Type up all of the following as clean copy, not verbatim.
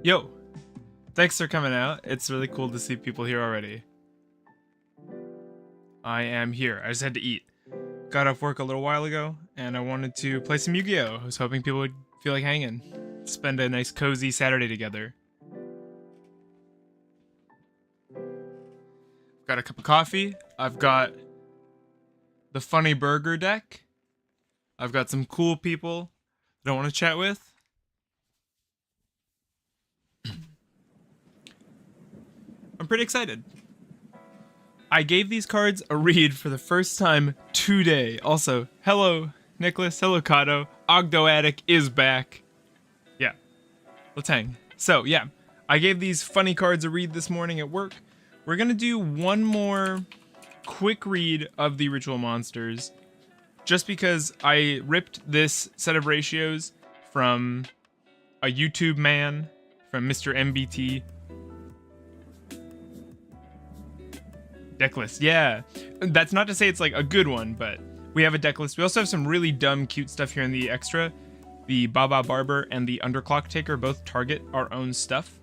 Yo, thanks for coming out. It's really cool to see people here already. I am here. I just had to eat. Got off work a little while ago, and I wanted to play some Yu-Gi-Oh! I was hoping people would feel like hanging. Spend a nice cozy Saturday together. Got a cup of coffee. I've got the funny burger deck. I've got some cool people that I want to chat with. I'm pretty excited. I gave these cards a read for the first time today. Also, hello, Nicholas. Hello, Kato. Ogdoadic is back. Yeah, let's hang. So, yeah, I gave these funny cards a read this morning at work. We're going to do one more quick read of the Ritual Monsters, just because I ripped this set of ratios from a YouTube man, from Mr. MBT. Deck list, yeah. That's not to say it's like a good one, but we have a deck list. We also have some really dumb, cute stuff here in the extra. The Baba Barber and the Underclock Taker both target our own stuff.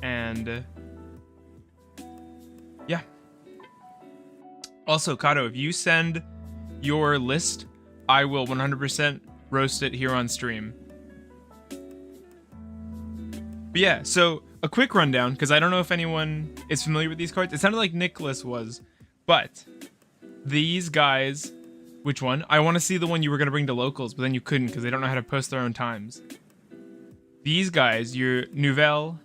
And yeah. Also, Kato, if you send your list, I will 100% roast it here on stream. But yeah, so a quick rundown, because I don't know if anyone is familiar with these cards. It sounded like Nicholas was, but these guys, which one? I want to see the one you were going to bring to locals, but then you couldn't because they don't know how to post their own times. These guys, your Nouvelles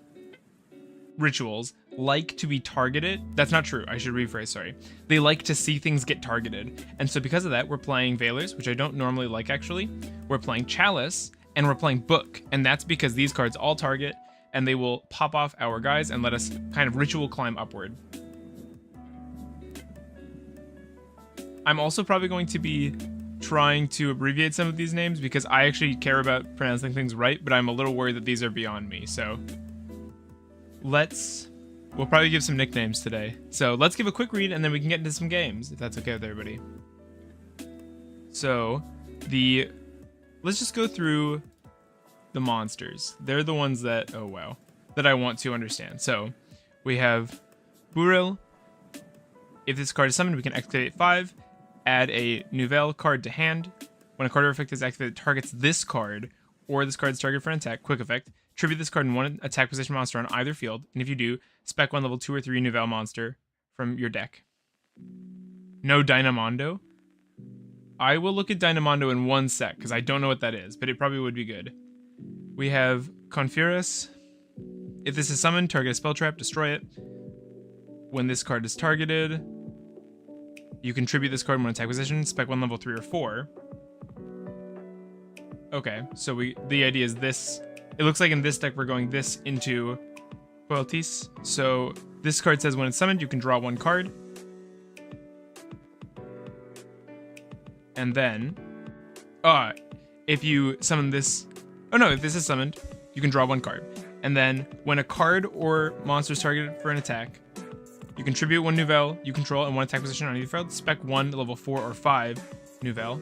rituals, like to be targeted. That's not true. I should rephrase, sorry. They like to see things get targeted. And so because of that, we're playing Veilers, which I don't normally like actually. We're playing Chalice, and we're playing Book. And that's because these cards all target, and they will pop off our guys and let us kind of ritual climb upward. I'm also probably going to be trying to abbreviate some of these names because I actually care about pronouncing things right, but I'm a little worried that these are beyond me, so we'll probably give some nicknames today. So let's give a quick read and then we can get into some games, if that's okay with everybody. So, let's just go through the monsters. They're the ones that, oh wow, that I want to understand. So, we have Buril. If this card is summoned, we can activate 5, add a Nouvelle card to hand. When a card or effect is activated, it targets this card, or this card's target for an attack, quick effect. Tribute this card in one attack position monster on either field, and if you do, spec 1 level 2 or 3 Nouvelle monster from your deck. No Dynamondo. I will look at Dynamondo in one sec, because I don't know what that is, but it probably would be good. We have Confurus. If this is summoned, target a spell trap, destroy it. When this card is targeted, you can tribute this card in one attack position, spec 1 level 3 or 4. Okay, so the idea is this. It looks like in this deck we're going this into Royalties. So this card says when it's summoned, you can draw 1 card. And then, if you summon this, if this is summoned, you can draw 1 card. And then when a card or monster is targeted for an attack, you can tribute 1 Nouvelle you control in 1 attack position on either field, spec 1 level 4 or 5 Nouvelle.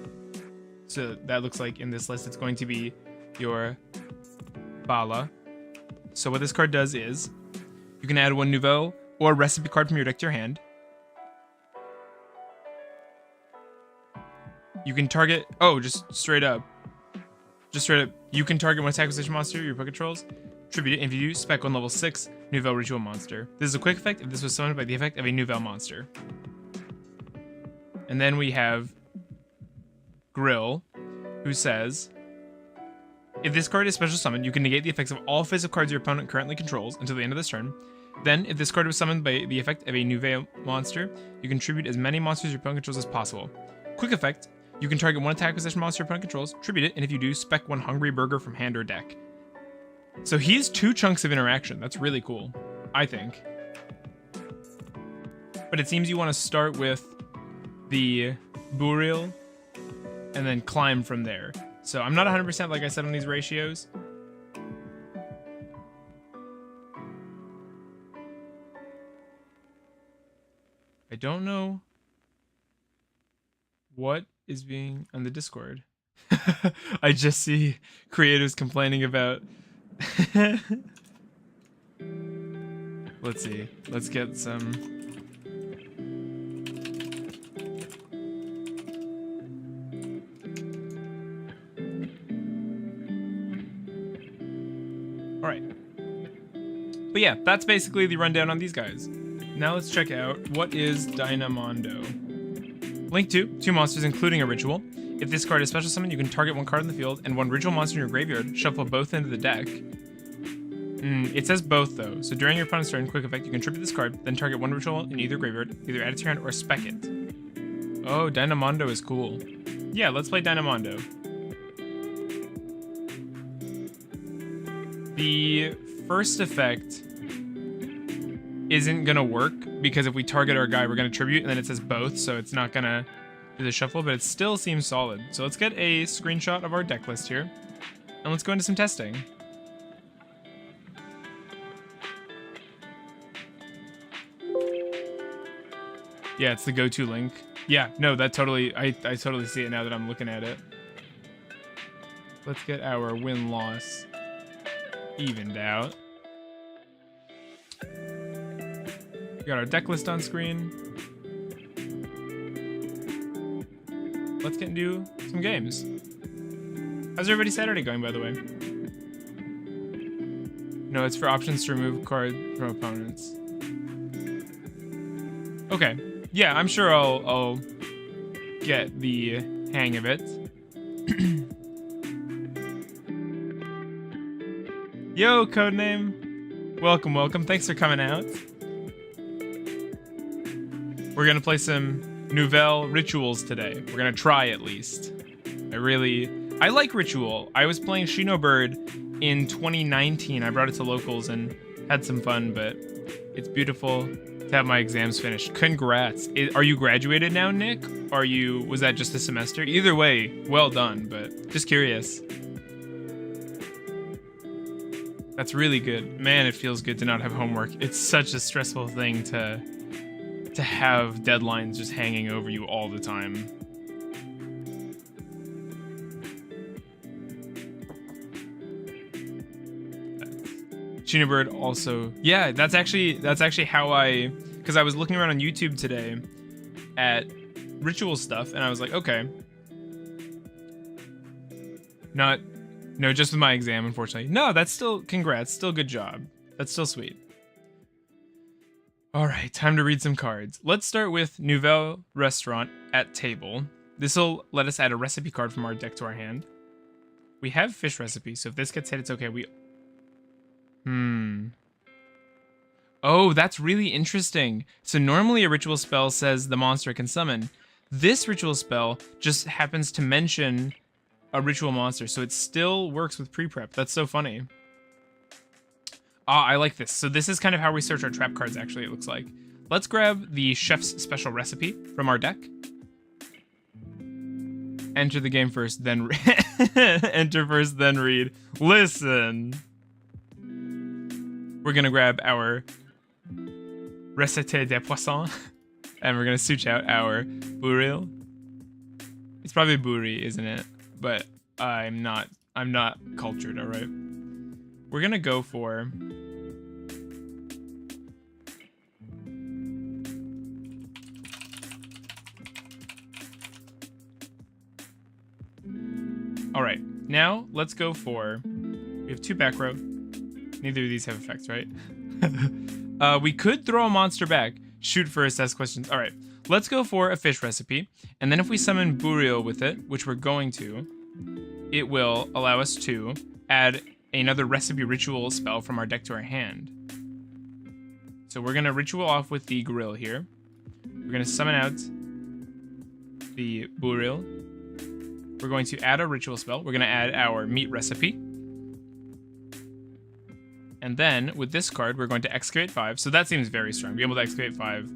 So that looks like in this list it's going to be your Bala. So what this card does is, you can add 1 Nouvelle or recipe card from your deck to your hand. You can target, just straight up, you can target 1 attack position monster your opponent controls, tribute it, and if you do, spec 1 level 6 Nouvelle ritual monster. This is a quick effect if this was summoned by the effect of a Nouvelle monster. And then we have Grill, who says, if this card is special summoned, you can negate the effects of all physical cards your opponent currently controls until the end of this turn. Then, if this card was summoned by the effect of a Nouvelle monster, you can tribute as many monsters your opponent controls as possible. Quick effect, you can target one attack possession monster your opponent controls, tribute it, and if you do, spec one Hungry Burger from hand or deck. So he has 2 chunks of interaction. That's really cool, I think. But it seems you want to start with the Burial and then climb from there. So I'm not 100% like I said on these ratios. I don't know what is being on the Discord. I just see creators complaining about... Let's see. Let's get some... Alright. But yeah, that's basically the rundown on these guys. Now let's check out what is Dynamondo. Link 2 monsters including a ritual. If this card is special summon, you can target one card in the field and one ritual monster in your graveyard, shuffle both into the deck. It says both though, so during your opponent's turn, quick effect, you can tribute this card, then target one ritual in either graveyard, either add it to your hand or spec it. Oh, Dynamondo is cool. Yeah, let's play Dynamondo. The first effect isn't gonna work because if we target our guy, we're gonna tribute, and then it says both, so it's not gonna do the shuffle, but it still seems solid. So let's get a screenshot of our deck list here, and let's go into some testing. Yeah, it's the go-to link. Yeah, no, that totally, I totally see it now that I'm looking at it. Let's get our win-loss evened out. We got our deck list on screen. Let's get into some games. How's everybody's Saturday going, by the way? No, it's for options to remove card from opponents. Okay. Yeah, I'm sure I'll get the hang of it. Yo, Codename. Welcome, welcome. Thanks for coming out. We're gonna play some Nouvelle Rituals today. We're gonna try at least. I like Ritual. I was playing Shinobird in 2019. I brought it to locals and had some fun, but it's beautiful to have my exams finished. Congrats. Are you graduated now, Nick? Was that just a semester? Either way, well done, but just curious. That's really good. Man, it feels good to not have homework. It's such a stressful thing to have deadlines just hanging over you all the time. Shinobird also, yeah, that's actually how because I was looking around on YouTube today at ritual stuff, and I was like, okay, no, just with my exam, unfortunately. No, that's still, congrats, still good job. That's still sweet. All right, time to read some cards. Let's start with Nouvelle Restaurant at Table. This will let us add a recipe card from our deck to our hand. We have fish recipe, so if this gets hit, it's okay. Oh, that's really interesting. So normally a ritual spell says the monster can summon. This ritual spell just happens to mention a ritual monster, so it still works with pre-prep. That's so funny. Ah, I like this. So this is kind of how we search our trap cards, actually, it looks like. Let's grab the chef's special recipe from our deck. Enter the game first, then enter first, then read. Listen. We're gonna grab our recette des poissons, and we're gonna switch out our burril. It's probably buri, isn't it? But I'm not cultured, all right? We're gonna go for all right, now let's go for, we have 2 back row. Neither of these have effects, right? We could throw a monster back. Shoot first, ask questions. All right, let's go for a fish recipe. And then if we summon Burial with it, which we're going to, it will allow us to add another recipe ritual spell from our deck to our hand. So we're going to ritual off with the grill here. We're going to summon out the Burial. We're going to add a ritual spell. We're going to add our meat recipe. And then with this card, we're going to excavate 5. So that seems very strong. Be able to excavate 5.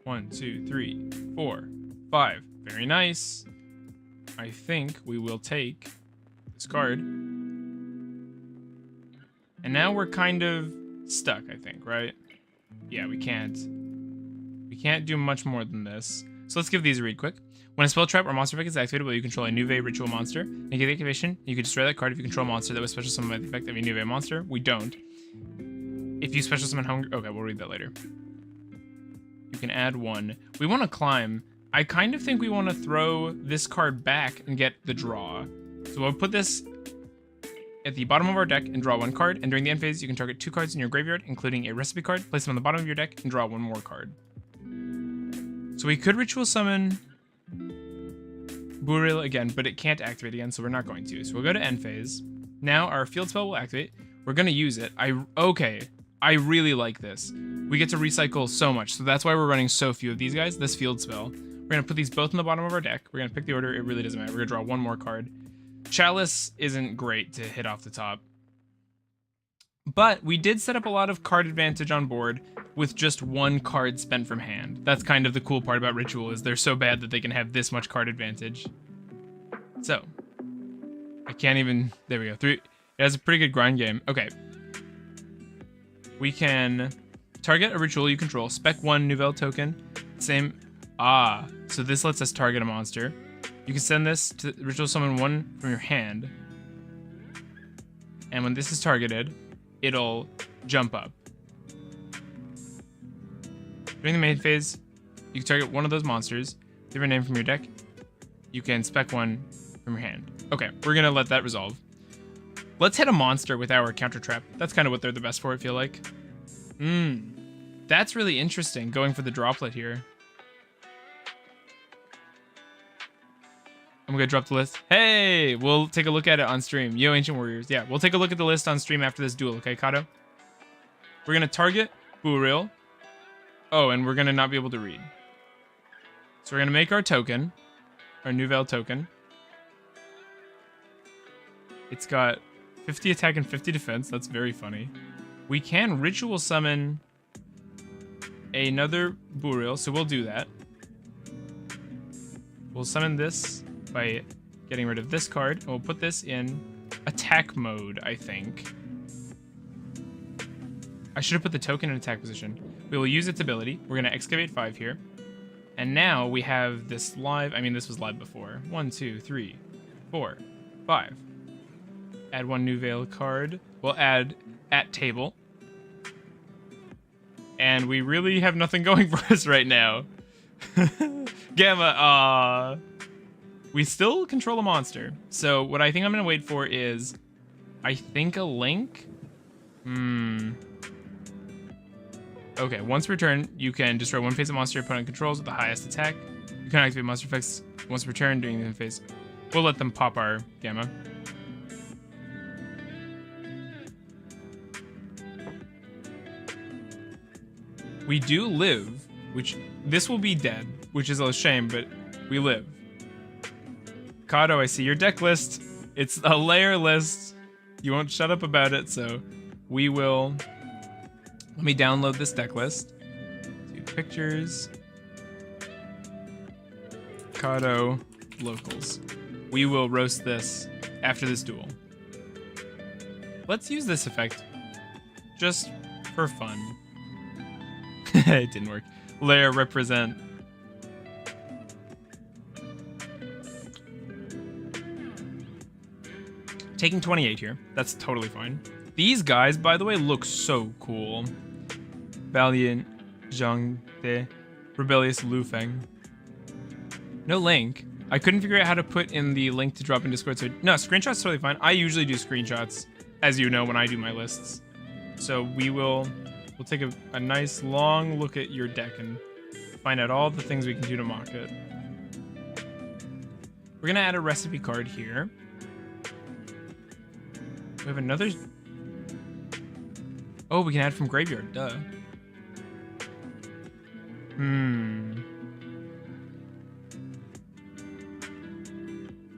1, 2, 3, 4, 5. Very nice. I think we will take this card. And now we're kind of stuck, I think, right? Yeah, we can't. We can't do much more than this. So let's give these a read quick. When a spell trap or monster effect is activated while you control a Nouvelles ritual monster, negate the activation, you can destroy that card if you control a monster that was special summoned by the effect of a Nouvelles monster. We don't. If you special summon Hunger... Okay, we'll read that later. You can add 1. We want to climb. I kind of think we want to throw this card back and get the draw. So we'll put this at the bottom of our deck and draw 1 card. And during the end phase, you can target 2 cards in your graveyard, including a recipe card. Place them on the bottom of your deck and draw 1 more card. So we could ritual summon Burial again, but it can't activate again, so we're not going to. So we'll go to end phase. Now our field spell will activate. We're going to use it. Okay, I really like this. We get to recycle so much, so that's why we're running so few of these guys, this field spell. We're going to put these both in the bottom of our deck. We're going to pick the order. It really doesn't matter. We're going to draw 1 more card. Chalice isn't great to hit off the top. But we did set up a lot of card advantage on board with just 1 card spent from hand. That's kind of the cool part about Ritual, is they're so bad that they can have this much card advantage. So, I can't even... There we go. 3. It has a pretty good grind game. Okay. We can target a Ritual you control. Spec 1 Nouvelle token. Same... Ah. So this lets us target a monster. You can send this to Ritual Summon 1 from your hand. And when this is targeted, it'll jump up. During the main phase, you can target one of those monsters. Give a name from your deck. You can spec 1 from your hand. Okay, we're gonna let that resolve. Let's hit a monster with our counter trap. That's kind of what they're the best for, I feel like. That's really interesting, going for the droplet here. I'm gonna drop the list. Hey, we'll take a look at it on stream. Yo, Ancient Warriors. Yeah, we'll take a look at the list on stream after this duel, okay, Kato? We're gonna target Burial. Oh, and we're gonna not be able to read. So we're gonna make our token, our Nouvelle token. It's got 50 attack and 50 defense. That's very funny. We can ritual summon another Burial, so we'll do that. We'll summon this by getting rid of this card, and we'll put this in attack mode, I think. I should have put the token in attack position. We will use its ability. We're going to excavate 5 here. And now we have this live. I mean, this was live before. 1, 2, 3, 4, 5. Add 1 Nouvelle card. We'll add at table. And we really have nothing going for us right now. Gamma, we still control a monster. So what I think I'm going to wait for is, I think a link. Okay, once per turn, you can destroy 1 face of monster your opponent controls with the highest attack. You can activate monster effects once per turn during the end phase. We'll let them pop our Gamma. We do live, which this will be dead, which is a shame, but we live. Kato, I see your deck list. It's a layer list. You won't shut up about it, so we will... Let me download this deck list. Do pictures. Kato locals. We will roast this after this duel. Let's use this effect just for fun. It didn't work. Layer represent. Taking 28 here. That's totally fine. These guys, by the way, look so cool. Valiant, Zhang De, Rebellious Lu Feng. No link. I couldn't figure out how to put in the link to drop in Discord, so no, screenshots totally fine. I usually do screenshots, as you know, when I do my lists. So we'll take a nice long look at your deck and find out all the things we can do to mock it. We're gonna add a recipe card here. We have another. Oh, we can add from graveyard, duh.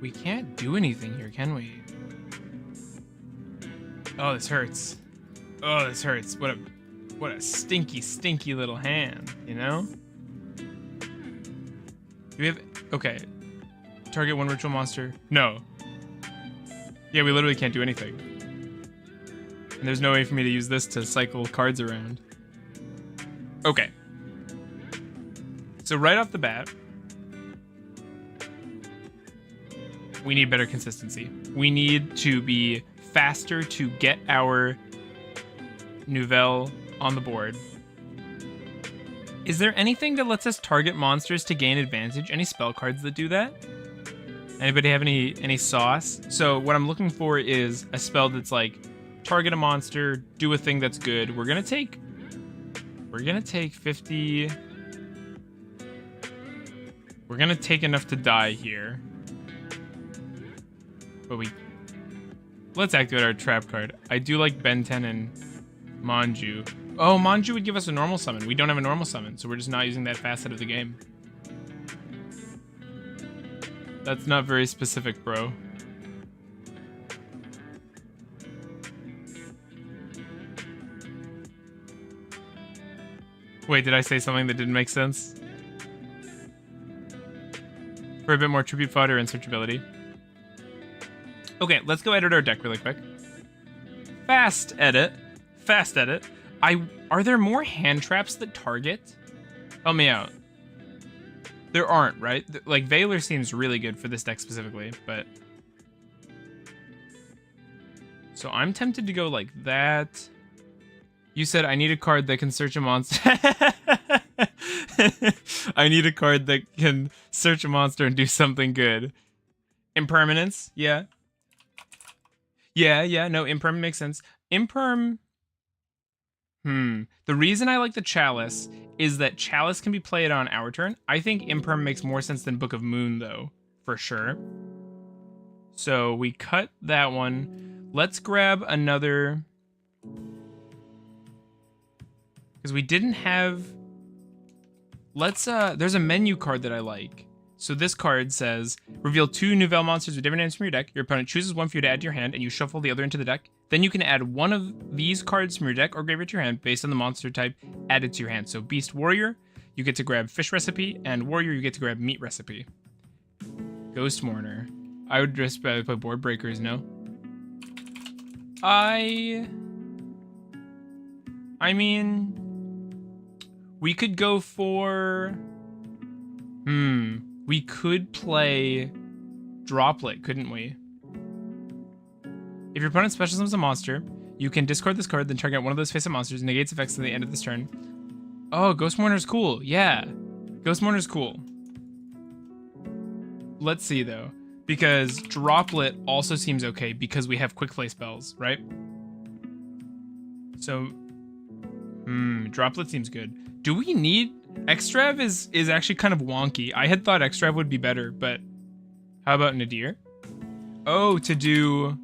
We can't do anything here, can we? Oh, this hurts. Oh, this hurts. What a stinky, stinky little hand, you know? Do we have... Okay. Target one ritual monster. No. Yeah, we literally can't do anything. And there's no way for me to use this to cycle cards around. Okay. So right off the bat, we need better consistency. We need to be faster to get our Nouvelle on the board. Is there anything that lets us target monsters to gain advantage? Any spell cards that do that? Anybody have any sauce? So what I'm looking for is a spell that's like, target a monster, do a thing that's good. We're gonna take 50. We're gonna take enough to die here. But let's activate our trap card. I do like Ben 10 and Manju. Oh, Manju would give us a normal summon. We don't have a normal summon, so we're just not using that facet of the game. That's not very specific, bro. Wait, did I say something that didn't make sense? For a bit more tribute fodder and searchability. Okay, let's go edit our deck really quick. Fast edit. Fast edit. Are there more hand traps that target? Help me out. There aren't, right? Like, Valor seems really good for this deck specifically, but... So I'm tempted to go like that. You said I need a card that can search a monster. I need a card that can search a monster and do something good. Impermanence, yeah. Yeah, no, Imperm makes sense. Imperm... The reason I like the Chalice is that Chalice can be played on our turn. I think Imperm makes more sense than Book of Moon, though, for sure. So we cut that one. Let's grab another... Because we didn't have... There's a menu card that I like. So this card says, reveal 2 Nouvelle monsters with different names from your deck. Your opponent chooses one for you to add to your hand, and you shuffle the other into the deck. Then you can add one of these cards from your deck or graveyard to your hand based on the monster type added to your hand. So Beast Warrior, you get to grab Fish Recipe, and Warrior, you get to grab Meat Recipe. Ghost Mourner. I would just play Board Breakers, no? I mean, we could go for... We could play Droplet, couldn't we? If your opponent special summons a monster, you can discard this card, then target one of those face-up monsters, negates effects at the end of this turn. Oh, Ghost Mourner's cool. Yeah. Ghost Mourner's cool. Let's see, though. Because Droplet also seems okay because we have quick play spells, right? So, Droplet seems good. Do we need... Extrav is actually kind of wonky. I had thought Extrav would be better, but how about Nadir? Oh, to do...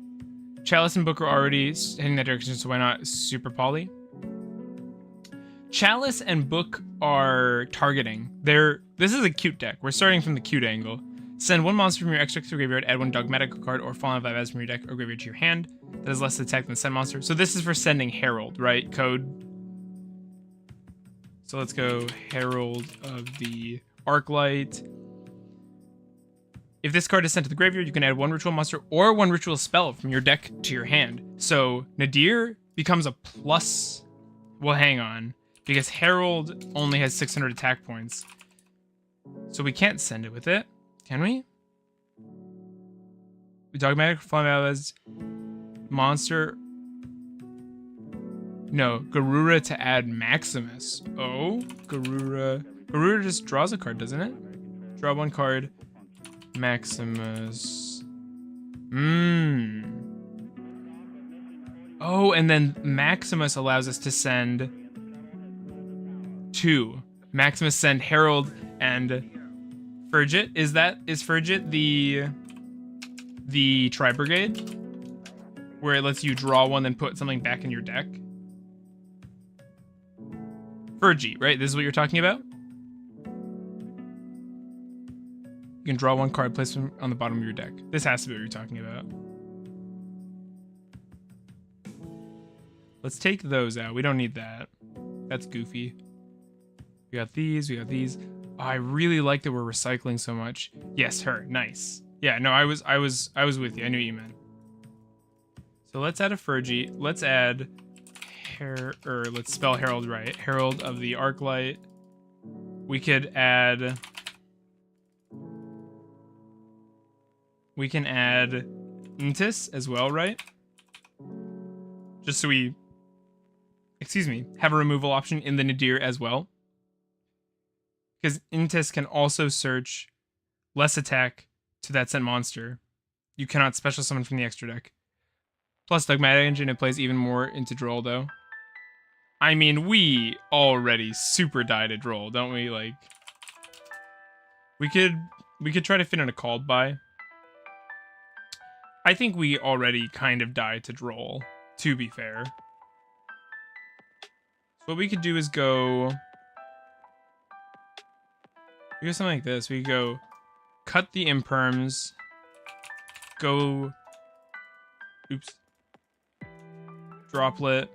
Chalice and Book are already heading that direction, so why not Super Poly? Chalice and Book are targeting. This is a cute deck. We're starting from the cute angle. Send one monster from your extra to the graveyard, add one Dogmatic card or Fallen Vivaz from your deck or graveyard to your hand. That has less attack than the send monster. So this is for sending Herald, right? Code. So let's go Herald of the Arclight. If this card is sent to the graveyard, you can add one ritual monster or one ritual spell from your deck to your hand. So Nadir becomes a plus. Well, hang on. Because Herald only has 600 attack points. So we can't send it with it. Can we? Dogmatic, Fallen Vivaz, monster... No, Garura to add Maximus. Oh, Garura. Garura just draws a card, doesn't it? Draw one card. Maximus. Oh, and then Maximus allows us to send 2. Maximus send Herald and Fergit. Is Fergit the Tri-Brigade? Where it lets you draw one, then put something back in your deck? Fergie, right? This is what you're talking about? You can draw one card, place them on the bottom of your deck. This has to be what you're talking about. Let's take those out. We don't need that. That's goofy. We got these, we got these. Oh, I really like that we're recycling so much. Yes, her. Nice. Yeah, no, I was with you. I knew what you meant. So let's add a Fergie. Let's add let's spell Herald right. Herald of the Arclight. We can add Intis as well, right? Just so we, have a removal option in the Nadir as well. Because Intis can also search less attack to that sent monster. You cannot special summon from the extra deck. Plus Dogmatic Engine, it plays even more into Droll though. I mean, we already super died at Droll, don't we? Like, we could try to fit in a called by. I think we already kind of died to Droll, to be fair. So what we could do is go something like this. We go cut the imperms, go, droplet.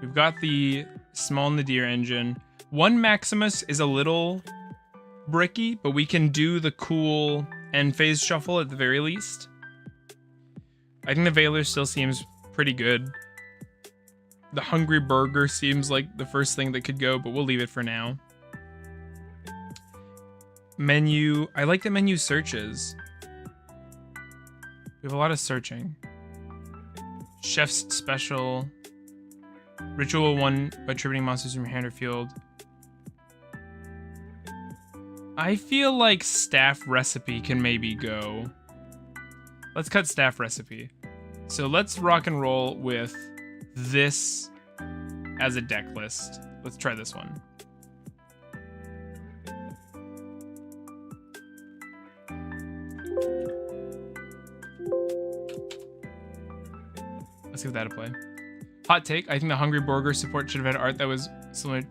We've got the small Nadir engine. One Maximus is a little bricky, but we can do the cool end phase shuffle at the very least. I think the Veiler still seems pretty good. The Hungry Burger seems like the first thing that could go, but we'll leave it for now. Menu. I like the menu searches. We have a lot of searching. Chef's Special. Ritual 1 by tributing monsters from your hand or field. I feel like Staff Recipe can maybe go. Let's cut Staff Recipe. So let's rock and roll with this as a deck list. Let's try this one. Let's give that a play. Hot take, I think the Hungry Burger support should have had art that was similar.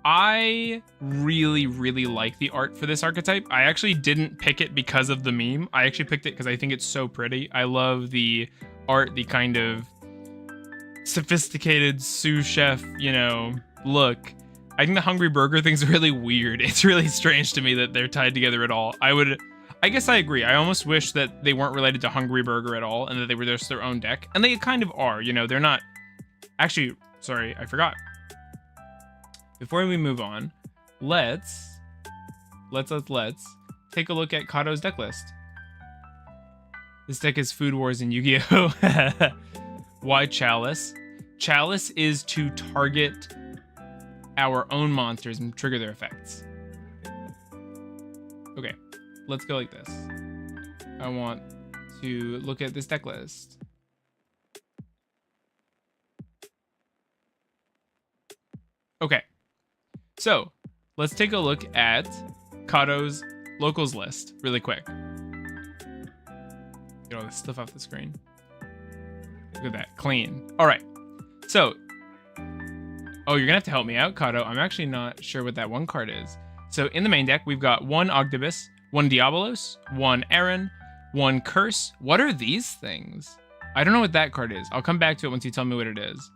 I really, really like the art for this archetype. I actually didn't pick it because of the meme. I actually picked it because I think it's so pretty. I love the art, the kind of sophisticated sous chef, you know, look. I think the Hungry Burger thing's really weird. It's really strange to me that they're tied together at all. I guess I agree. I almost wish that they weren't related to Hungry Burger at all and that they were just their own deck. And they kind of are, you know, they're not. Actually, sorry, I forgot. Before we move on, let's take a look at Kato's deck list. This deck is Food Wars and Yu-Gi-Oh! Why Chalice? Chalice is to target our own monsters and trigger their effects. Okay, let's go like this. I want to look at this deck list. Okay, so let's take a look at Kato's locals list really quick. Get all this stuff off the screen. Look at that, clean. All right, so, oh, you're gonna have to help me out, Kato. I'm actually not sure what that one card is. So in the main deck, we've got 1 Ogdibus, 1 Diabolos, 1 Aaron, 1 Curse. What are these things? I don't know what that card is. I'll come back to it once you tell me what it is.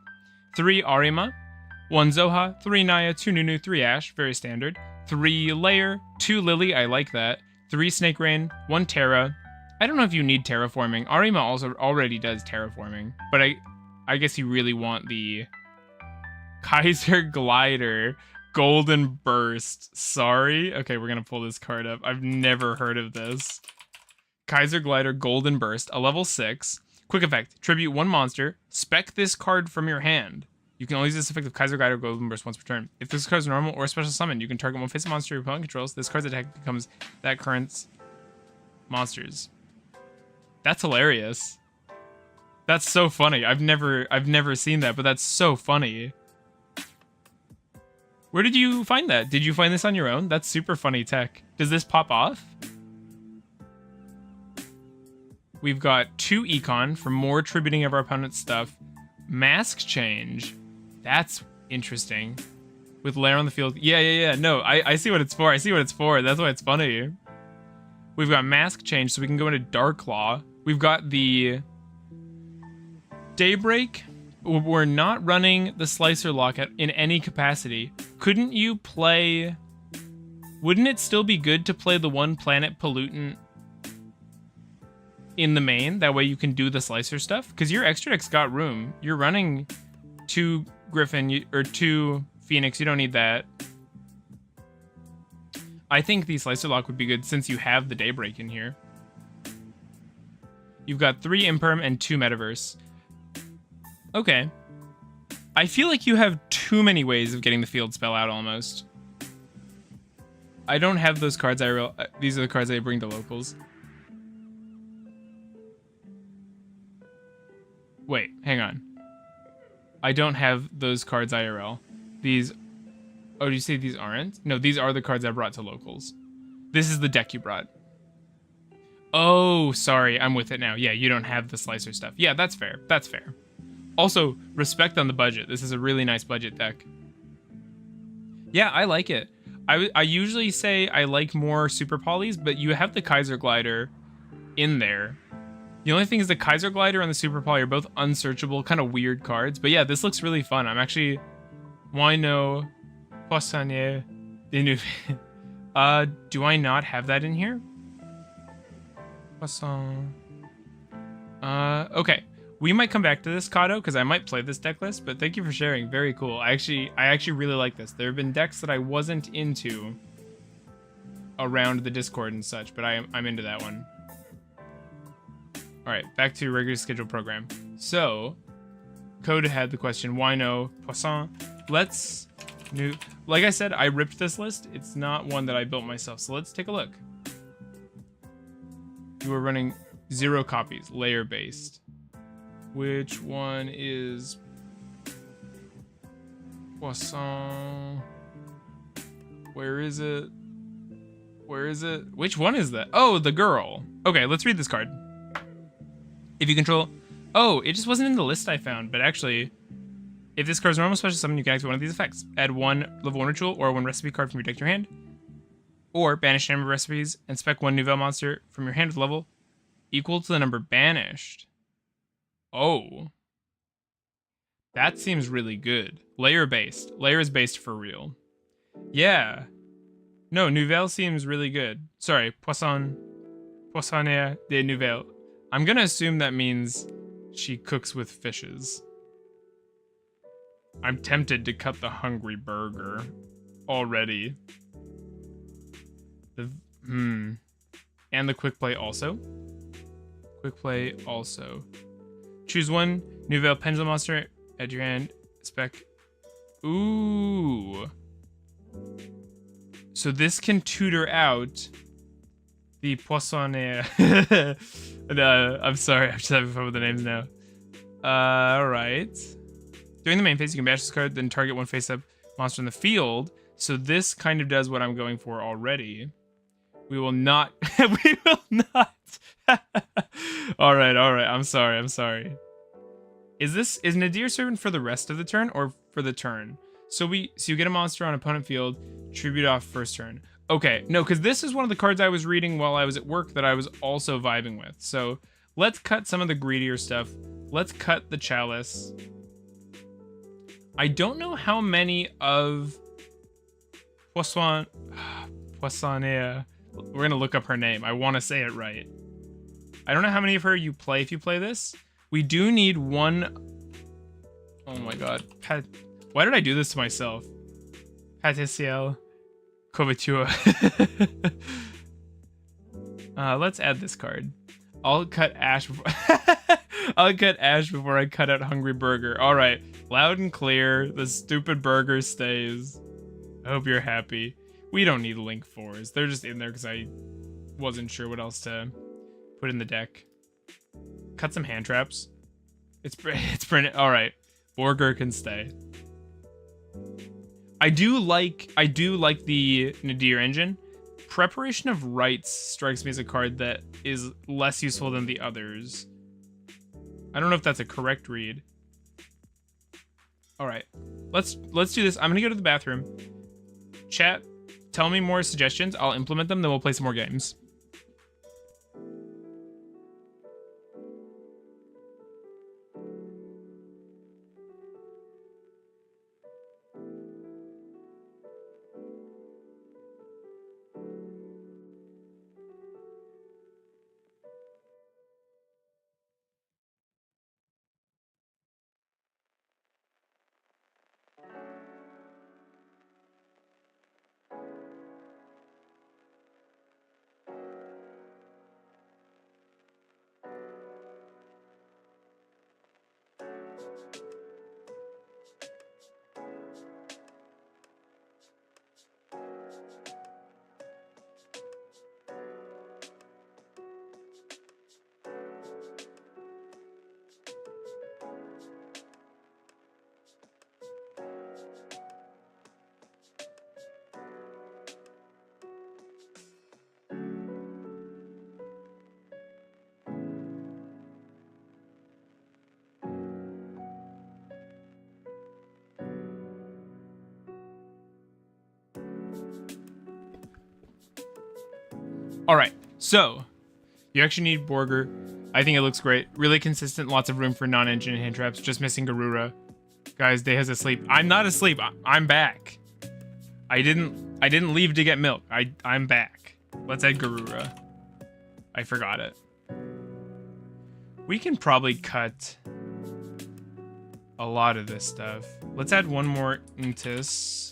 3 Arima, 1 Zoha, 3 Naya, 2 Nunu, 3 Ash, very standard. 3 Layer, 2 Lily, I like that. 3 Snake Rain, 1 Terra. I don't know if you need terraforming. Arima also already does terraforming, but I guess you really want the Kaiser Glider, Golden Burst. Sorry. Okay, we're gonna pull this card up. I've never heard of this. Kaiser Glider, Golden Burst, a level 6. Quick effect, tribute 1 monster, spec this card from your hand. You can only use this effect of Kaiser Guide or Golden Burst once per turn. If this card is normal or special summon, you can target one face monster your opponent controls. This card's attack becomes that current's monsters. That's hilarious. That's so funny. I've never seen that, but that's so funny. Where did you find that? Did you find this on your own? That's super funny tech. Does this pop off? We've got 2 econ for more tributing of our opponent's stuff. Mask change. That's interesting. With Lair on the field. Yeah. No, I see what it's for. I see what it's for. That's why it's funny. We've got mask change, so we can go into Dark Claw. We've got the Daybreak. We're not running the Slicer Lock in any capacity. Couldn't you play... Wouldn't it still be good to play the 1 planet pollutant in the main? That way you can do the Slicer stuff? Because your extra deck's got room. You're running 2 Griffin or 2 Phoenix. You don't need that. I think the Slicer Lock would be good since you have the Daybreak in here. You've got 3 Imperm and 2 Metaverse. Okay. I feel like you have too many ways of getting the field spell out almost. I don't have those cards. These are the cards I bring to locals. Wait, hang on. I don't have those cards IRL. These... Oh, do you say these aren't? No, these are the cards I brought to locals. This is the deck you brought. Oh, sorry. I'm with it now. Yeah, you don't have the Slicer stuff. Yeah, that's fair. That's fair. Also, respect on the budget. This is a really nice budget deck. Yeah, I like it. I usually say I like more Super Polys, but you have the Kaiser Glider in there. The only thing is the Kaiser Glider and the Super Poly are both unsearchable, kind of weird cards. But yeah, this looks really fun. I'm actually... Wino Poissonnier de Nouvelles. Do I not have that in here? Poisson... okay. We might come back to this, Kato, because I might play this deck list, but thank you for sharing. Very cool. I actually really like this. There have been decks that I wasn't into around the Discord and such, but I'm into that one. All right, back to regular scheduled program. So, Code had the question, why no Poisson? Let's like I said, I ripped this list. It's not one that I built myself, so let's take a look. You were running 0 copies, layer-based. Which one is Poisson? Where is it? Where is it? Which one is that? Oh, the girl. Okay, let's read this card. If you control... Oh, it just wasn't in the list I found, but actually, if this card's normal special summon, you can activate one of these effects. Add 1 level 1 ritual or 1 recipe card from your deck to your hand. Or banish a number of recipes and spec 1 Nouvelle monster from your hand with level equal to the number banished. Oh. That seems really good. Layer-based. Layer is based for real. Yeah. No, Nouvelle seems really good. Sorry, Poissonnière de Nouvelles. I'm gonna assume that means she cooks with fishes. I'm tempted to cut the hungry burger already. And the quick play also. Quick play also. Choose 1 Nouvelle Pendulum monster at your hand. Spec. Ooh. So this can tutor out the Poissonnière. I'm sorry, I'm just having fun with the names now. Alright. During the main phase, you can bash this card, then target 1 face-up monster in the field. So this kind of does what I'm going for already. We will not... we will not... Alright. I'm sorry. Is Nadir Servant for the rest of the turn or for the turn? So you get a monster on opponent field, tribute off first turn. Okay, no, because this is one of the cards I was reading while I was at work that I was also vibing with. So let's cut some of the greedier stuff. Let's cut the Chalice. I don't know how many of Poissonnière. We're gonna look up her name. I want to say it right. I don't know how many of her you play if you play this. We do need 1. Oh my god. Why did I do this to myself? Paticiel Couverture. Let's add this card. I'll cut Ash before. I'll cut Ash before I cut out Hungry Burger. All right, loud and clear. The stupid burger stays. I hope you're happy. We don't need Link 4s. They're just in there because I wasn't sure what else to put in the deck. Cut some hand traps. It's printed. All right, Burger can stay. I do like the Nadir engine. Preparation of Rites strikes me as a card that is less useful than the others. I don't know if that's a correct read. All right, let's do this. I'm gonna go to the bathroom. Chat, tell me more suggestions. I'll implement them. Then we'll play some more games. All right, so you actually need Borger. I think it looks great. Really consistent, lots of room for non-engine hand traps. Just missing Garura. Guys, Deha's asleep. I'm not asleep. I'm back. I didn't leave to get milk. I'm back. Let's add Garura. I forgot it. We can probably cut a lot of this stuff. Let's add one more Intis.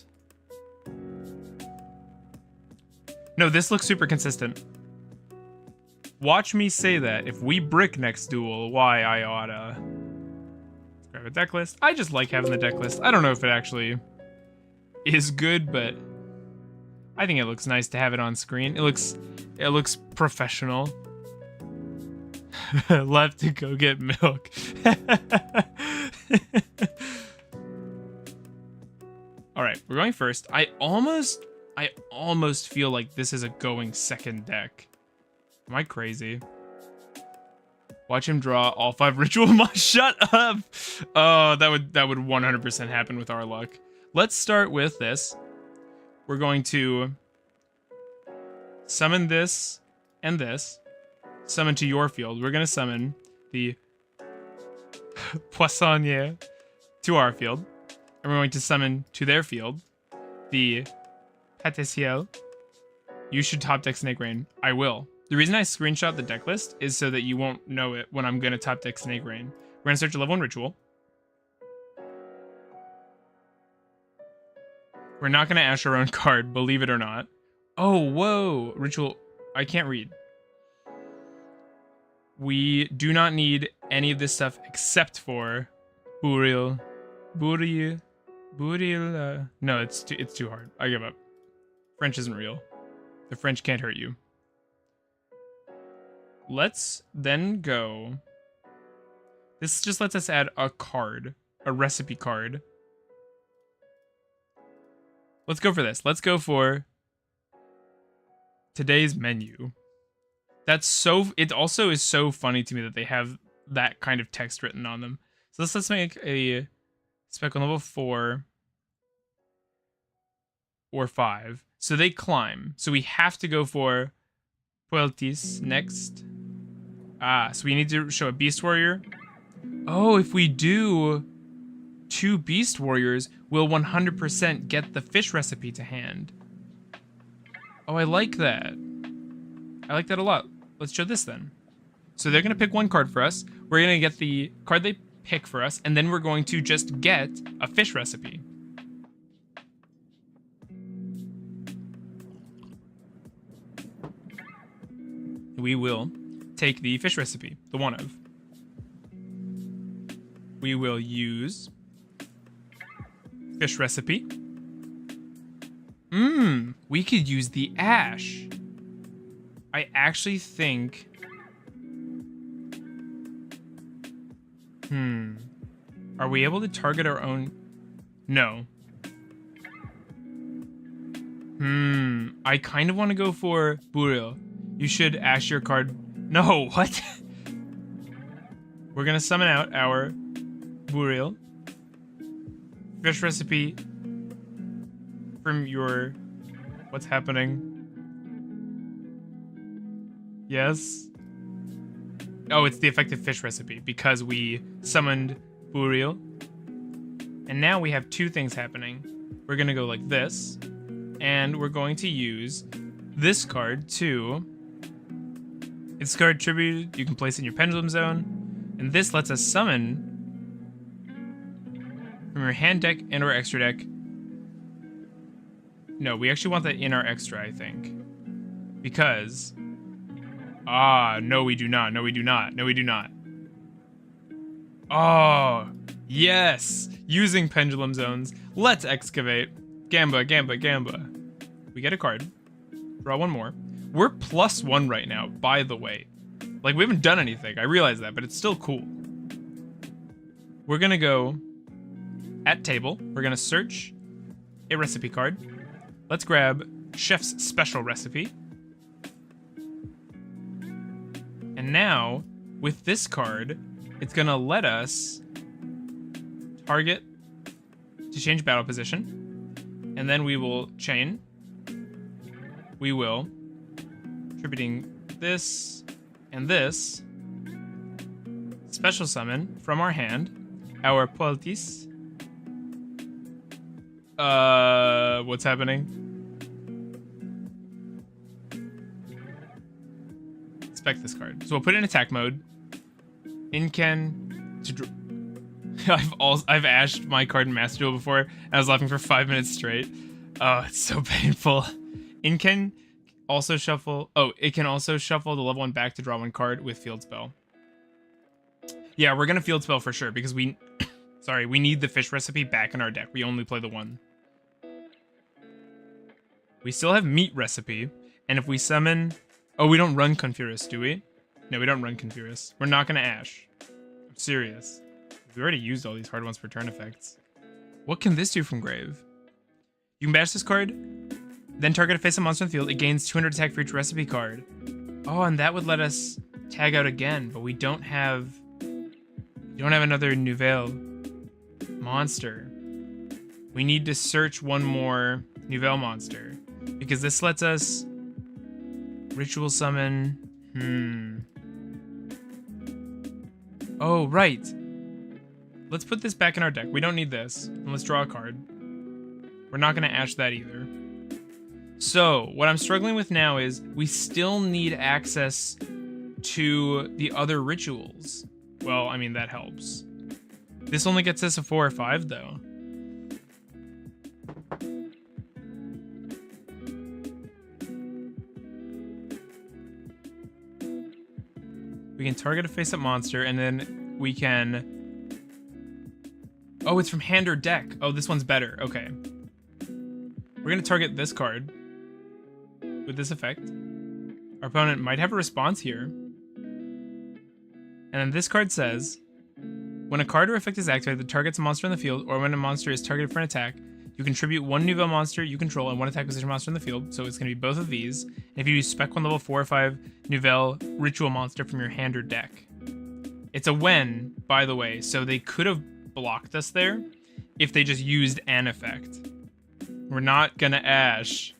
No, this looks super consistent. Watch me say that. If we brick next duel, why I oughta. Let's grab a deck list. I just like having the deck list. I don't know if it actually is good, but I think it looks nice to have it on screen. It looks professional. Left to go get milk. All right, we're going first. I almost feel like this is a going second deck. Am I crazy? Watch him draw all 5 ritual mods. Shut up! Oh, that would 100% happen with our luck. Let's start with this. We're going to summon this and this. Summon to your field. We're going to summon the Poissonnier to our field. And we're going to summon to their field the Patissiel. You should top deck Snake Rain. I will. The reason I screenshot the deck list is so that you won't know it when I'm going to top deck Snake Rain. We're going to search a level 1 ritual. We're not going to ash our own card, believe it or not. Oh, whoa. Ritual. I can't read. We do not need any of this stuff except for Buril. Buril. No, it's too hard. I give up. French isn't real. The French can't hurt you. Let's then go. This just lets us add a card, a recipe card. Let's go for this. Let's go for today's menu. That's so. It also is so funny to me that they have that kind of text written on them. So let's make a spec on level 4 or 5. So they climb. So we have to go for Pueltis next. So we need to show a Beast Warrior. Oh, if we do 2 Beast Warriors, we'll 100% get the fish recipe to hand. Oh, I like that. I like that a lot. Let's show this then. So they're going to pick one card for us. We're going to get the card they pick for us, and then we're going to just get a fish recipe. We will take the fish recipe, the one of. we will use fish recipe. We could use the ash. I actually think... Are we able to target our own... No. I kind of want to go for Buril. You should ash your card... No, what? We're going to summon out our Buril. Fish recipe from your... What's happening? Yes? Oh, it's the effective fish recipe because we summoned Buril. And now we have two things happening. We're going to go like this. And we're going to use this card to... It's card tribute. You can place it in your pendulum zone. And this lets us summon from your hand deck and or extra deck. No, we actually want that in our extra, I think. Because... no we do not. No we do not. No we do not. Oh, yes! Using pendulum zones. Let's excavate. Gamba, Gamba, Gamba. We get a card. Draw one more. We're +1 right now, by the way. Like, we haven't done anything. I realize that, but it's still cool. We're gonna go at table. We're gonna search a recipe card. Let's grab Chef's Special Recipe. And now, with this card, it's gonna let us target to change battle position. And then we will chain. We will, attributing this and this, special summon from our hand, our Poltis. What's happening? Expect this card. So we'll put it in attack mode. Inken to I've ashed my card in Master Duel before, and I was laughing for 5 minutes straight. Oh, it's so painful. Inken also shuffle... Oh, it can also shuffle the level 1 back to draw 1 card with Field Spell. Yeah, we're gonna Field Spell for sure, because we... Sorry, we need the fish recipe back in our deck. We only play the 1. We still have meat recipe, and if we summon... Oh, we don't run Confurus, do we? No, we don't run Confurus. We're not gonna Ash. I'm serious. We already used all these hard ones for turn effects. What can this do from Grave? You can bash this card, then target a face-up monster in the field. It gains 200 attack for each recipe card. Oh, and that would let us tag out again, but we don't have... We don't have another Nouvelles monster. We need to search one more Nouvelles monster, because this lets us ritual summon. Oh, right. Let's put this back in our deck. We don't need this. And let's draw a card. We're not going to ash that either. So, what I'm struggling with now is we still need access to the other rituals. Well, I mean, that helps. This only gets us a 4 or 5, though. We can target a face-up monster, and then we can... Oh, it's from hand or deck. Oh, this one's better. Okay. We're going to target this card with this effect. Our opponent might have a response here. And then this card says, when a card or effect is activated that targets a monster in the field, or when a monster is targeted for an attack, you contribute 1 Nouvelles monster you control and 1 attack position monster in the field. So it's going to be both of these. And if you use Spec 1 level 4 or 5 Nouvelles ritual monster from your hand or deck. It's a when, by the way, so they could have blocked us there if they just used an effect. We're not going to ash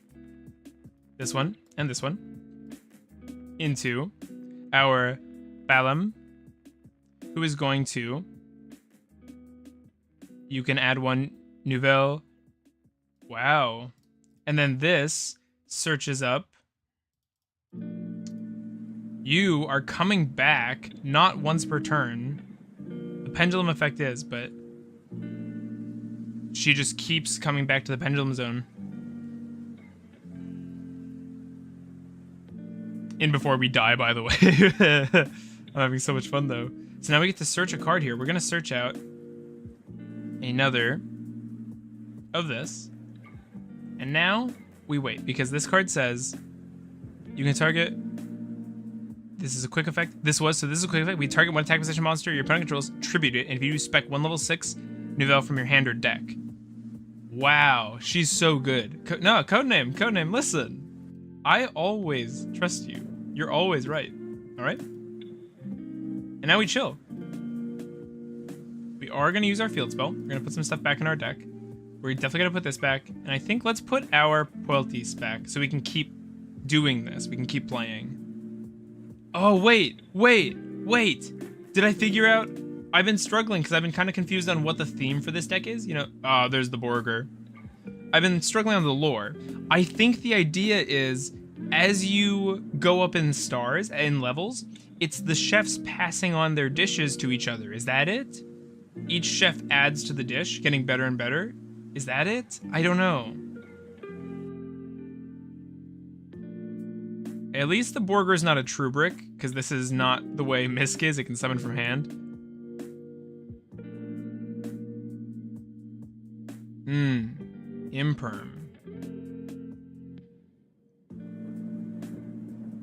this one and this one into our Balam, who is going to... You can add 1 Nouvelles. Wow. And then this searches up. You are coming back, not once per turn. The pendulum effect is, but she just keeps coming back to the pendulum zone. In before we die, by the way. I'm having so much fun, though. So now we get to search a card here. We're going to search out another of this. And now we wait, because this card says you can target. This is a quick effect. This is a quick effect. We target one attack position monster your opponent controls, tribute it, and if you do spec 1 level 6 Nouvelle from your hand or deck. Wow, she's so good. Codename, listen. I always trust you. You're always right. All right? And now we chill. We are gonna use our field spell. We're gonna put some stuff back in our deck. We're definitely gonna put this back. And I think let's put our Pueltis back so we can keep doing this. We can keep playing. Oh, wait. Did I figure out? I've been struggling because I've been kind of confused on what the theme for this deck is. You know, there's the Borger. I've been struggling on the lore. I think the idea is as you go up in stars and levels, it's the chefs passing on their dishes to each other. Is that it? Each chef adds to the dish, getting better and better. Is that it? I don't know. At least the Borger is not a true brick, because this is not the way Misk is. It can summon from hand. Imperm.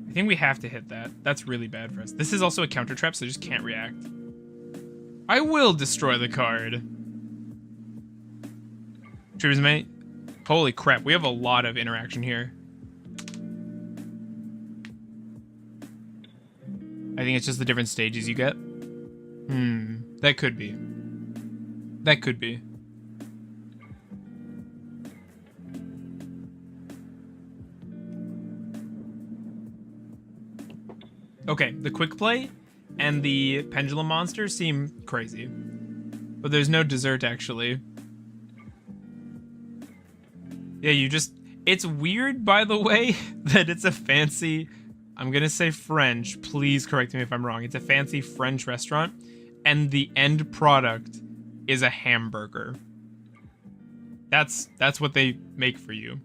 I think we have to hit that. That's really bad for us. This is also a counter trap, so I just can't react. I will destroy the card. Tributes mate. Holy crap, we have a lot of interaction here. I think it's just the different stages you get. That could be. That could be. Okay, the quick play and the pendulum monster seem crazy. But there's no dessert, actually. Yeah, you just... It's weird, by the way, that it's a fancy... I'm gonna say French, please correct me if I'm wrong. It's a fancy French restaurant, and the end product is a hamburger. That's what they make for you.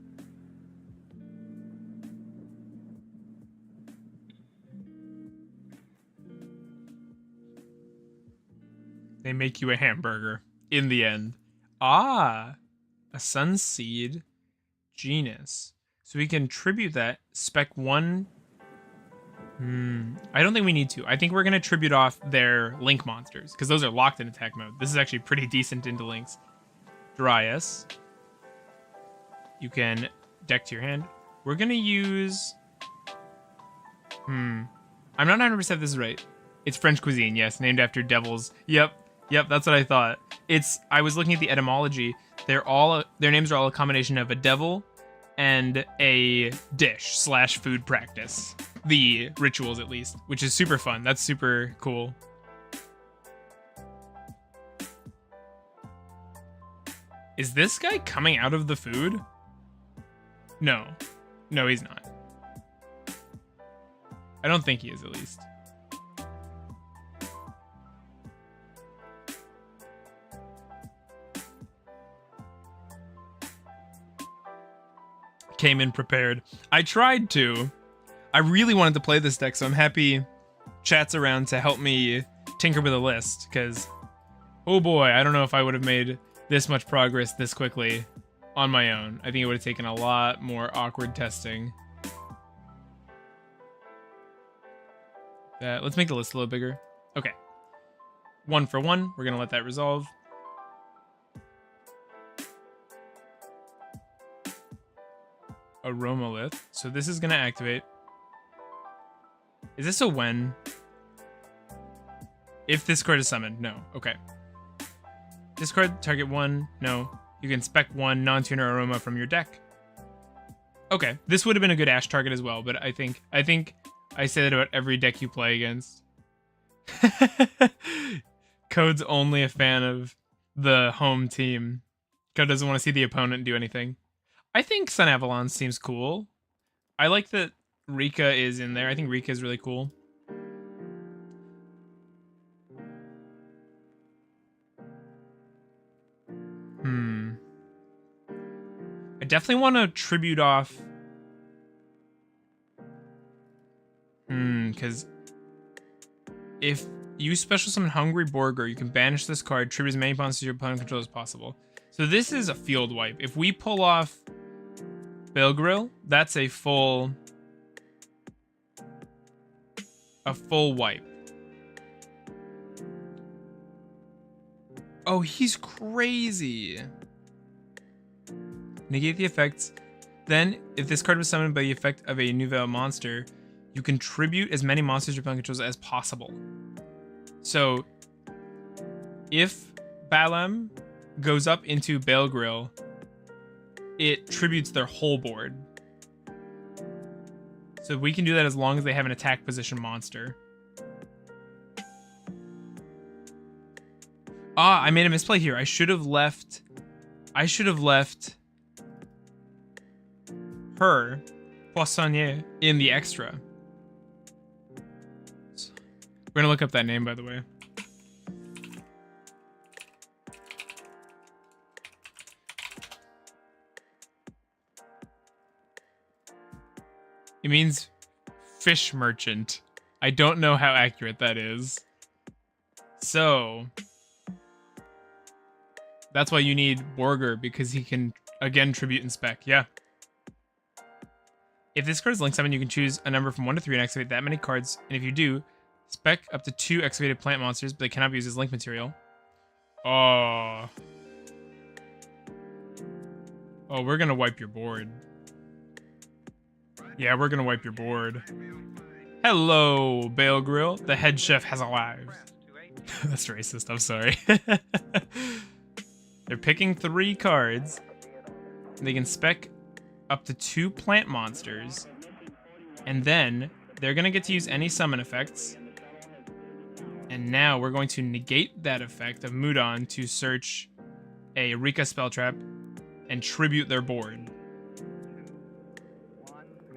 They make you a hamburger in the end. Ah, a Sunseed genus. So we can tribute that, spec 1. I don't think we need to. I think we're going to tribute off their Link monsters, because those are locked in attack mode. This is actually pretty decent into Links. Dryas. You can deck to your hand. We're going to use... I'm not 100% if this is right. It's French cuisine, yes, named after devils. Yep, that's what I thought. I was looking at the etymology. Their names are all a combination of a devil and a dish / food practice. The rituals, at least, which is super fun. That's super cool. Is this guy coming out of the food? No, he's not. I don't think he is, at least. Came in prepared. I tried to. I really wanted to play this deck, so I'm happy chat's around to help me tinker with a list, because, oh boy, I don't know if I would have made this much progress this quickly on my own. I think it would have taken a lot more awkward testing. Let's make the list a little bigger. Okay. 1 for 1. We're going to let that resolve. Aromalith. So this is going to activate. Is this a when? If this card is summoned. No. Okay. Discard, target 1. No. You can spec 1 non-tuner aroma from your deck. Okay. This would have been a good Ash target as well, but I think I say that about every deck you play against. Code's only a fan of the home team. Code doesn't want to see the opponent do anything. I think Sun Avalon seems cool. I like that Rika is in there. I think Rika is really cool. I definitely want to tribute off. Because if use special summon Hungry Borger. You can banish this card, tribute as many monsters your opponent controls as possible. So this is a field wipe. If we pull off Belgrill, that's a full wipe. Oh, he's crazy. Negate the effects. Then, if this card was summoned by the effect of a Nouvelle monster, you can tribute as many monsters your opponent controls as possible. So, if Balam goes up into Belgrill, it tributes their whole board. So we can do that as long as they have an attack position monster. Ah, I made a misplay here. I should have left her, Poissonnier, in the extra. We're gonna look up that name, by the way. It means fish merchant. I don't know how accurate that is. So that's why you need Borger, because he can, again, tribute and spec. Yeah. If this card is link summon, you can choose a number from 1 to 3 and activate that many cards. And if you do, spec up to 2 excavated plant monsters, but they cannot be used as link material. Oh. Oh, we're going to wipe your board. Yeah, we're going to wipe your board. Hello, Bale Grill. The head chef has arrived. That's racist. I'm sorry. They're picking 3 cards. They can spec up to 2 plant monsters. And then they're going to get to use any summon effects. And now we're going to negate that effect of Mudon to search a Rika spell trap and tribute their board.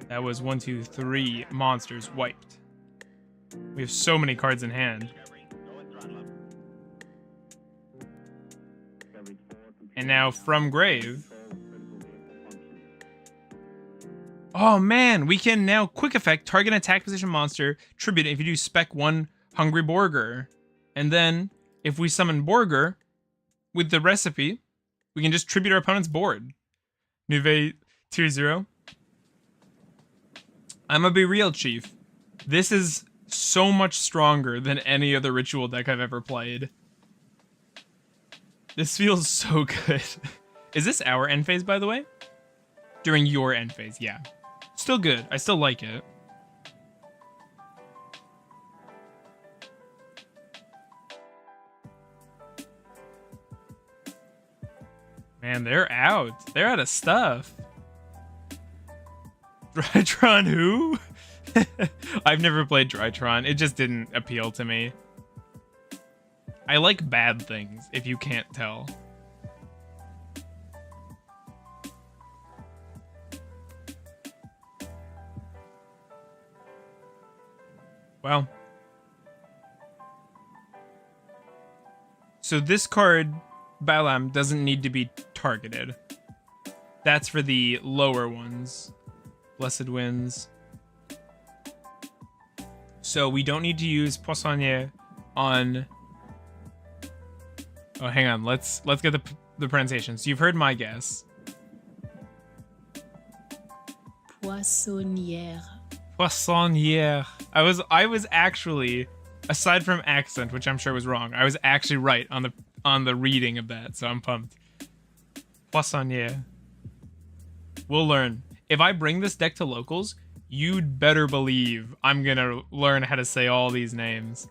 That was 1, 2, 3 monsters wiped. We have so many cards in hand. And now from grave. Oh man, we can now quick effect target an attack position monster, tribute it if you do spec 1 Hungry Borger. And then if we summon Borger with the recipe, we can just tribute our opponent's board. Nouvelles 2-0. I'm gonna be real, Chief. This is so much stronger than any other ritual deck I've ever played. This feels so good. Is this our end phase, by the way? During your end phase, yeah. Still good. I still like it. Man, they're out. They're out of stuff. Drytron who? I've never played Drytron. It just didn't appeal to me. I like bad things, if you can't tell. Well. So this card, Balam, doesn't need to be targeted. That's for the lower ones. Blessed Winds. So we don't need to use Poissonnier on... Oh, hang on. Let's get the pronunciation. So you've heard my guess. Poissonnière. Poissonnière. I was actually, aside from accent, which I'm sure was wrong, I was actually right on the reading of that, so I'm pumped. Poissonnière. We'll learn. If I bring this deck to locals, you'd better believe I'm gonna learn how to say all these names.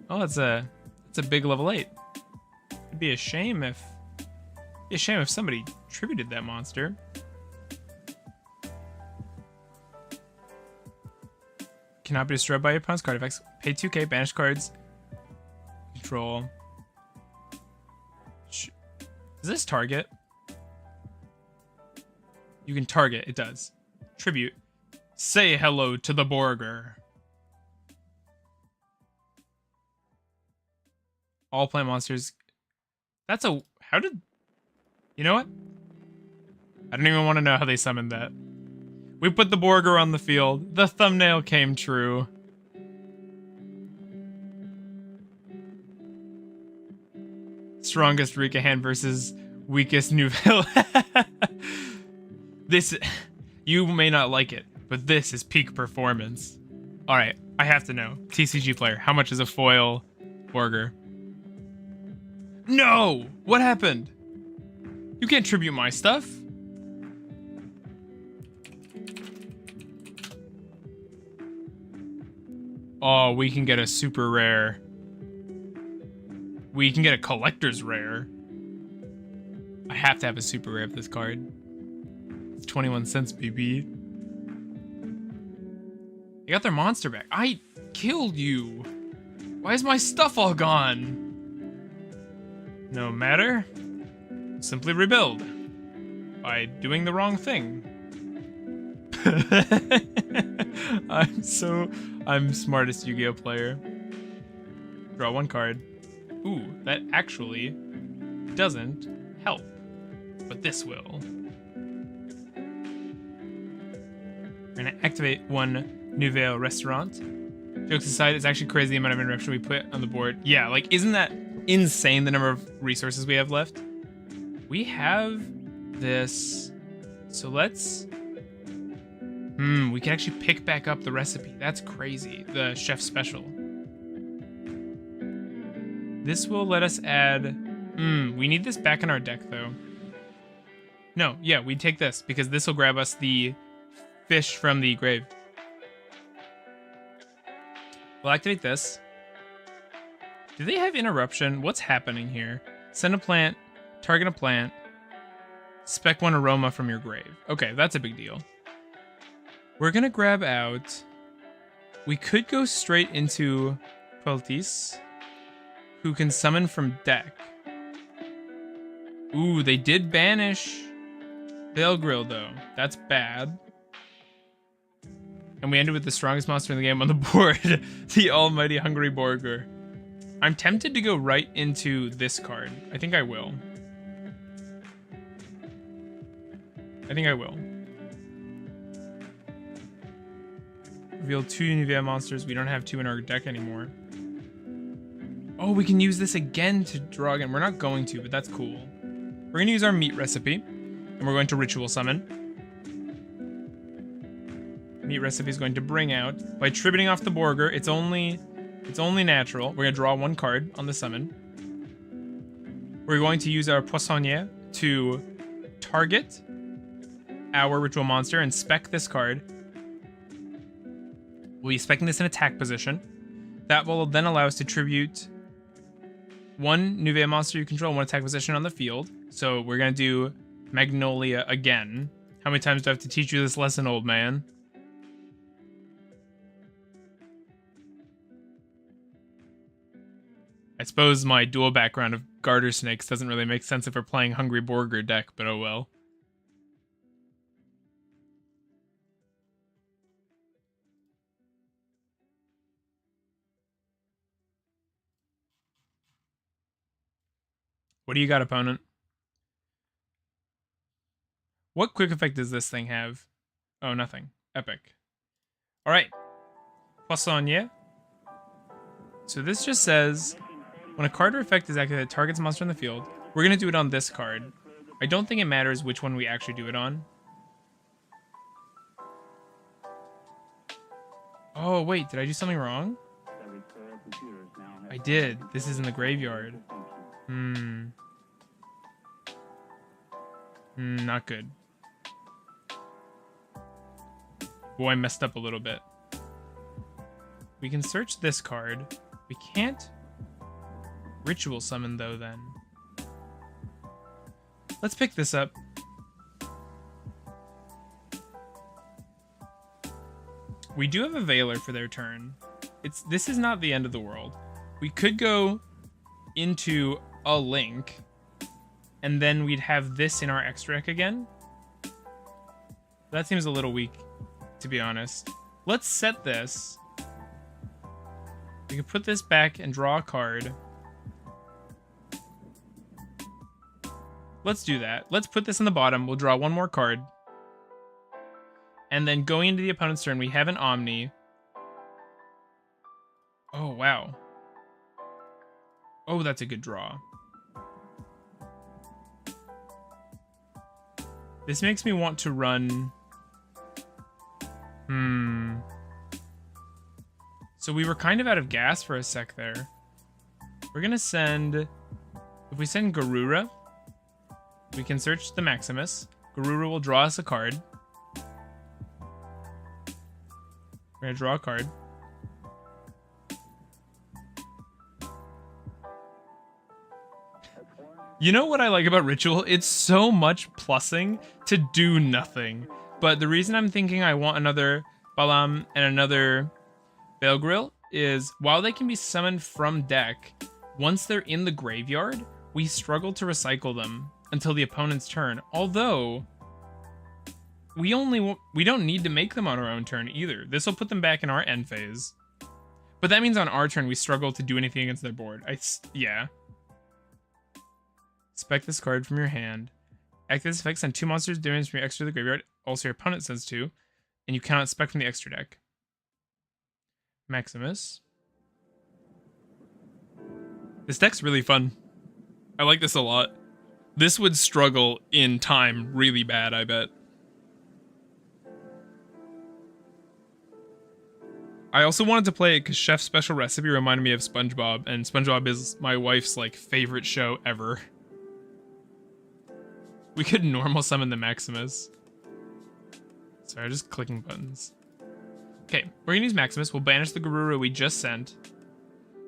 Oh, it's a big level 8. It'd be a shame if somebody tributed that monster. Cannot be destroyed by your opponent's card effects. Pay 2k, banish cards. Control. Does this target? You can target, it does. Tribute. Say hello to the Borger. All plant monsters. That's a... How did... You know what? I don't even want to know how they summoned that. We put the Borger on the field. The thumbnail came true. Strongest Rika hand versus weakest Nouvelle. This, you may not like it, but this is peak performance. All right, I have to know. TCG player, how much is a foil Borger? No! What happened? You can't tribute my stuff. Oh, we can get a super rare. We can get a collector's rare. I have to have a super rare of this card. It's 21 cents, BB. They got their monster back. I killed you. Why is my stuff all gone? No matter. Simply rebuild. By doing the wrong thing. I'm smartest Yu-Gi-Oh player. Draw one card. Ooh, that actually doesn't help. But this will. We're gonna activate one Nouvelle restaurant. Jokes aside, it's actually crazy the amount of interruption we put on the board. Yeah, like, isn't that insane, the number of resources we have left? We have this. So let's... we can actually pick back up the recipe. That's crazy. The chef special. This will let us add... we need this back in our deck, though. No, yeah, we take this, because this will grab us the fish from the grave. We'll activate this. Do they have interruption? What's happening here? Send a plant, target a plant, spec one aroma from your grave. Okay, that's a big deal. We're gonna grab out... We could go straight into Peltis, who can summon from deck. Ooh, they did banish Veilgrill, though. That's bad. And we ended with the strongest monster in the game on the board, the almighty Hungry Borger. I'm tempted to go right into this card. I think I will. Reveal 2 Nouvelles monsters. We don't have 2 in our deck anymore. Oh, we can use this again to draw again. We're not going to, but that's cool. We're going to use our meat recipe, and we're going to ritual summon. Meat recipe is going to bring out, by tributing off the Borger, it's only natural. We're going to draw 1 card on the summon. We're going to use our Poissonnier to target our ritual monster and spec this card. We'll be specing this in attack position. That will then allow us to tribute 1 Nouvelle monster you control, 1 attack position on the field. So we're going to do Magnolia again. How many times do I have to teach you this lesson, old man? I suppose my dual background of Garter Snakes doesn't really make sense if we're playing Hungry Borger deck, but oh well. What do you got, opponent? What quick effect does this thing have? Oh, nothing. Epic. Alright. Poissonnier. So this just says, when a card or effect is activated that targets a monster in the field, we're going to do it on this card. I don't think it matters which one we actually do it on. Oh, wait, did I do something wrong? I did. This is in the graveyard. Not good. Oh, I messed up a little bit. We can search this card. We can't ritual summon, though, then. Let's pick this up. We do have a Veiler for their turn. This is not the end of the world. We could go into a Link, and then we'd have this in our extra deck again. That seems a little weak, to be honest. Let's set this. We can put this back and draw a card. Let's do that. Let's put this in the bottom. We'll draw 1 more card. And then going into the opponent's turn, we have an Omni. Oh, wow. Oh, that's a good draw. This makes me want to run... So we were kind of out of gas for a sec there. We're gonna send... If we send Garura, we can search the Maximus. Garura will draw us a card. We're gonna draw a card. You know what I like about Ritual? It's so much plussing to do nothing. But the reason I'm thinking I want another Balam and another Belgril is while they can be summoned from deck, once they're in the graveyard, we struggle to recycle them until the opponent's turn. Although, we don't need to make them on our own turn either. This will put them back in our end phase. But that means on our turn, we struggle to do anything against their board. Yeah. Spec this card from your hand. Activate this effect, send 2 monsters damage from your extra to the graveyard. Also, your opponent sends 2. And you cannot spec from the extra deck. Maximus. This deck's really fun. I like this a lot. This would struggle in time really bad, I bet. I also wanted to play it because Chef's Special Recipe reminded me of SpongeBob, and SpongeBob is my wife's like favorite show ever. We could normal summon the Maximus. Sorry, just clicking buttons. Okay, we're gonna use Maximus. We'll banish the Garura we just sent.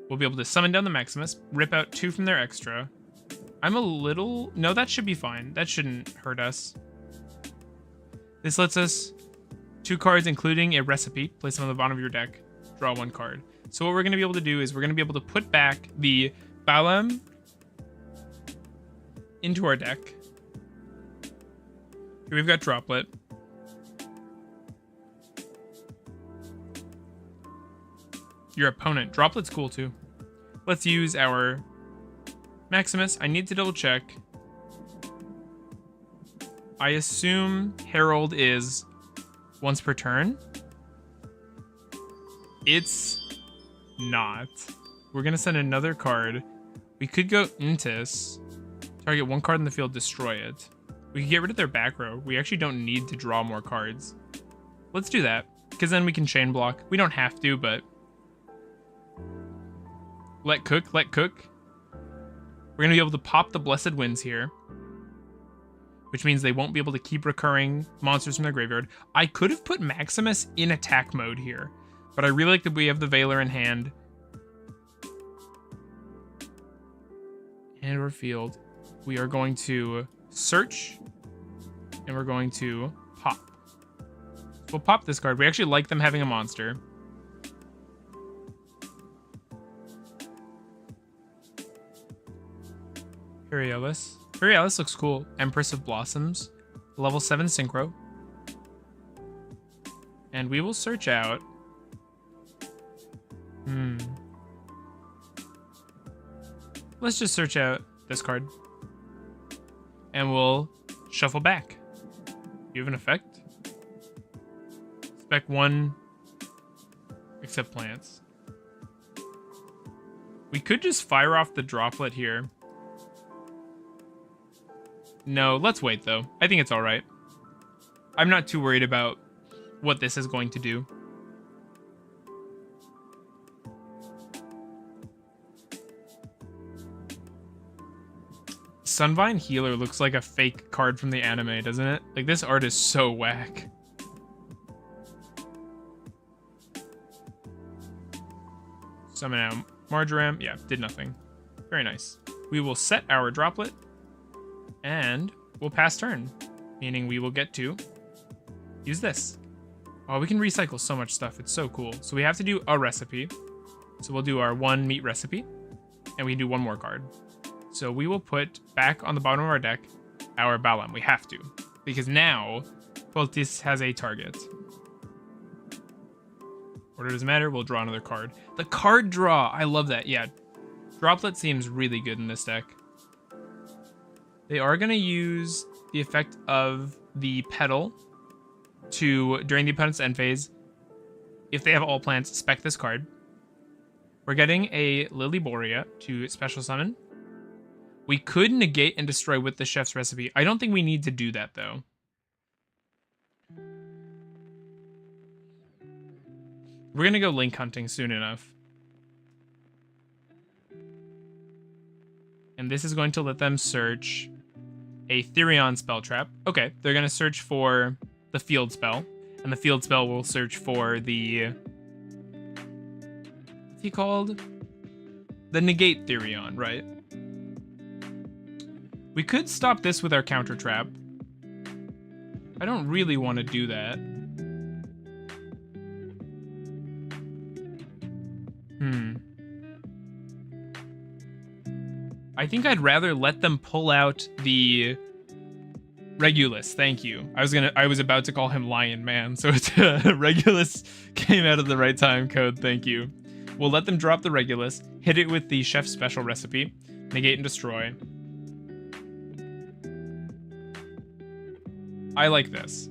We'll be able to summon down the Maximus, rip out 2 from their extra. I'm a little... No, that should be fine. That shouldn't hurt us. This lets us 2 cards, including a recipe. Place them on the bottom of your deck. Draw 1 card. So what we're gonna be able to do is we're gonna be able to put back the Balam into our deck. Here we've got Droplet. Your opponent. Droplet's cool too. Let's use our Maximus. I need to double check. I assume Herald is once per turn. It's not. We're gonna send another card. We could go Intis. Target 1 card in the field, destroy it. We could get rid of their back row. We actually don't need to draw more cards. Let's do that, because then we can chain block. We don't have to, but... Let cook, let cook. We're going to be able to pop the Blessed Winds here, which means they won't be able to keep recurring monsters from their graveyard. I could have put Maximus in attack mode here, but I really like that we have the Veiler in hand. And our field. We are going to search, and we're going to pop. We'll pop this card. We actually like them having a monster. Periolis. Periolis looks cool. Empress of Blossoms. Level 7 Synchro. And we will search out... Let's just search out this card. And we'll shuffle back. You have an effect? Spec 1. Except plants. We could just fire off the Droplet here. No, let's wait though. I think it's alright. I'm not too worried about what this is going to do. Sunvine Healer looks like a fake card from the anime, doesn't it? Like, this art is so whack. Summon out Marjoram. Yeah, did nothing. Very nice. We will set our Droplet. And we'll pass turn. Meaning we will get to use this. Oh, we can recycle so much stuff. It's so cool. So we have to do a recipe. So we'll do our 1 meat recipe. And we can do 1 more card. So we will put back on the bottom of our deck our Balam. We have to. Because now Poltis has a target. Order doesn't matter. We'll draw another card. The card draw. I love that. Yeah. Droplet seems really good in this deck. They are going to use the effect of the Petal to, during the opponent's end phase, if they have all plants, spec this card. We're getting a Lily Borea to special summon. We could negate and destroy with the Chef's Recipe. I don't think we need to do that, though. We're gonna go link hunting soon enough. And this is going to let them search a Therion spell trap. Okay, they're gonna search for the field spell. And the field spell will search for the... What's he called? The negate Therion, right? We could stop this with our counter trap. I don't really want to do that. I think I'd rather let them pull out the Regulus. Thank you. I was about to call him Lion Man, so it's Regulus came out of the right time code. Thank you. We'll let them drop the Regulus, hit it with the chef's special recipe, negate and destroy. I like this.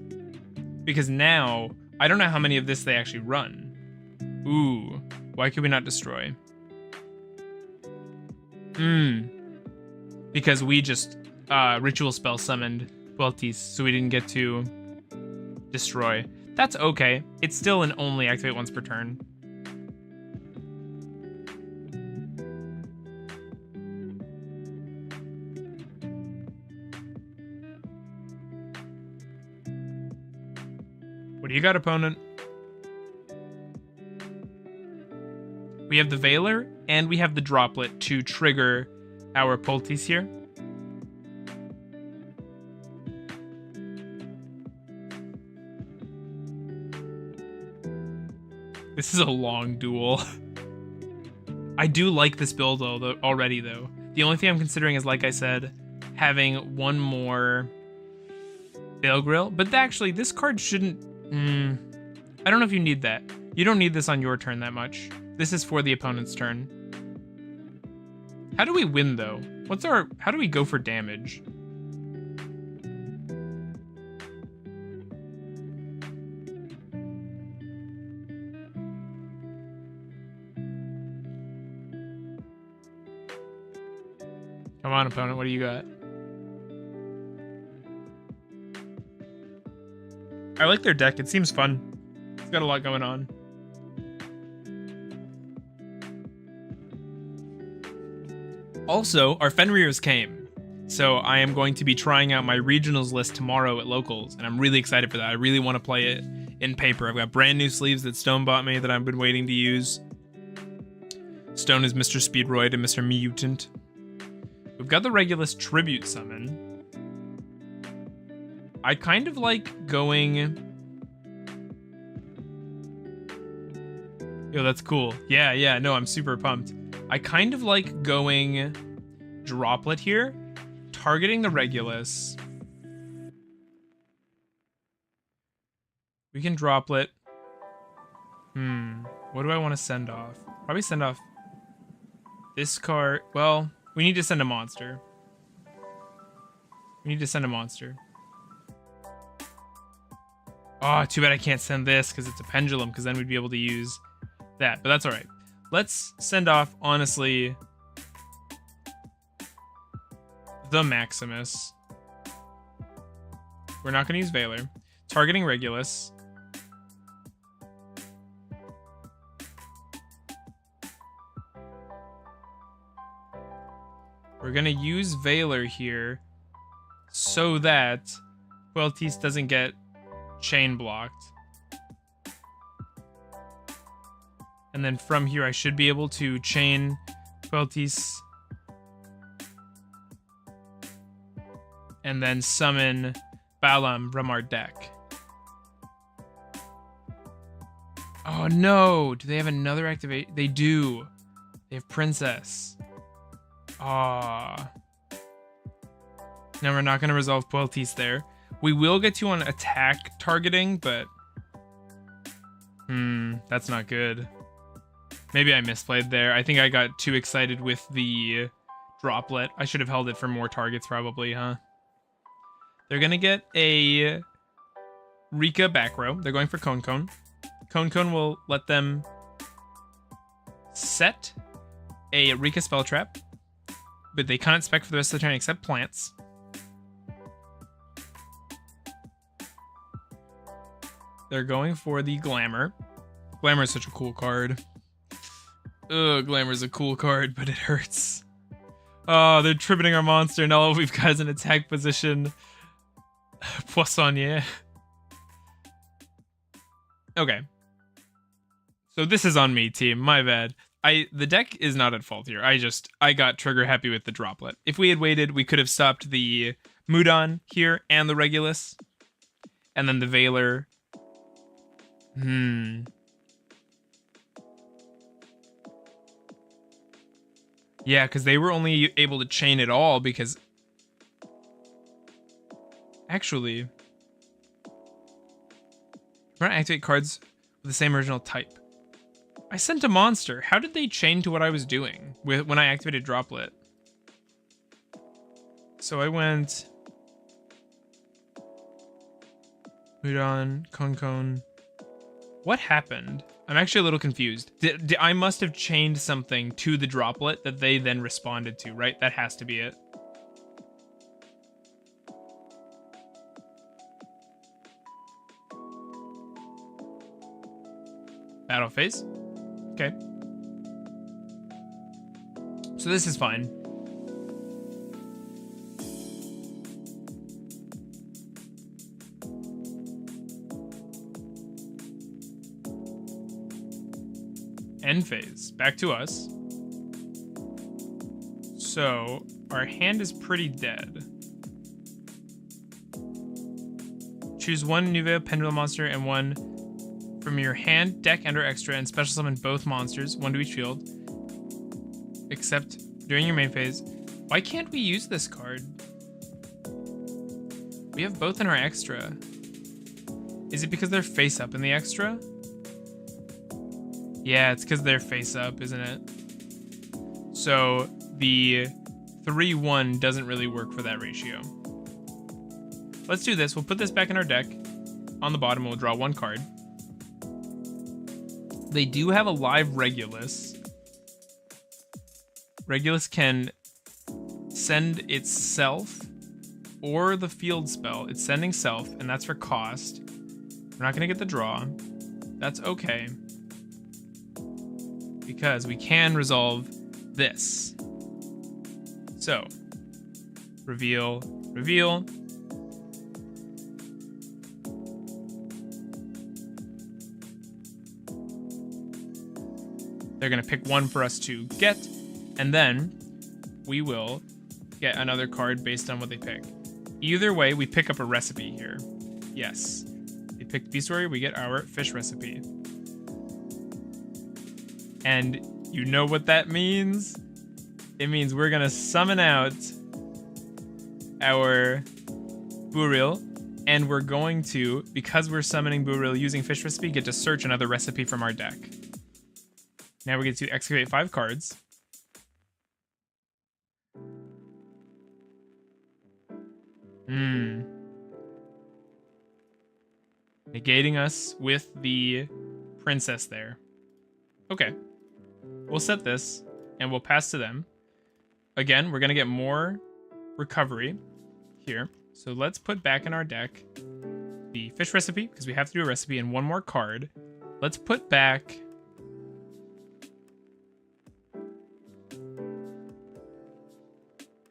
Because now, I don't know how many of this they actually run. Ooh, why could we not destroy? Because we just ritual spell summoned Bueltis, so we didn't get to destroy. That's okay. It's still an only activate once per turn. What do you got, opponent? We have the Veiler, and we have the Droplet to trigger our Poltis here. This is a long duel. I do like this build already, though. The only thing I'm considering is, like I said, having one more Veil Grill. But actually, this card shouldn't... I don't know if you need that. You don't need this on your turn that much. This is for the opponent's turn. How do we win, though? How do we go for damage? Come on, opponent, what do you got? I like their deck. It seems fun. It's got a lot going on. Also, our Fenrir's came. So I am going to be trying out my regionals list tomorrow at locals, and I'm really excited for that. I really want to play it in paper. I've got brand new sleeves that Stone bought me that I've been waiting to use. Stone is Mr. Speedroid and Mr. Mutant. We've got the Regulus Tribute Summon. I kind of like going... Yo, that's cool. Yeah, no, I'm super pumped. I kind of like going Droplet here, targeting the Regulus. We can Droplet. What do I want to send off? Probably send off this card. Well, we need to send a monster. Oh, too bad I can't send this because it's a pendulum, because then we'd be able to use that. But that's all right. Let's send off, honestly, the Maximus. We're not going to use Veiler. Targeting Regulus. We're going to use Veiler here so that Bueltis doesn't get chain blocked. And then from here, I should be able to chain Bueltis and then summon Balam from our deck. Oh no! Do they have another activate? They do. They have Princess. Ah. Now we're not going to resolve Bueltis there. We will get you on attack targeting, but... that's not good. Maybe I misplayed there. I think I got too excited with the Droplet. I should have held it for more targets probably, huh? They're going to get a Rika back row. They're going for Cone Cone. Cone Cone will let them set a Rika spell trap, but they can't spec for the rest of the turn except plants. They're going for the Glamour. Glamour is such a cool card. Ugh, Glamour's a cool card, but it hurts. Oh, they're tributing our monster, and all we've got is an attack position. Poissonnier. Okay. So this is on me, team. My bad. The deck is not at fault here. I got trigger happy with the droplet. If we had waited, we could have stopped the Mudon here and the Regulus. And then the Veiler. Yeah, because they were only able to chain it all because... Actually... We're going to activate cards with the same original type. I sent a monster. How did they chain to what I was doing when I activated Droplet? So I went... Mudon, Konkon. What happened? I'm actually a little confused. I must have chained something to the Droplet that they then responded to, right? That has to be it. Battle phase. Okay. So this is fine. End phase. Back to us. So our hand is pretty dead. Choose one Nouvelles Pendulum monster and one from your hand, deck, and/or extra, and special summon both monsters, one to each field, except during your main phase. Why can't we use this card? We have both in our extra. Is it because they're face up in the extra? Yeah, it's because they're face up, isn't it? So the 3-1 doesn't really work for that ratio. Let's do this. We'll put this back in our deck. On the bottom, we'll draw one card. They do have a live Regulus. Regulus can send itself or the field spell. It's sending self, and that's for cost. We're not going to get the draw. That's okay. Because we can resolve this. So, reveal, reveal. They're going to pick one for us to get, and then we will get another card based on what they pick. Either way, we pick up a recipe here. Yes. They picked Beast Warrior, we get our fish recipe. And you know what that means? It means we're going to summon out our Buril, and we're going to, because we're summoning Buril using fish recipe, get to search another recipe from our deck. Now we get to excavate 5 cards. Negating us with the princess there. Okay. We'll set this, and we'll pass to them. Again, we're going to get more recovery here. So let's put back in our deck the fish recipe, because we have to do a recipe, and one more card. Let's put back...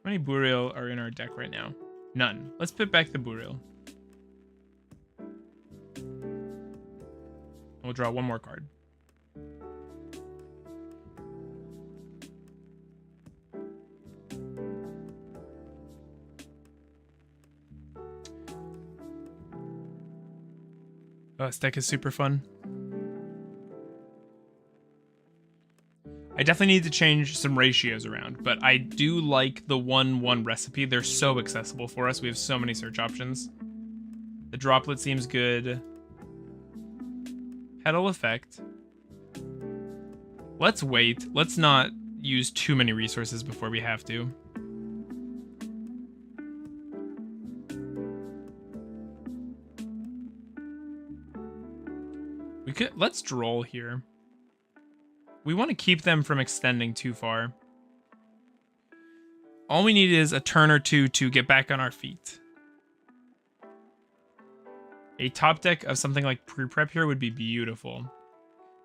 How many Buril are in our deck right now? None. Let's put back the Buril. We'll draw one more card. Oh, this deck is super fun. I definitely need to change some ratios around, but I do like the 1-1 recipe. They're so accessible for us. We have so many search options. The droplet seems good. Petal effect. Let's wait. Let's not use too many resources before we have to. Let's droll here. We want to keep them from extending too far. All we need is a turn or two to get back on our feet. A top deck of something like pre-prep here would be beautiful.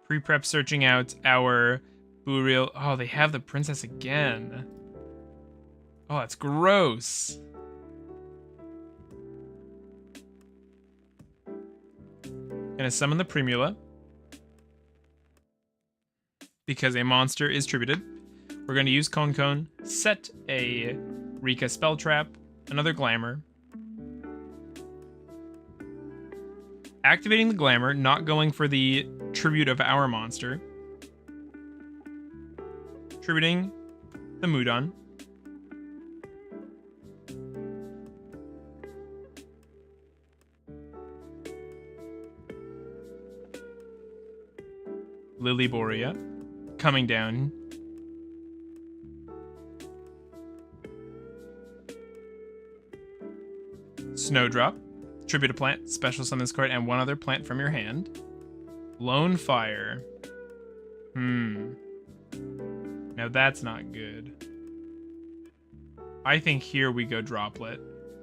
Pre-prep searching out our Burial. Oh, they have the princess again. Oh, that's gross. Gonna summon the Primula. Because a monster is tributed. We're gonna use Cone, set a Rika spell trap, another Glamour. Activating the Glamour, not going for the tribute of our monster. Tributing the Mudon. Lily Borea coming down. Snowdrop. Tribute a plant, special summon this card, and one other plant from your hand. Lone Fire. Now that's not good. I think here we go Droplet.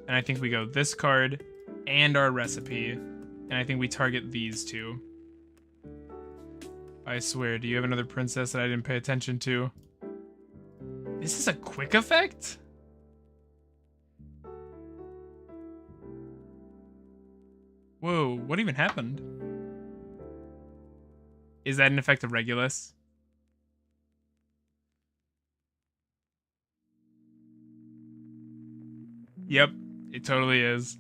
And I think we go this card and our recipe. And I think we target these two. I swear, do you have another princess that I didn't pay attention to? This is a quick effect? Whoa, what even happened? Is that an effect of Regulus? Yep, it totally is.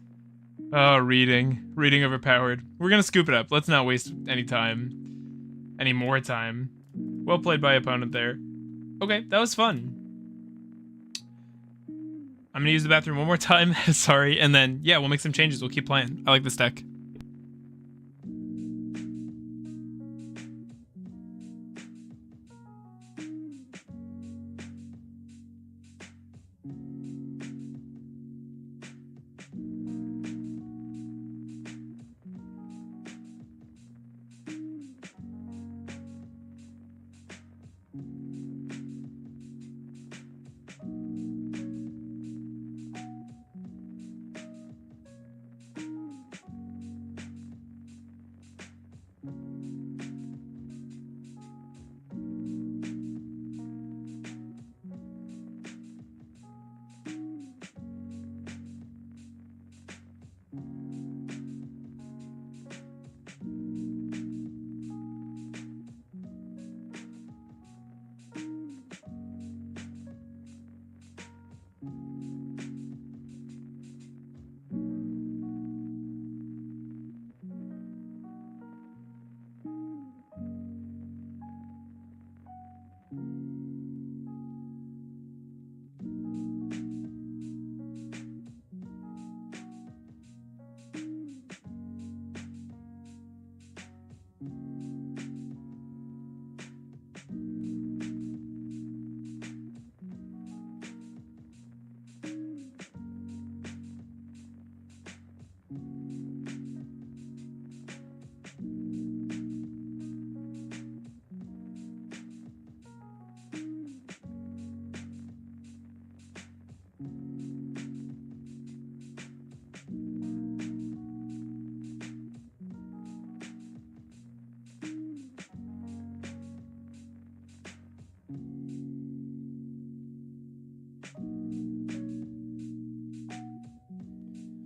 Oh, reading. Reading overpowered. We're gonna scoop it up. Let's not waste any time. Any more time. Well played by opponent there. Okay, that was fun. I'm gonna use the bathroom one more time. Sorry, and then, yeah, we'll make some changes. We'll keep playing. I like this deck.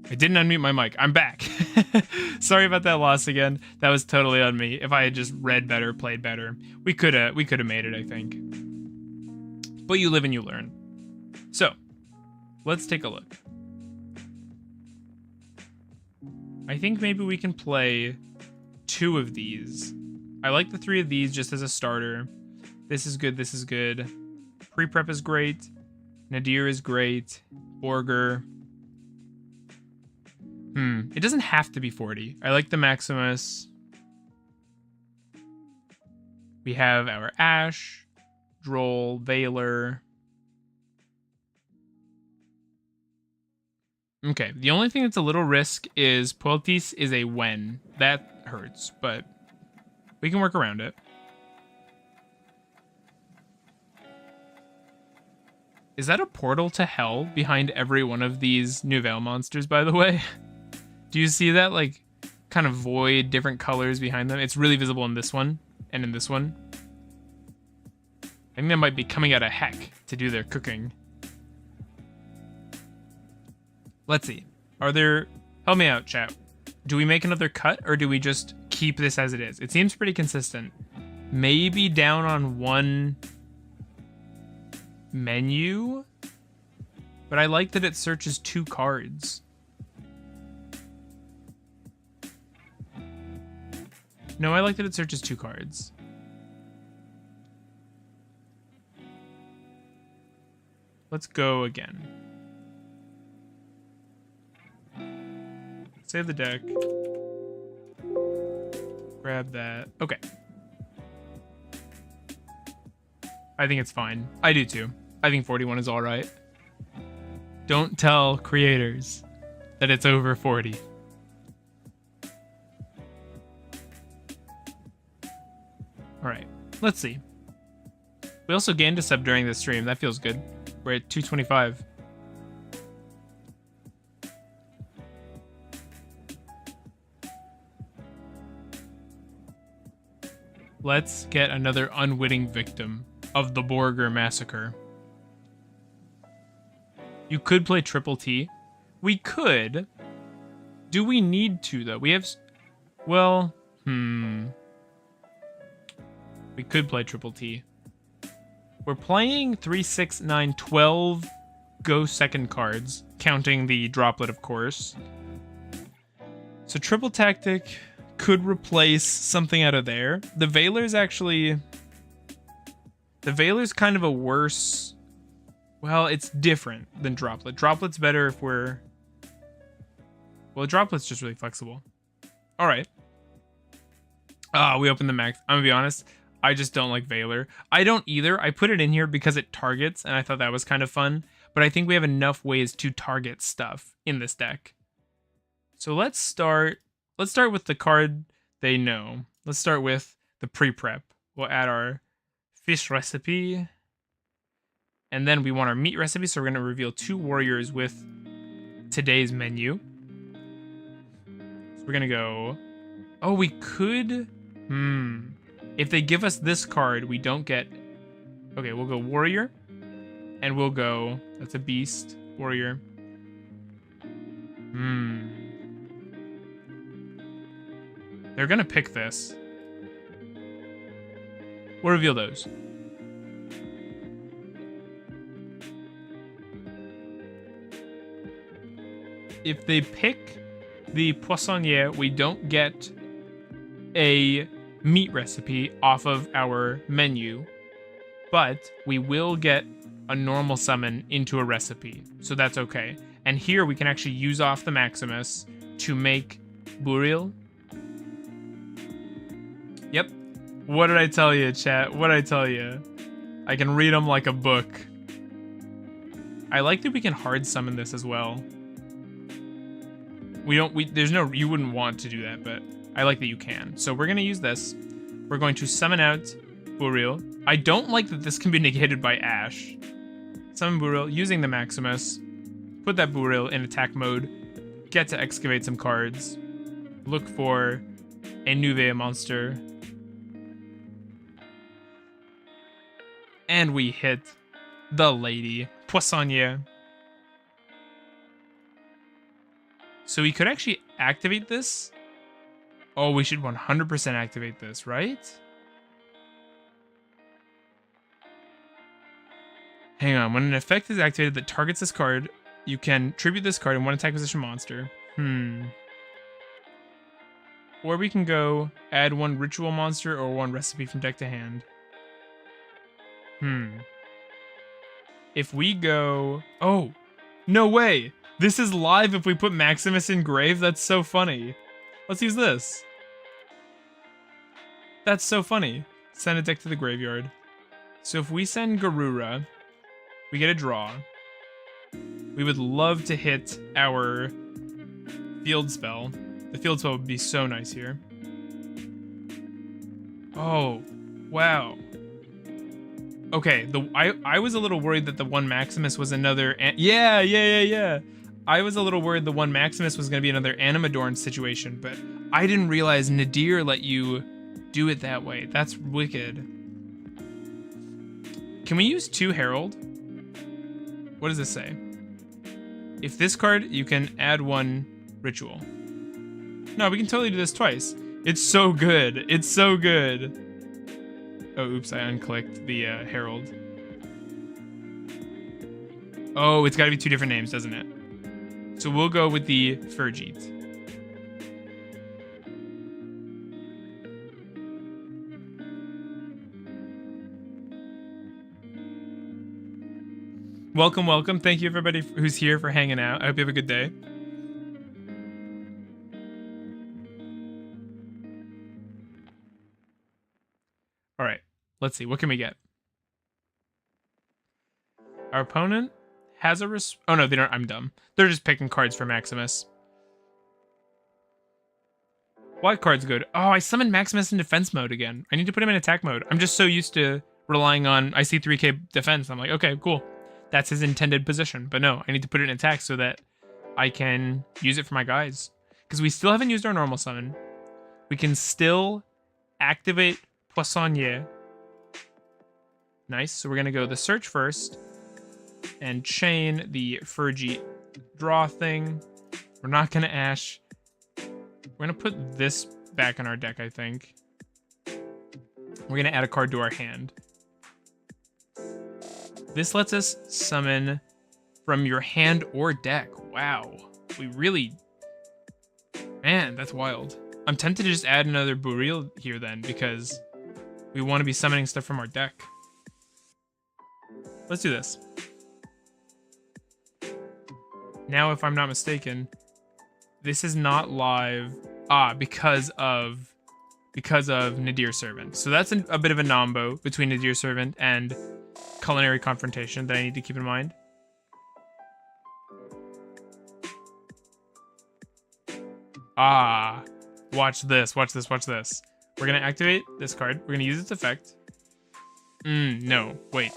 I didn't unmute my mic. I'm back. Sorry about that loss again. That was totally on me. If I had just read better, played better, we could have made it, I think. But you live and you learn. So, let's take a look. I think maybe we can play 2 of these. I like the 3 of these just as a starter. This is good, this is good. Pre-prep is great. Nadir is great. Borger. It doesn't have to be 40. I like the Maximus. We have our Ash, Droll, Veiler. Okay, the only thing that's a little risk is Poeltis is a when. That hurts, but we can work around it. Is that a portal to hell behind every one of these Nouvelles monsters, by the way? Do you see that, like, kind of void, different colors behind them? It's really visible in this one, and in this one. I think they might be coming out of heck to do their cooking. Let's see. Are there... Help me out, chat. Do we make another cut, or do we just keep this as it is? It seems pretty consistent. Maybe down on one menu, but I like that it searches 2 cards. No, I like that it searches 2 cards. Let's go again. Save the deck. Grab that. Okay. I think it's fine. I do too. I think 41 is all right. Don't tell creators that it's over 40. All right, let's see. We also gained a sub during this stream. That feels good. We're at 225. Let's get another unwitting victim of the Borger massacre. You could play Triple T. We could. Do we need to, though? We have... Well, we could play Triple T. We're playing 3, 6, 9, 12 go second cards, counting the droplet, of course. So Triple Tactic could replace something out of there. The Veiler's actually... The Veiler's kind of a worse... Well, it's different than Droplet. Droplet's better if we're... Well, Droplet's just really flexible. Alright. We opened the max. I'm gonna be honest, I just don't like Veiler. I don't either. I put it in here because it targets, and I thought that was kind of fun. But I think we have enough ways to target stuff in this deck. So let's start with the card they know. Let's start with the pre-prep. We'll add our fish recipe. And then we want our meat recipe, so we're going to reveal 2 warriors with today's menu. So we're going to go... Oh, we could... If they give us this card, we don't get... Okay, we'll go warrior. And we'll go... That's a beast. Warrior. They're going to pick this. We'll reveal those. If they pick the poissonnier, we don't get a meat recipe off of our menu, but we will get a normal summon into a recipe, so that's okay. And here we can actually use off the Maximus to make Burial. Yep. What did I tell you, chat? What did I tell you? I can read them like a book. I like that we can hard summon this as well. There's no, you wouldn't want to do that, but I like that you can. So we're going to use this. We're going to summon out Burial. I don't like that this can be negated by Ash. Summon Burial using the Maximus. Put that Burial in attack mode. Get to excavate some cards. Look for a Nouvelles monster. And we hit the lady. Poissonnier. So we could actually activate this. Oh, we should 100% activate this, right? Hang on. When an effect is activated that targets this card, you can tribute this card in 1 attack position monster. Or we can go add 1 ritual monster or 1 recipe from deck to hand. If we go... Oh, no way. This is live if we put Maximus in grave. That's so funny. Let's use this. That's so funny. Send a deck to the graveyard. So if we send Garura, we get a draw. We would love to hit our field spell. The field spell would be so nice here. Oh, wow. Okay, I was a little worried that the 1 Maximus was another... Yeah. I was a little worried the 1 Maximus was going to be another Animadorn situation, but I didn't realize Nadir let you do it that way. That's wicked. Can we use 2 Herald? What does this say? If this card, you can add 1 ritual. No, we can totally do this twice. It's so good. It's so good. Oh, oops, I unclicked the Herald. Oh, it's got to be 2 different names, doesn't it? So we'll go with the Ferjeet. Welcome, welcome. Thank you, everybody who's here for hanging out. I hope you have a good day. All right, let's see. What can we get? Our opponent has a oh no, they don't. I'm dumb. They're just picking cards for Maximus. What card's good? Oh, I summoned Maximus in defense mode again. I need to put him in attack mode. I'm just so used to relying on, I see 3k defense. I'm like, okay, cool. That's his intended position. But no, I need to put it in attack so that I can use it for my guys. Because we still haven't used our normal summon. We can still activate Poissonnier. Nice. So we're going to go the search first. And chain the Fergie draw thing. We're not going to Ash. We're going to put this back in our deck, I think. We're going to add a card to our hand. This lets us summon from your hand or deck. Wow. We really... Man, that's wild. I'm tempted to just add another Burial here then, because we want to be summoning stuff from our deck. Let's do this. Now, if I'm not mistaken, this is not live. Because of Nadir Servant. So that's a bit of a nombo between Nadir Servant and Culinary Confrontation that I need to keep in mind. Watch this, watch this, watch this. We're gonna activate this card. We're gonna use its effect. No, wait.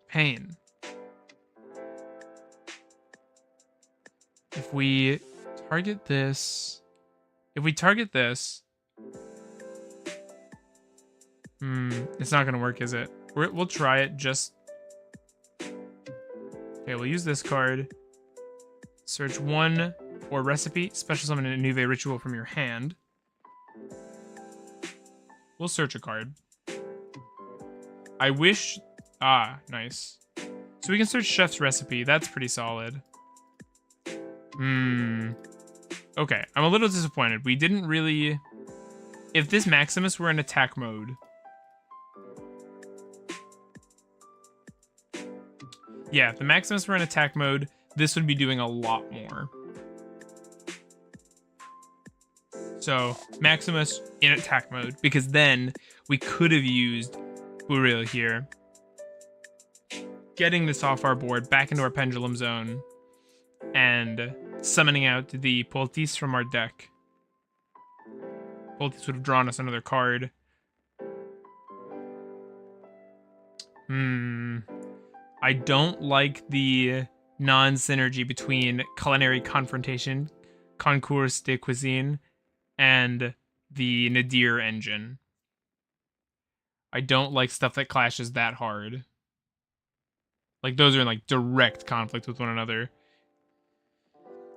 Pain. If we target this... it's not gonna work, is it? We'll try it just... Okay, we'll use this card. Search 1 or recipe. Special summon a Nouvelles ritual from your hand. We'll search a card. I wish... nice. So we can search Chef's Recipe. That's pretty solid. Okay, I'm a little disappointed. We didn't really... If this Maximus were in attack mode... Yeah, if the Maximus were in attack mode, this would be doing a lot more. So, Maximus in attack mode, because then we could have used Burial here. Getting this off our board, back into our Pendulum Zone, and summoning out the Poltis from our deck. Poltis would have drawn us another card. I don't like the non-synergy between Culinary Confrontation, Concours de Cuisine, and the Nadir engine. I don't like stuff that clashes that hard. Like, those are in, like, direct conflict with one another.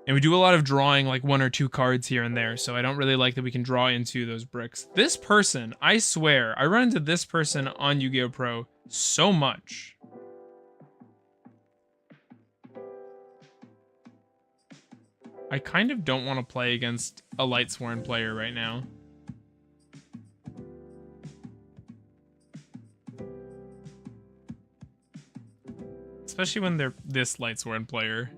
And we do a lot of drawing, like, 1 or 2 cards here and there, so I don't really like that we can draw into those bricks. This person, I swear, I run into this person on Yu-Gi-Oh! Pro so much. I kind of don't want to play against a Lightsworn player right now. Especially when they're this Lightsworn player.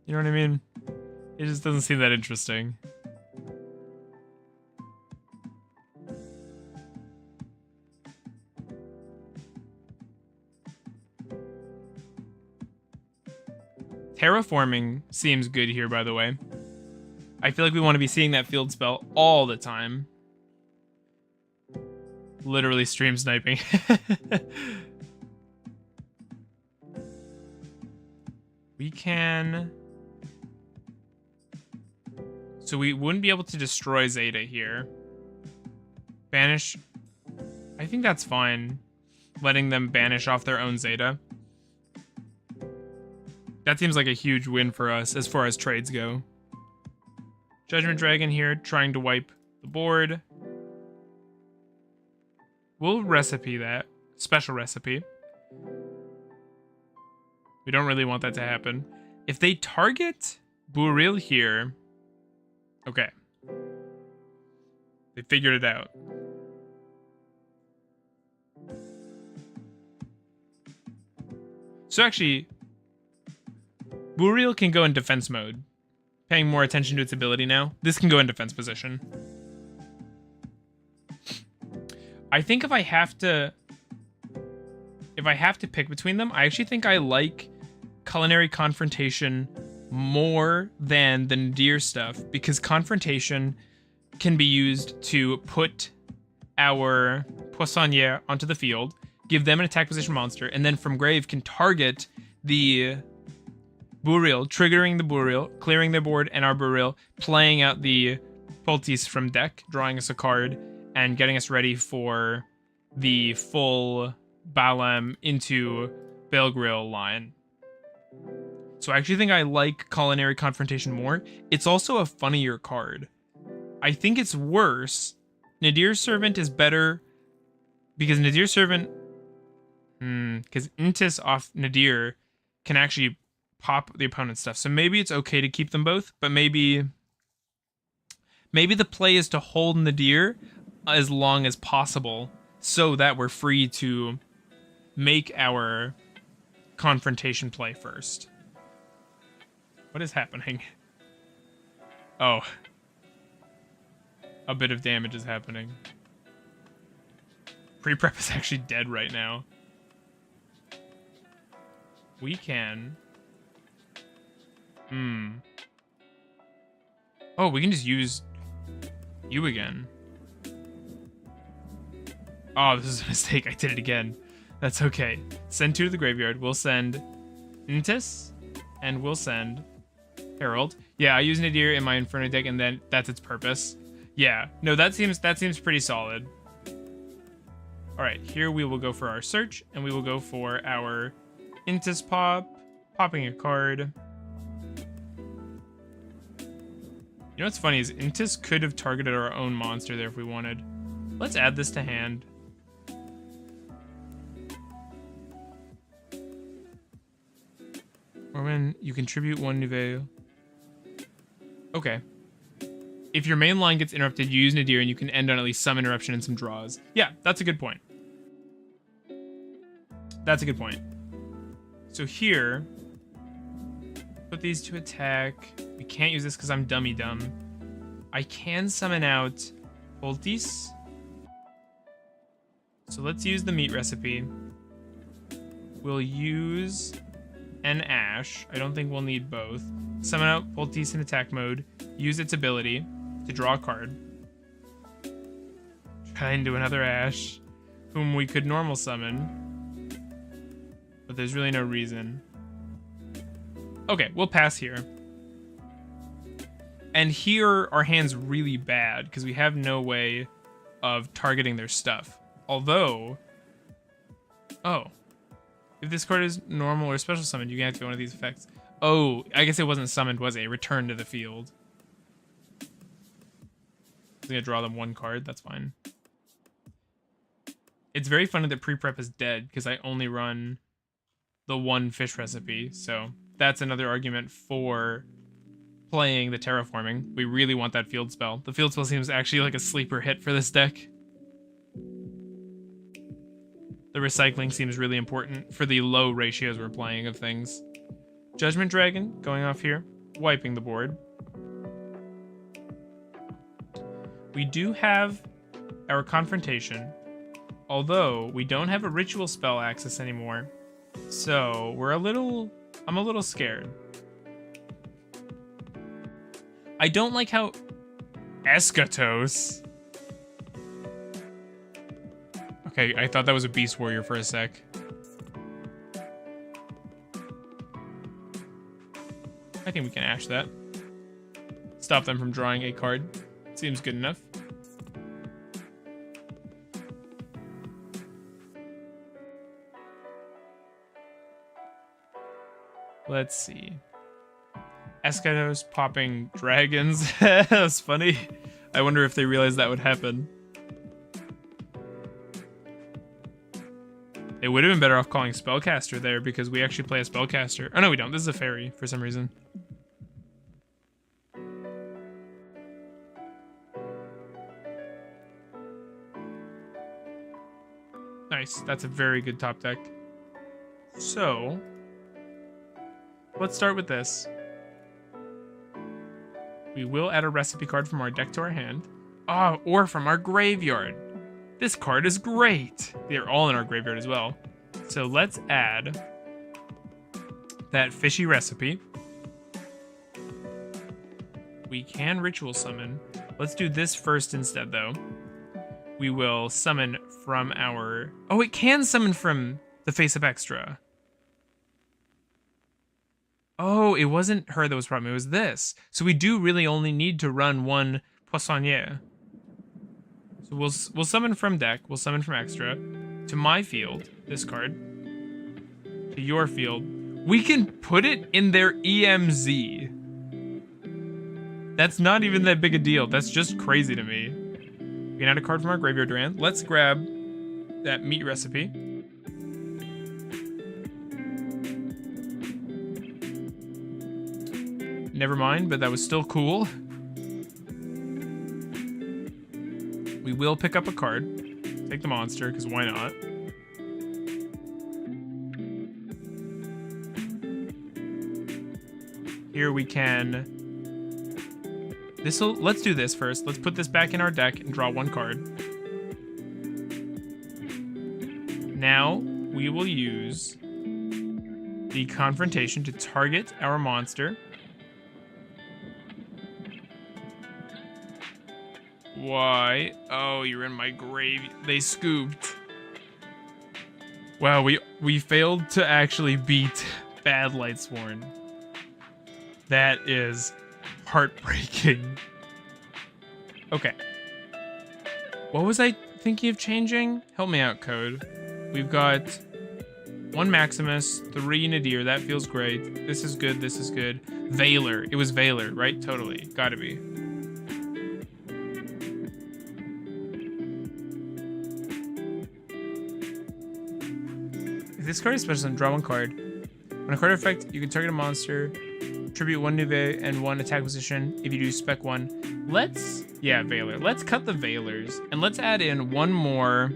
You know what I mean? It just doesn't seem that interesting. Terraforming seems good here, by the way. I feel like we want to be seeing that field spell all the time. Literally stream sniping. We can... So we wouldn't be able to destroy Zeta here. Banish... I think that's fine. Letting them banish off their own Zeta. That seems like a huge win for us as far as trades go. Judgment Dragon here, trying to wipe the board. We'll recipe that. Special recipe. We don't really want that to happen. If they target Buril here... Okay. They figured it out. So actually, Buril can go in defense mode. Paying more attention to its ability now. This can go in defense position. I think if I have to pick between them, I actually think I like Culinary Confrontation more than the Nadir stuff, because Confrontation can be used to put our Poissonniere onto the field, give them an attack position monster, and then from grave can target the Buril, triggering the Buril, clearing their board and our Buril, playing out the Poltis from deck, drawing us a card, and getting us ready for the full Balam into Belgril line. So I actually think I like Culinary Confrontation more. It's also a funnier card. I think it's worse. Nadir Servant is better because Nadir Servant... because Intis off Nadir can actually pop the opponent's stuff. So maybe it's okay to keep them both, but maybe the play is to hold Nadir as long as possible so that we're free to make our confrontation play first. What is happening? Oh. A bit of damage is happening. Pre-prep is actually dead right now. We can... Oh, we can just use you again. Oh, this is a mistake. I did it again. That's okay. Send 2 to the graveyard. We'll send Intis, and we'll send Herald. Yeah, I use Nadir in my Inferno deck, and then that's its purpose. Yeah, no, that seems pretty solid. All right, here we will go for our search, and we will go for our Intis pop, popping a card. You know what's funny is Intis could have targeted our own monster there if we wanted. Let's add this to hand. Or when you contribute 1 Nouvelles. Okay. If your main line gets interrupted, you use Nadir and you can end on at least some interruption and some draws. Yeah, that's a good point. That's a good point. So here, put these to attack. We can't use this because I'm dummy dumb. I can summon out Poltis. So let's use the meat recipe. We'll use an Ash. I don't think we'll need both. Summon out Poltis in attack mode. Use its ability to draw a card. Try and do another Ash, whom we could normal summon. But there's really no reason. Okay, we'll pass here. And here, our hand's really bad, because we have no way of targeting their stuff. Although... Oh. If this card is normal or special summoned, you can activate one of these effects. Oh, I guess it wasn't summoned, was it? Return to the field. I'm gonna draw them 1 card, that's fine. It's very funny that pre-prep is dead, because I only run the 1 fish recipe, so that's another argument for playing the terraforming. We really want that field spell. The field spell seems actually like a sleeper hit for this deck. The recycling seems really important for the low ratios we're playing of things. Judgment Dragon going off here, wiping the board. We do have our confrontation, although we don't have a ritual spell access anymore. So I'm a little scared. I don't like how Eschatos. Okay, I thought that was a Beast Warrior for a sec. I think we can ash that. Stop them from drawing a card. Seems good enough. Let's see. Escados popping dragons. That's funny. I wonder if they realized that would happen. They would have been better off calling spellcaster there because we actually play a spellcaster. Oh no, we don't. This is a fairy for some reason. Nice. That's a very good top deck. So, let's start with this. We will add a recipe card from our deck to our hand. Oh, or from our graveyard. This card is great. They're all in our graveyard as well. So let's add that fishy recipe. We can ritual summon. Let's do this first instead, though. We will summon from our... Oh, it can summon from the face up extra. Oh, it wasn't her that was the problem. It was this. So we do really only need to run one Poissonnier. So we'll summon from deck. We'll summon from extra. To my field, this card. To your field. We can put it in their EMZ. That's not even that big a deal. That's just crazy to me. We can add a card from our graveyard to hand. Let's grab that meat recipe. Never mind, but that was still cool. We will pick up a card. Take the monster, because why not? Here we can... Let's do this first. Let's put this back in our deck and draw one card. Now, we will use the confrontation to target our monster. Why? Oh, you're in my grave. They scooped. Wow, we failed to actually beat Bad Lightsworn. That is heartbreaking. Okay. What was I thinking of changing? Help me out, Code. We've got 1 Maximus, 3 Nadir. That feels great. This is good. This is good. Veiler. It was Veiler, right? Totally. Gotta be. If this card is special, then draw 1 card. When a card effect, you can target a monster, tribute 1 Nouvelles and 1 attack position. If you do spec 1, let's... Yeah, Veiler. Let's cut the Veilers, and let's add in one more...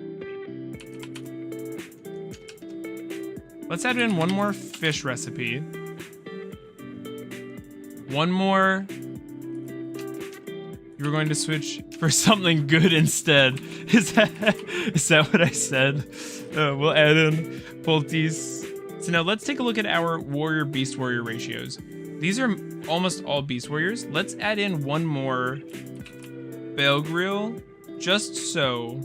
Let's add in one more fish recipe. One more... You were going to switch for something good instead. Is that what I said? We'll add in Poltis. So now let's take a look at our warrior beast warrior ratios. These are almost all beast warriors. Let's add in one more Belgril, just so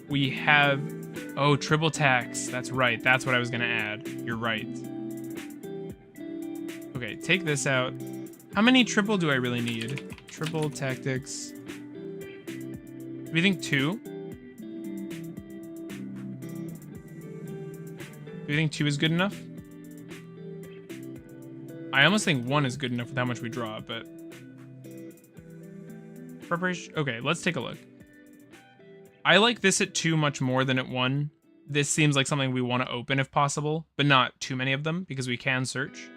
we have... Oh, triple tax. That's right. That's what I was gonna add. You're right. Okay, take this out. How many triple do I really need? Triple tactics. Do we think 2? Do you think 2 is good enough? I almost think 1 is good enough with how much we draw, but... Preparation... Okay, let's take a look. I like this at 2 much more than at 1. This seems like something we want to open if possible, but not too many of them, because we can search.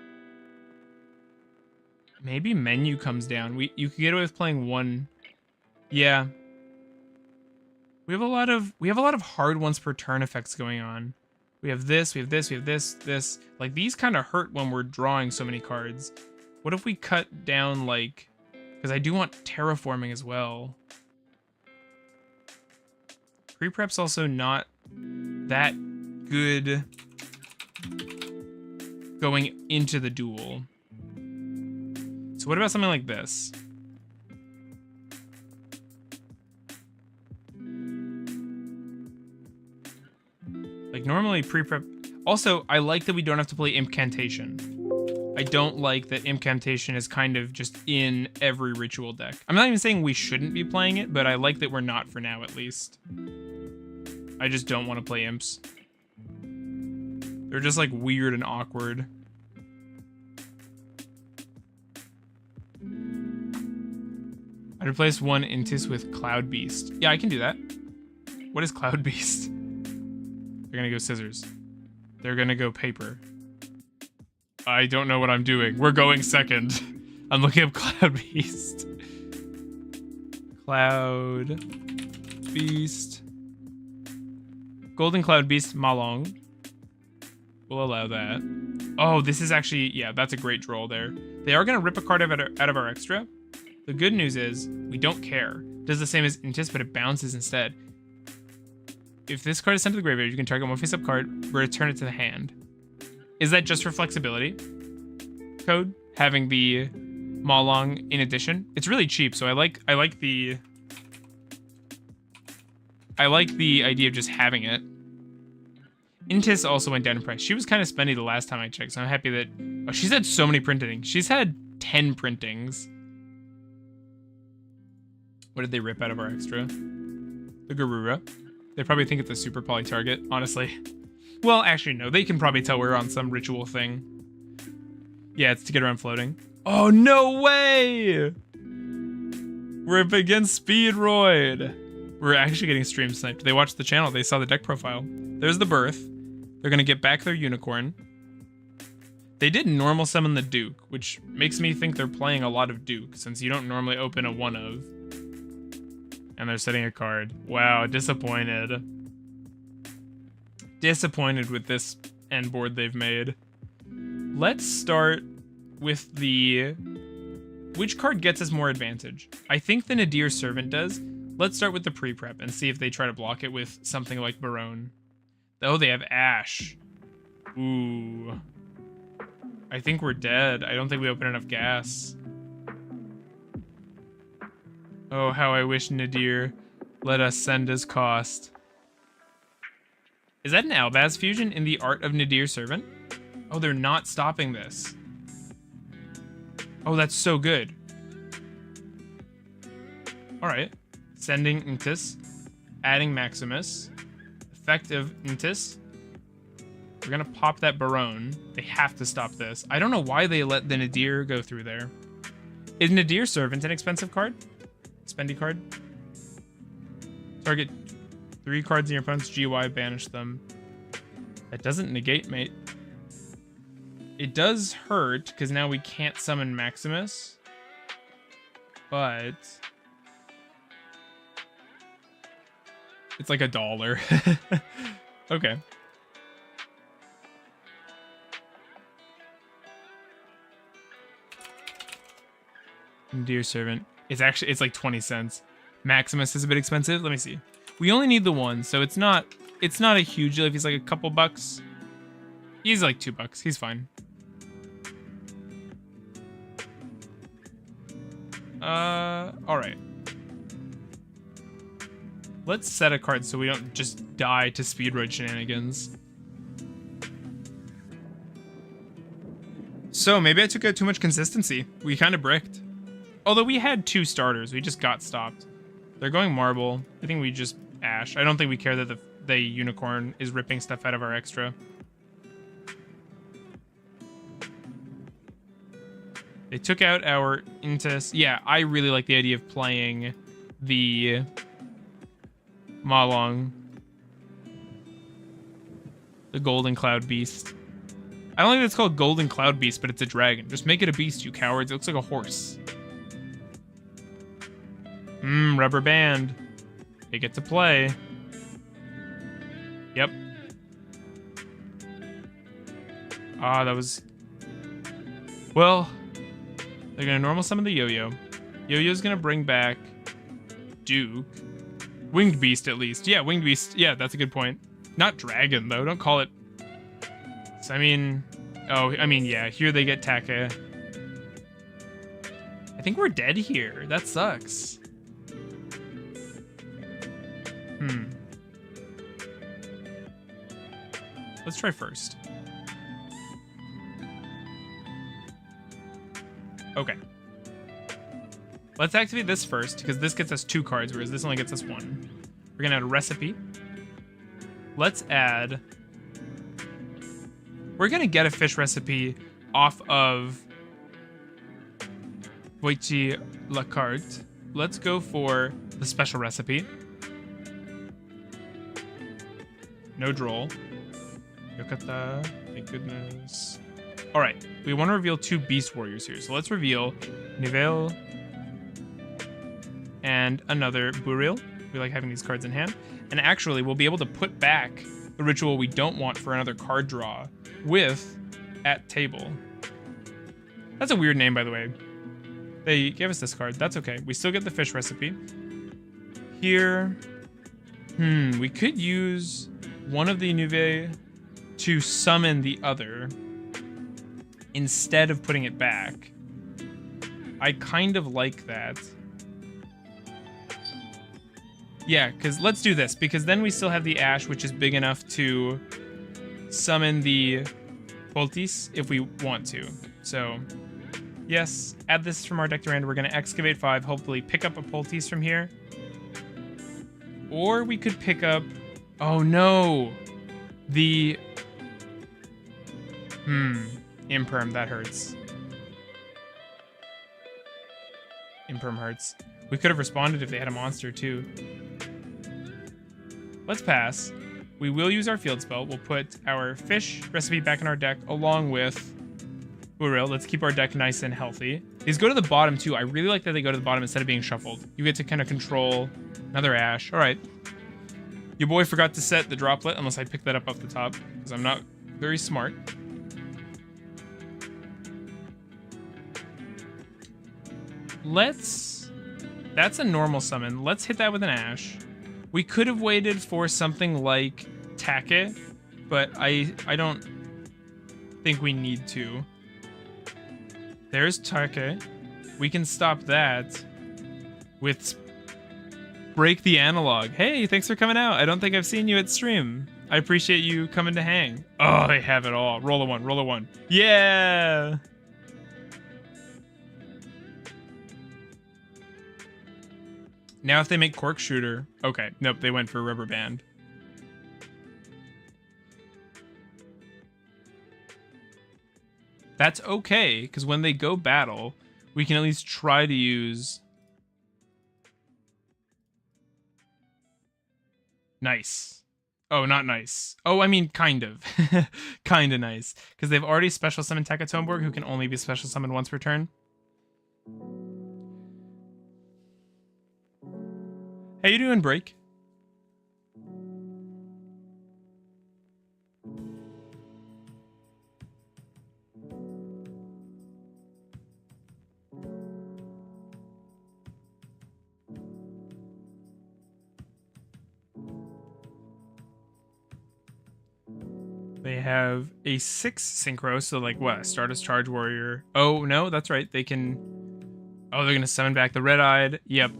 Maybe menu comes down. You could get away with playing 1. Yeah. We have a lot of hard ones per turn effects going on. We have this, we have this, we have this, this. Like, these kind of hurt when we're drawing so many cards. What if we cut down, like... Because I do want terraforming as well. Pre-prep's also not that good going into the duel. So what about something like this? Like, normally pre-prep... Also, I like that we don't have to play Incantation. I don't like that Incantation is kind of just in every ritual deck. I'm not even saying we shouldn't be playing it, but I like that we're not for now, at least. I just don't want to play imps. They're just like weird and awkward. I'd replace one Intis with Cloud Beast. Yeah, I can do that. What is Cloud Beast? They're gonna go scissors. They're gonna go paper. I don't know what I'm doing. We're going second. I'm looking up Cloud Beast. Cloud Beast. Golden Cloud Beast Malong. We'll allow that. Oh, this is actually, yeah, that's a great draw there. They are gonna rip a card out of our extra. The good news is, we don't care. Does the same as Intis, but it bounces instead. If this card is sent to the graveyard, you can target one face-up card, return it to the hand. Is that just for flexibility? Code? Having the Malong in addition? It's really cheap, so I like the idea of just having it. Intis also went down in price. She was kind of spendy the last time I checked, so I'm happy that... Oh, she's had so many printings. She's had 10 printings. What did they rip out of our extra? The Garura. They probably think it's a super poly target, honestly. Well, actually, no. They can probably tell we're on some ritual thing. Yeah, it's to get around floating. Oh, no way! We're up against Speedroid. We're actually getting stream sniped. They watched the channel. They saw the deck profile. There's the Birth. They're going to get back their Unicorn. They did normal summon the Duke, which makes me think they're playing a lot of Duke, since you don't normally open a one of. And they're setting a card. Wow, disappointed. Disappointed with this end board they've made. Let's start with the... Which card gets us more advantage? I think the Nadir Servant does. Let's start with the pre-prep and see if they try to block it with something like Barone. Oh, they have Ash. Ooh. I think we're dead. I don't think we open enough gas. Oh, how I wish Nadir let us send his cost. Is that an Albaz fusion in the Art of Nadir Servant? Oh, they're not stopping this. Oh, that's so good. Alright. Sending Intis. Adding Maximus. Effective Intis. We're gonna pop that Barone. They have to stop this. I don't know why they let the Nadir go through there. Is Nadir Servant an expensive card? Spendy card? Target 3 cards in your opponent's GY, banish them. That doesn't negate, mate. It does hurt, because now we can't summon Maximus. But... it's like $1. Okay. Dear Servant. It's like 20 cents. Maximus is a bit expensive. Let me see. We only need the one, so it's not a huge deal if he's like a couple bucks. He's like $2. He's fine. Alright. Let's set a card so we don't just die to Speedroid shenanigans. So maybe I took out too much consistency. We kind of bricked. Although we had 2 starters, we just got stopped. They're going Marble. I think we just Ash. I don't think we care that the Unicorn is ripping stuff out of our extra. They took out our Intis. Yeah, I really like the idea of playing the Malong. The Golden Cloud Beast. I don't think it's called Golden Cloud Beast, but it's a dragon. Just make it a beast, you cowards. It looks like a horse. Rubber band. They get to play. Yep. Ah, that was... Well, they're gonna normal summon the Yo-Yo. Yo-Yo's gonna bring back Duke. Winged Beast, at least. Yeah, Winged Beast. Yeah, that's a good point. Not Dragon, though. Don't call it... So, I mean... Oh, I mean, yeah. Here they get Take. I think we're dead here. That sucks. Let's try first. Okay. Let's activate this first, because this gets us 2 cards, whereas this only gets us 1. We're going to add a recipe. Let's add... We're going to get a fish recipe off of Voichi La Carte. Let's go for the special recipe. No droll. Yokata. Thank goodness. All right. We want to reveal 2 beast warriors here. So let's reveal Nouvelles and another Buril. We like having these cards in hand. And actually, we'll be able to put back the ritual we don't want for another card draw with at table. That's a weird name, by the way. They gave us this card. That's okay. We still get the fish recipe. Here, we could use one of the Nouvelles to summon the other instead of putting it back. I kind of like that. Yeah, because let's do this, because then we still have the Ash, which is big enough to summon the Poltis if we want to. So, yes, add this from our deck to hand. We're going to excavate 5, hopefully pick up a Poltis from here. Or we could pick up... Oh, no! The... Imperm, that hurts. Imperm hurts. We could have responded if they had a monster, too. Let's pass. We will use our field spell. We'll put our fish recipe back in our deck along with Buril. Let's keep our deck nice and healthy. These go to the bottom, too. I really like that they go to the bottom instead of being shuffled. You get to kind of control another Ash. All right. Your boy forgot to set the droplet, unless I picked that up off the top, because I'm not very smart. That's a normal summon. Let's hit that with an Ash. We could have waited for something like Take, but I don't think we need to. There's Take. We can stop that with Break the Analog. Hey, thanks for coming out. I don't think I've seen you at stream. I appreciate you coming to hang. Oh, they have it all. Roll a 1, roll a 1. Yeah! Now if they make Cork Shooter... Okay, nope, they went for Rubber Band. That's okay, because when they go battle, we can at least try to use... Nice. Oh, not nice. Oh, I mean, kind of. Kind of nice. Because they've already special summoned Tekatomborg, who can only be special summoned once per turn. How you doing, Break? They have a 6 synchro, so like what? Stardust Charge Warrior. Oh, no, that's right. They can... Oh, they're going to summon back the Red-Eyed. Yep.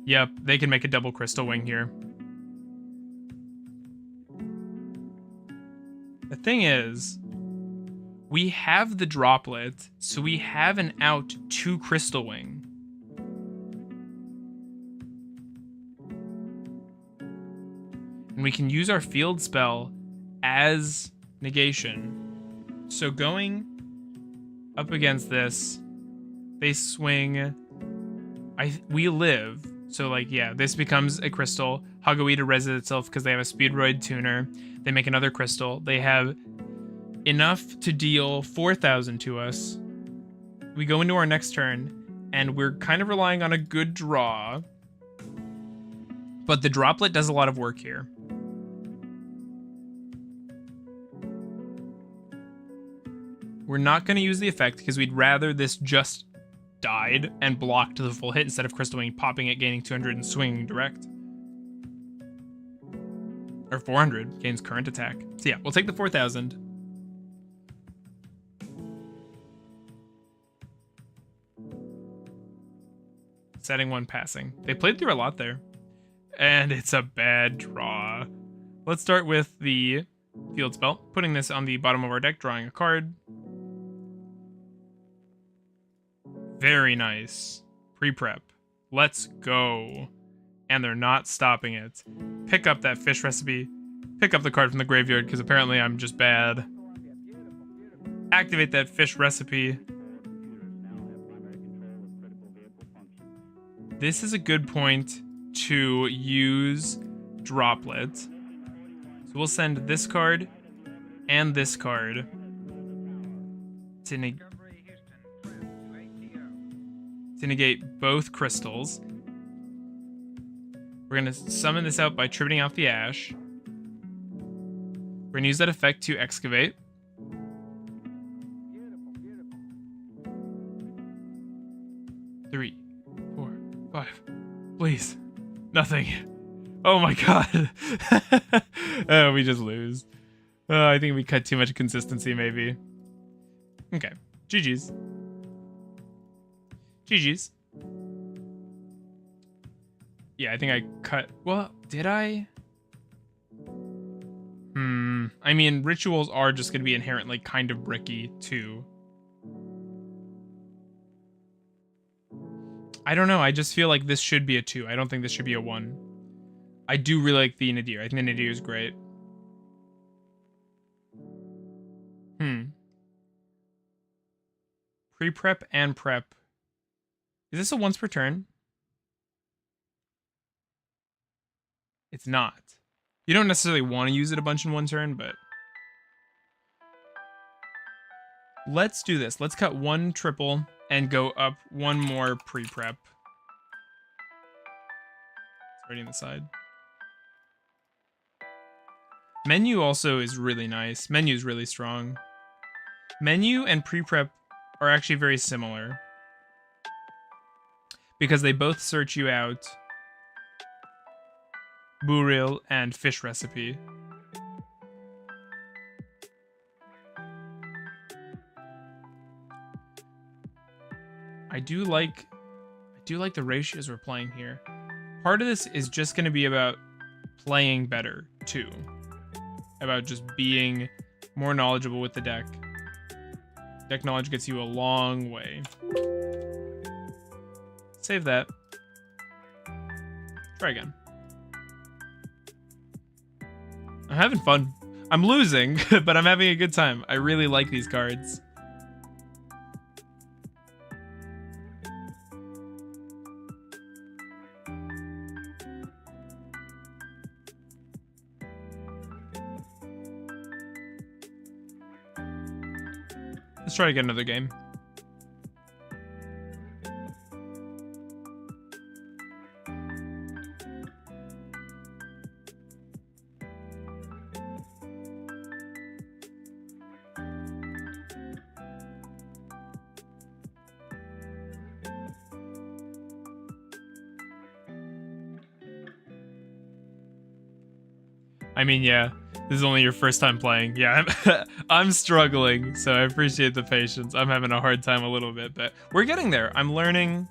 Yep, they can make a double Crystal Wing here. The thing is, we have the Droplet, so we have an out to Crystal Wing. And we can use our field spell as negation. So going up against this, they swing... we live... So, like, yeah, this becomes a crystal. Hagawita reses itself because they have a Speedroid tuner. They make another crystal. They have enough to deal 4,000 to us. We go into our next turn, and we're kind of relying on a good draw. But the Droplet does a lot of work here. We're not going to use the effect because we'd rather this just... died and blocked the full hit instead of Crystal Wing popping it, gaining 200 and swinging direct. Or 400, gains current attack. So yeah, we'll take the 4,000. Setting 1, passing. They played through a lot there. And it's a bad draw. Let's start with the field spell. Putting this on the bottom of our deck, drawing a card. Very nice. Pre-prep. Let's go. And they're not stopping it. Pick up that fish recipe. Pick up the card from the graveyard, because apparently I'm just bad. Activate that fish recipe. This is a good point to use Droplet. So we'll send this card and this card to negate both crystals. We're going to summon this out by tributing off the ash. We're going to use that effect to excavate. Three, 4, 5. Please. Nothing. Oh my god. Oh, we just lose. I think we cut too much consistency, maybe. Okay. GG's. GG's. Yeah, I think I cut... Well, did I? I mean, rituals are just going to be inherently kind of bricky, too. I don't know. I just feel like this should be a 2. I don't think this should be a 1. I do really like the Nadir. I think the Nadir is great. Pre-prep and prep. Is this a once per turn? It's not. You don't necessarily want to use it a bunch in one turn, but... Let's do this. Let's cut 1 triple and go up 1 more pre-prep. It's already on the side. Menu also is really nice. Menu is really strong. Menu and pre-prep are actually very similar, because they both search you out Buril and fish recipe. I do like the ratios we're playing here. Part of this is just going to be about playing better too. About just being more knowledgeable with the deck. Deck knowledge gets you a long way. Save that. Try again. I'm having fun. I'm losing, but I'm having a good time. I really like these cards. Let's try to get another game. I mean, yeah, this is only your first time playing. Yeah, I'm struggling, so I appreciate the patience. I'm having a hard time a little bit, but we're getting there. I'm learning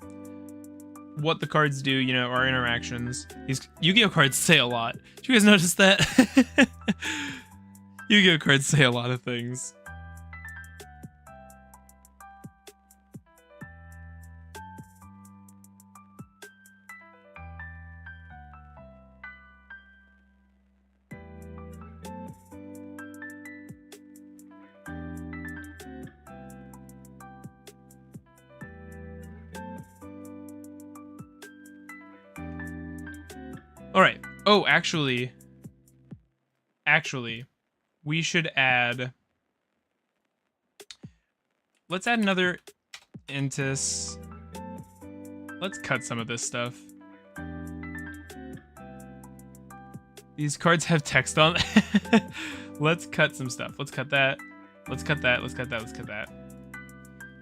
what the cards do, you know, our interactions. These Yu-Gi-Oh cards say a lot. Did you guys notice that? Yu-Gi-Oh cards say a lot of things. All right. Oh, actually, we should add... Let's add another Intis. Let's cut some of this stuff. These cards have text on. Let's cut some stuff. Let's cut that. Let's cut that. Let's cut that. Let's cut that.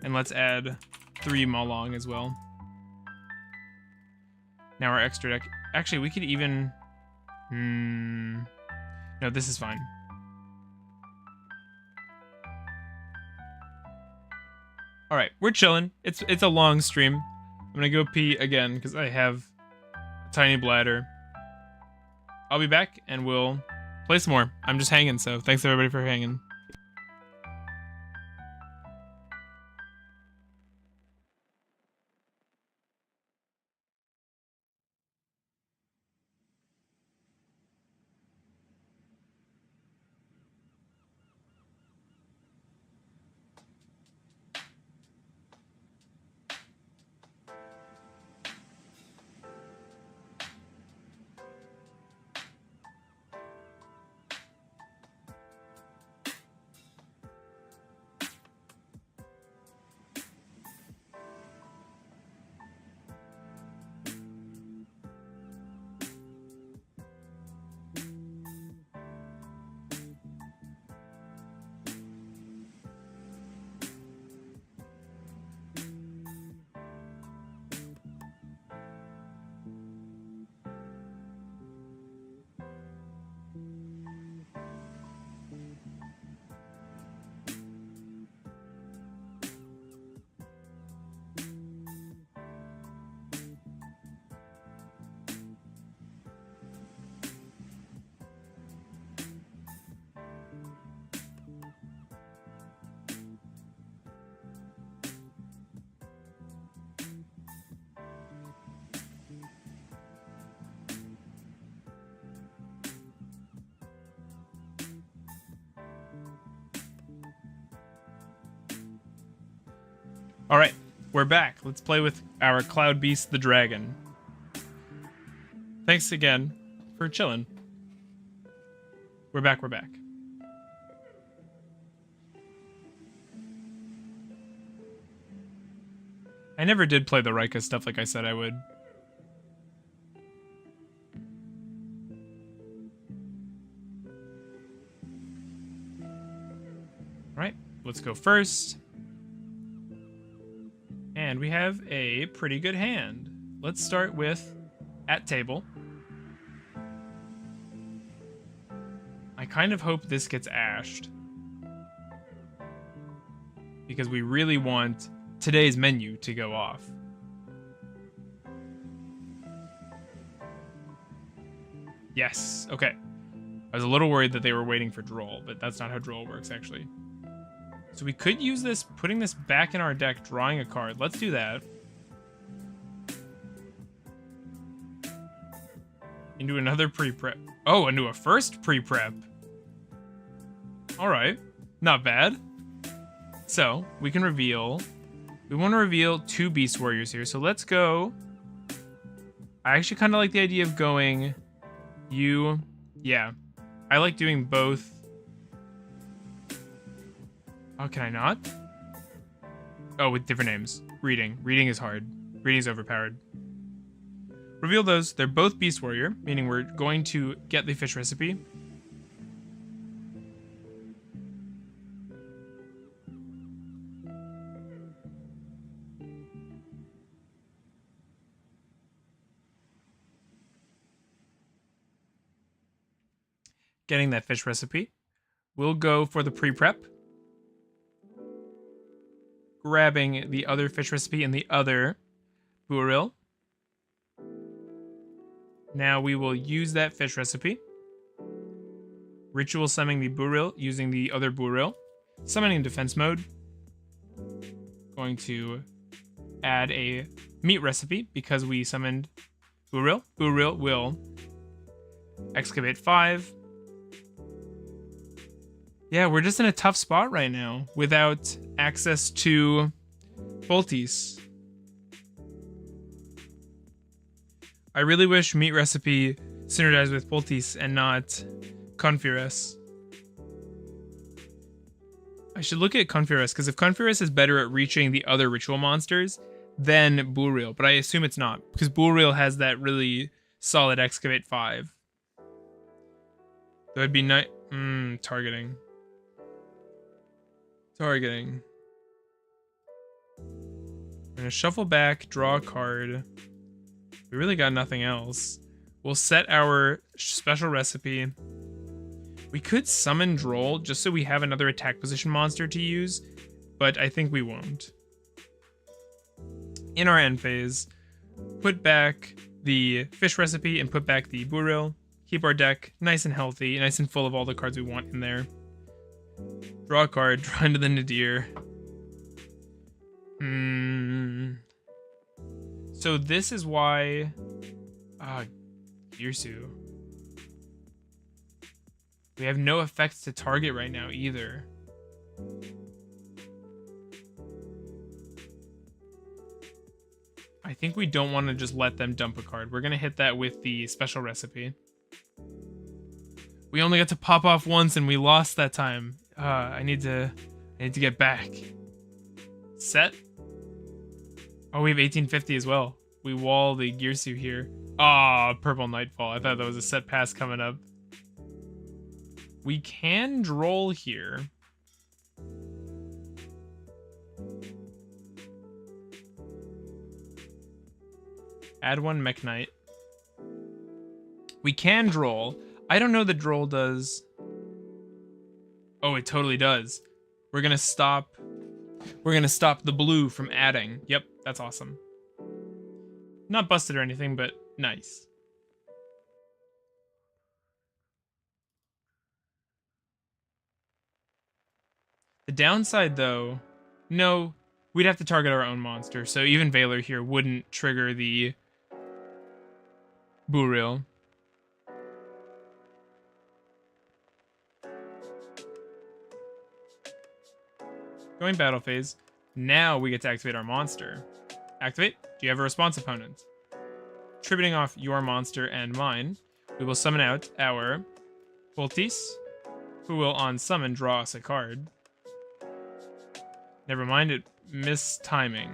And let's add 3 Malong as well. Now our extra deck. Actually, we could even... No, this is fine. Alright, we're chilling. It's a long stream. I'm gonna go pee again, because I have a tiny bladder. I'll be back, and we'll play some more. I'm just hanging, so thanks everybody for hanging. All right, we're back. Let's play with our Cloud Beast, the dragon. Thanks again for chilling. We're back, we're back. I never did play the Rika stuff like I said I would. Alright, let's go first. And we have a pretty good hand. Let's start with at table. I kind of hope this gets ashed, because we really want today's menu to go off. Yes, okay. I was a little worried that they were waiting for Droll, but that's not how Droll works, actually. So we could use this, putting this back in our deck, drawing a card. Let's do that. Into another pre-prep. Oh, into a first pre-prep. Alright, not bad. So, we can reveal... We want to reveal 2 Beast Warriors here, so let's go... I actually kind of like the idea of going... Yeah. I like doing both... Oh, can I not? Oh, with different names. Reading. Reading is hard. Reading is overpowered. Reveal those. They're both Beast Warrior, meaning we're going to get the fish recipe. Getting that fish recipe. We'll go for the pre-prep. Grabbing the other fish recipe and the other Buril. Now we will use that fish recipe. Ritual summoning the Buril using the other Buril. Summoning in defense mode. Going to add a meat recipe because we summoned Buril. Buril will excavate 5. Yeah, we're just in a tough spot right now without access to Boltis. I really wish meat recipe synergized with Boltis and not Confurus. I should look at Confurus, because if Confurus is better at reaching the other ritual monsters than Buril, but I assume it's not, because Buril has that really solid excavate 5. That would be nice. Targeting. Targeting. I'm gonna shuffle back, draw a card. We really got nothing else. We'll set our special recipe. We could summon Droll just so we have another attack position monster to use, but I think we won't. In our end phase, put back the fish recipe and put back the Buril. Keep our deck nice and healthy, nice and full of all the cards we want in there. Draw a card, draw into the Nadir. So this is why... Girsu. We have no effects to target right now either. I think we don't want to just let them dump a card. We're going to hit that with the special recipe. We only got to pop off once and we lost that time. I need to get back. Set. Oh, we have 1850 as well. We wall the Girsu here. Ah, Purple Nightfall. I thought that was a set pass coming up. We can Droll here. Add 1 Mech Knight. We can Droll. I don't know that Droll does... Oh, it totally does. We're gonna stop the blue from adding. Yep, that's awesome. Not busted or anything, but nice. The downside, though... No, we'd have to target our own monster, so even Valor here wouldn't trigger the Buril. Going battle phase. Now we get to activate our monster. Activate. Do you have a response opponent? Tributing off your monster and mine, we will summon out our Poltis, who will on summon draw us a card. Never mind, it missed timing.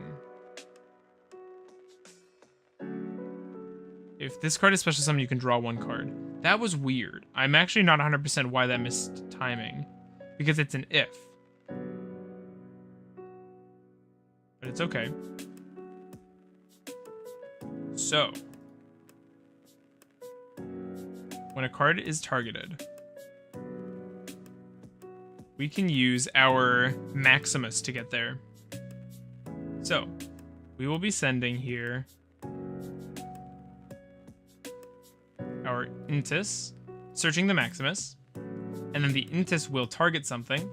If this card is special summon, you can draw one card. That was weird. I'm actually not 100% why that missed timing, because it's an if. But it's okay. So, when a card is targeted, we can use our Maximus to get there. So, we will be sending here our Intis, searching the Maximus, and then the Intis will target something.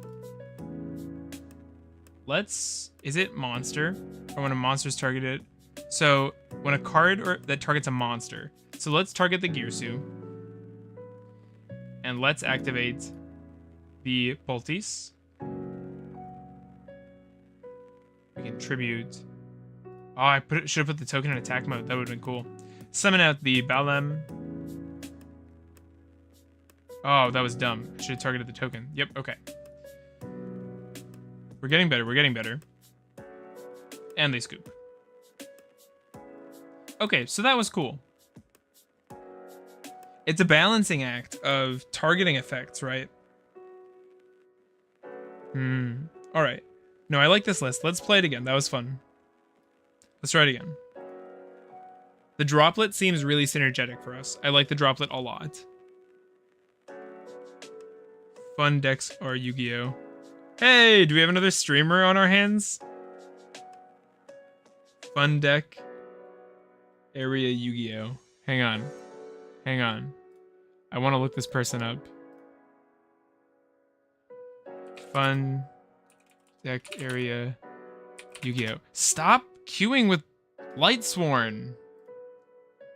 Is it monster? Or when a monster's targeted? So, when a card that targets a monster. So let's target the Girsu. And let's activate the Poltis. We can tribute. Oh, I should have put the token in attack mode. That would have been cool. Summon out the Balem. Oh, that was dumb. I should have targeted the token. Yep, okay. We're getting better, we're getting better. And they scoop. Okay, so that was cool. It's a balancing act of targeting effects, right? Alright. No, I like this list. Let's play it again. That was fun. Let's try it again. The droplet seems really synergetic for us. I like the droplet a lot. Fun decks are Yu-Gi-Oh! Hey, do we have another streamer on our hands? Fun deck. Area Yu-Gi-Oh! Hang on. Hang on. I want to look this person up. Fun deck area Yu-Gi-Oh! Stop queuing with Lightsworn.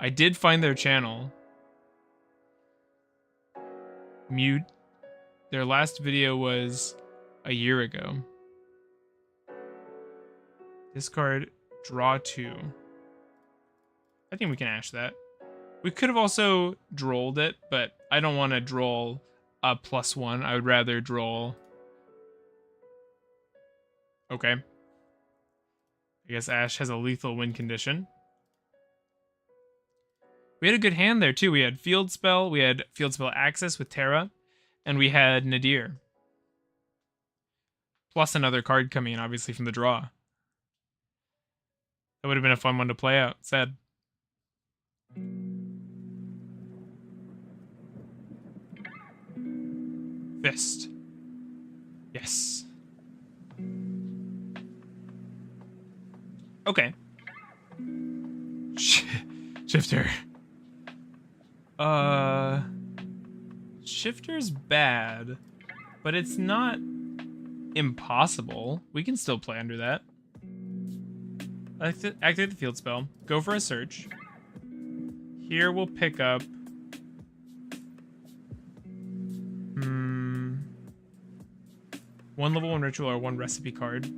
I did find their channel. Mute. Their last video was a year ago. Discard, draw 2. I think we can ash that. We could have also drolled it, but I don't want to droll a +1. I would rather droll. Okay. I guess Ash has a lethal win condition. We had a good hand there too. We had Field Spell, we had Field Spell Access with Terra, and we had Nadir. Plus another card coming in, obviously, from the draw. That would have been a fun one to play out. Sad. Fist. Yes. Okay. Shifter. Shifter's bad, but it's not impossible. We can still play under that. Activate the field spell. Go for a search. Here we'll pick up... one level 1 ritual or one recipe card.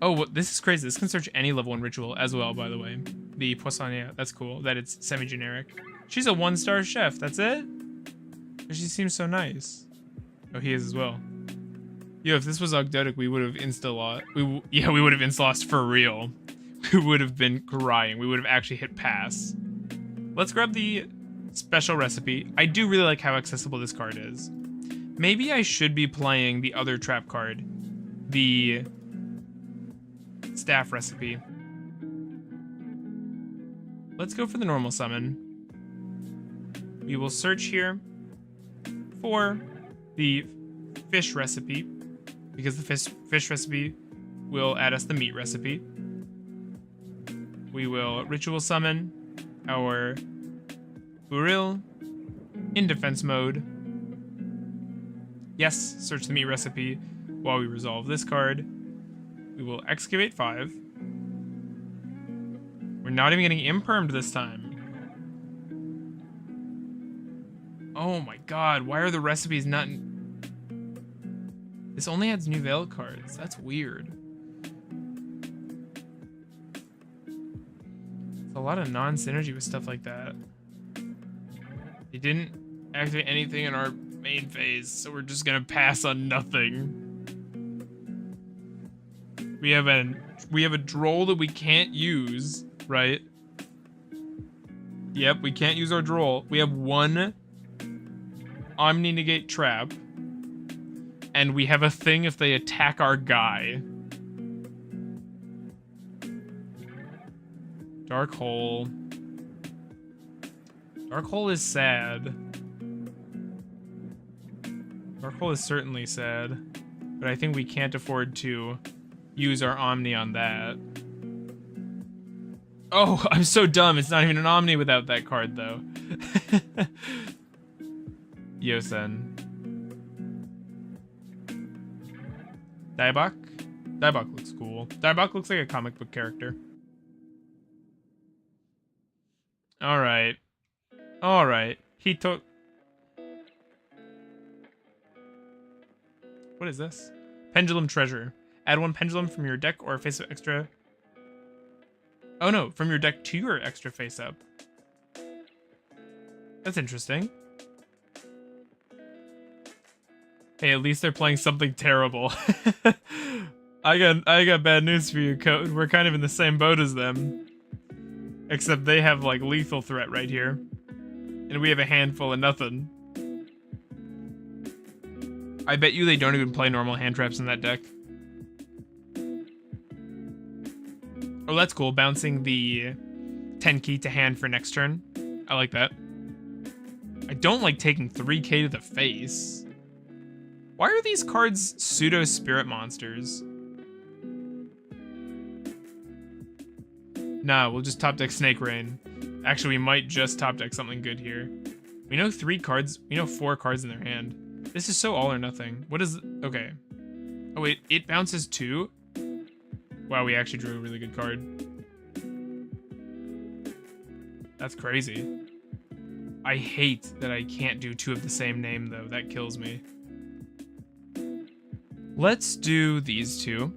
Oh, this is crazy. This can search any level 1 ritual as well, by the way. The Poissonnière. That's cool. That it's semi-generic. She's a 1-star chef. That's it? She seems so nice. Oh, he is as well. Yo, if this was Ogdotic, we would have insta-lost. We would have insta-lost for real. We would have been crying. We would have actually hit pass. Let's grab the special recipe. I do really like how accessible this card is. Maybe I should be playing the other trap card. The staff recipe. Let's go for the normal summon. We will search here for the fish recipe, because the fish recipe will add us the meat recipe. We will ritual summon our Buril in defense mode. Yes, search the meat recipe while we resolve this card. We will excavate 5. We're not even getting impermed this time. Oh my god, why are the recipes not... This only adds Nouvelles cards. That's weird. a lot of non-synergy with stuff like that. They didn't activate anything in our main phase, so we're just gonna pass on nothing. We have a droll that we can't use, right? Yep, we can't use our droll. We have one Omni Negate trap, and we have a thing if they attack our guy. Dark Hole. Dark Hole is sad. Dark Hole is certainly sad, but I think we can't afford to use our Omni on that. Oh, I'm so dumb. It's not even an Omni without that card, though. Yosen. Daibak? Daibak looks cool. Daibak looks like a comic book character. Alright. Alright. Hito... What is this? Pendulum Treasure. Add one pendulum from your deck or face up extra... Oh no, from your deck to your extra face up. That's interesting. Hey, at least they're playing something terrible. I got bad news for you, Code. We're kind of in the same boat as them. Except they have like lethal threat right here. And we have a handful of nothing. I bet you they don't even play normal hand traps in that deck. Oh, that's cool. Bouncing the 10 key to hand for next turn. I like that. I don't like taking 3k to the face. Why are these cards pseudo spirit monsters? Nah, we'll just top deck Snake Rain. Actually, we might just top deck something good here. We know 4 cards in their hand. This is so all or nothing. What is... Okay. Oh wait, it bounces too? Wow, we actually drew a really good card. That's crazy. I hate that I can't do 2 of the same name, though. That kills me. Let's do these 2.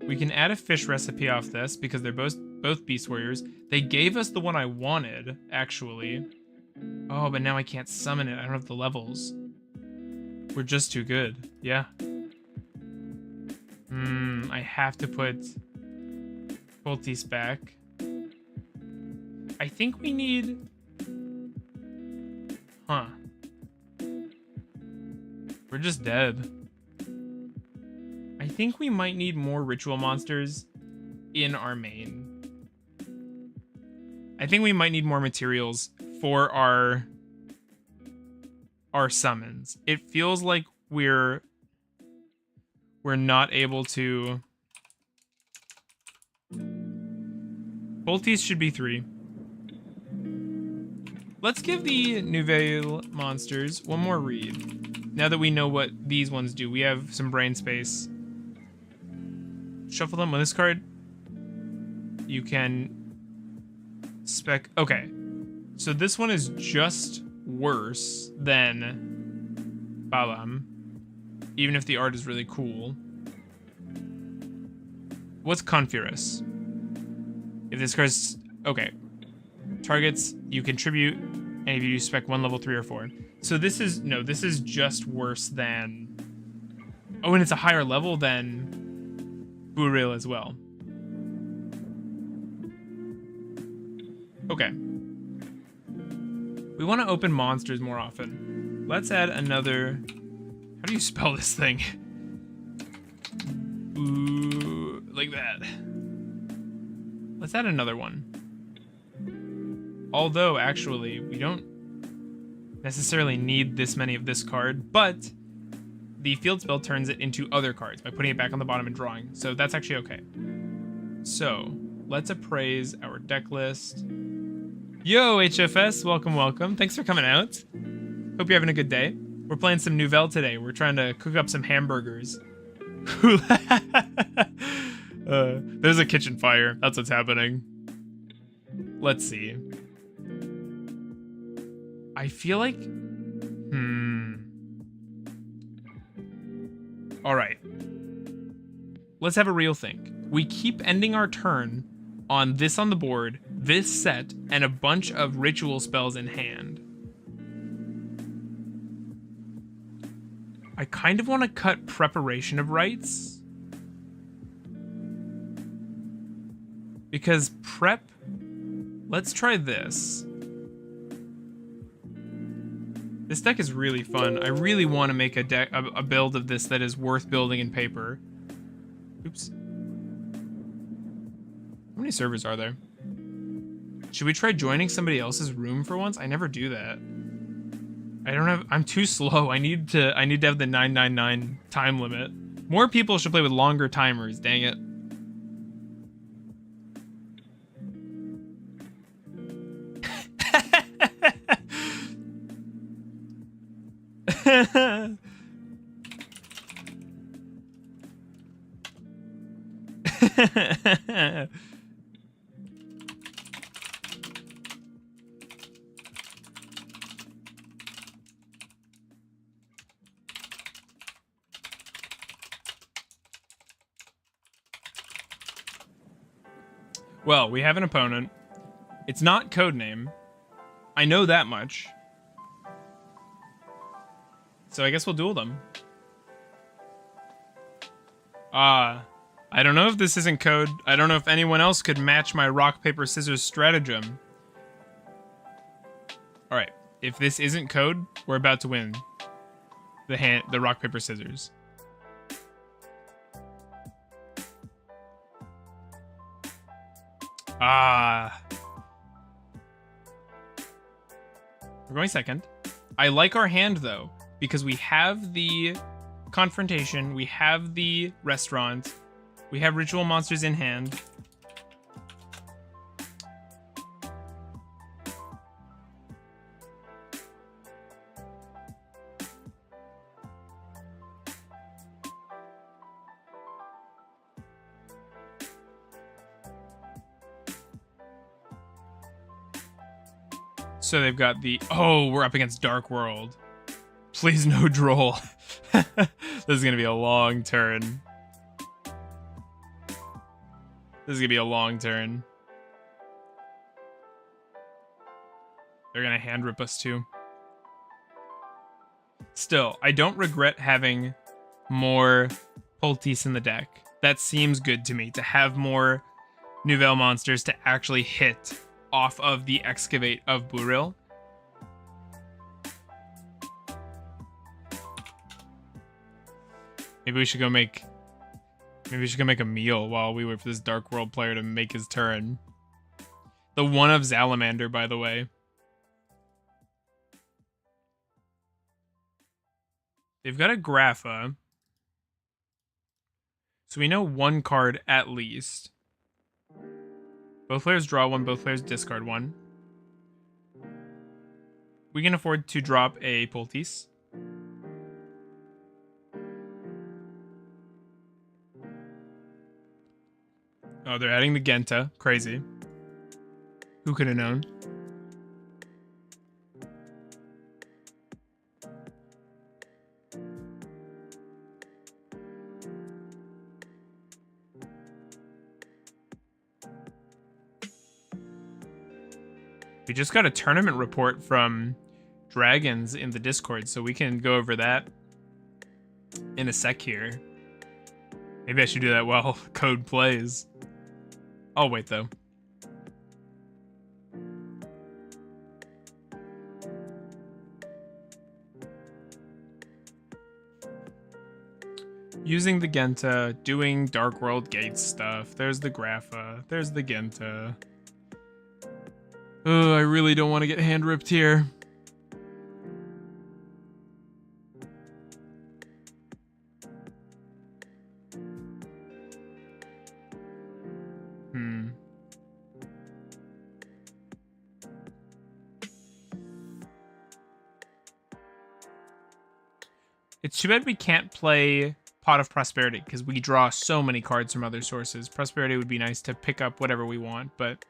We can add a fish recipe off this because they're both Beast Warriors. They gave us the one I wanted, actually. Oh, but now I can't summon it. I don't have the levels. We're just too good. Yeah. I have to put Voltis back. I think we need... Huh. We're just dead. I think we might need more ritual monsters in our main. I think we might need more materials for our summons. It feels like we're not able to... Voltis should be 3. Let's give the Nouvelles monsters one more read. Now that we know what these ones do, we have some brain space. Shuffle them with this card. You can spec... Okay. So this one is just worse than Balam. Even if the art is really cool. What's Confurus? If this card's... Okay. Targets, you contribute, and if you do spec 1 level 3 or 4. So this is... No, this is just worse than... Oh, and it's a higher level than Buril as well. Okay. We want to open monsters more often. Let's add another... How do you spell this thing? Ooh, like that. Let's add another one. Although, actually, we don't necessarily need this many of this card, but the field spell turns it into other cards by putting it back on the bottom and drawing. So that's actually okay. So, let's appraise our deck list. Yo, HFS, welcome, welcome. Thanks for coming out. Hope you're having a good day. We're playing some Nouvelles today. We're trying to cook up some hamburgers. There's a kitchen fire. That's what's happening. Let's see. I feel like... All right. Let's have a real think. We keep ending our turn on this on the board, this set, and a bunch of ritual spells in hand. I kind of want to cut Preparation of Rites. Because prep... Let's try this. This deck is really fun. I really want to make a build of this that is worth building in paper. Oops. How many servers are there? Should we try joining somebody else's room for once? I never do that. I'm too slow. I need to have the 999 time limit. More people should play with longer timers, dang it. Well, we have an opponent. It's not Codename. I know that much. So I guess we'll duel them. I don't know if this isn't code. I don't know if anyone else could match my rock, paper, scissors stratagem. Alright, if this isn't code, we're about to win. The rock, paper, scissors. We're going second. I like our hand, though, because we have the confrontation, we have the restaurant, we have ritual monsters in hand. So they've got the... Oh, we're up against Dark World. Please no droll. This is going to be a long turn. This is going to be a long turn. They're going to hand rip us too. Still, I don't regret having more Poultice in the deck. That seems good to me, to have more Nouvelle monsters to actually hit off of the Excavate of Buril. Maybe we should go make a meal while we wait for this Dark World player to make his turn. The one of Salamander, by the way. They've got a Grapha. So we know one card at least. Both players draw one, both players discard one. We can afford to drop a Poultice. Oh, they're adding the Genta. Crazy. Who could have known? We just got a tournament report from Dragons in the Discord, so we can go over that in a sec here. Maybe I should do that while Code plays. I'll wait, though. Using the Genta, doing Dark World Gate stuff. There's the Grapha. There's the Genta. Oh, I really don't want to get hand ripped here. It's too bad we can't play Pot of Prosperity, because we draw so many cards from other sources. Prosperity would be nice to pick up whatever we want, but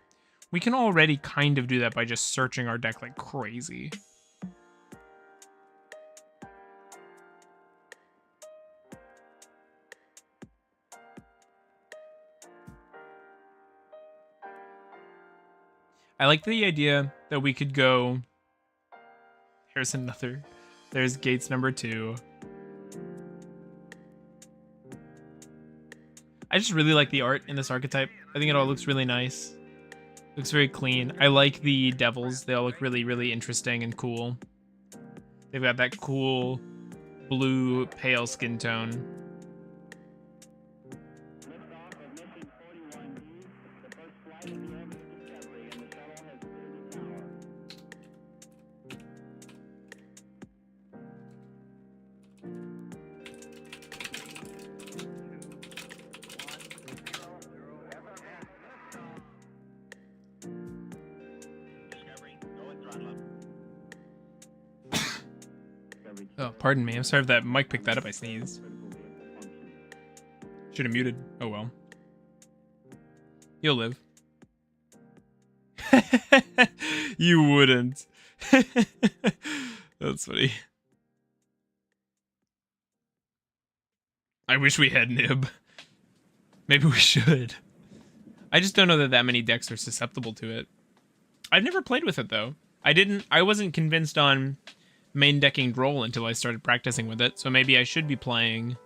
we can already kind of do that by just searching our deck like crazy. I like the idea that we could go. There's Gates number 2. I just really like the art in this archetype. I think it all looks really nice. Looks very clean. I like the devils. They all look really, really interesting and cool. They've got that cool blue pale skin tone. Oh, pardon me. I'm sorry if that mic picked that up. I sneezed. Should have muted. Oh well. You'll live. You wouldn't. That's funny. I wish we had Nib. Maybe we should. I just don't know that many decks are susceptible to it. I've never played with it though. I wasn't convinced on main decking Droll until I started practicing with it, so maybe I should be playing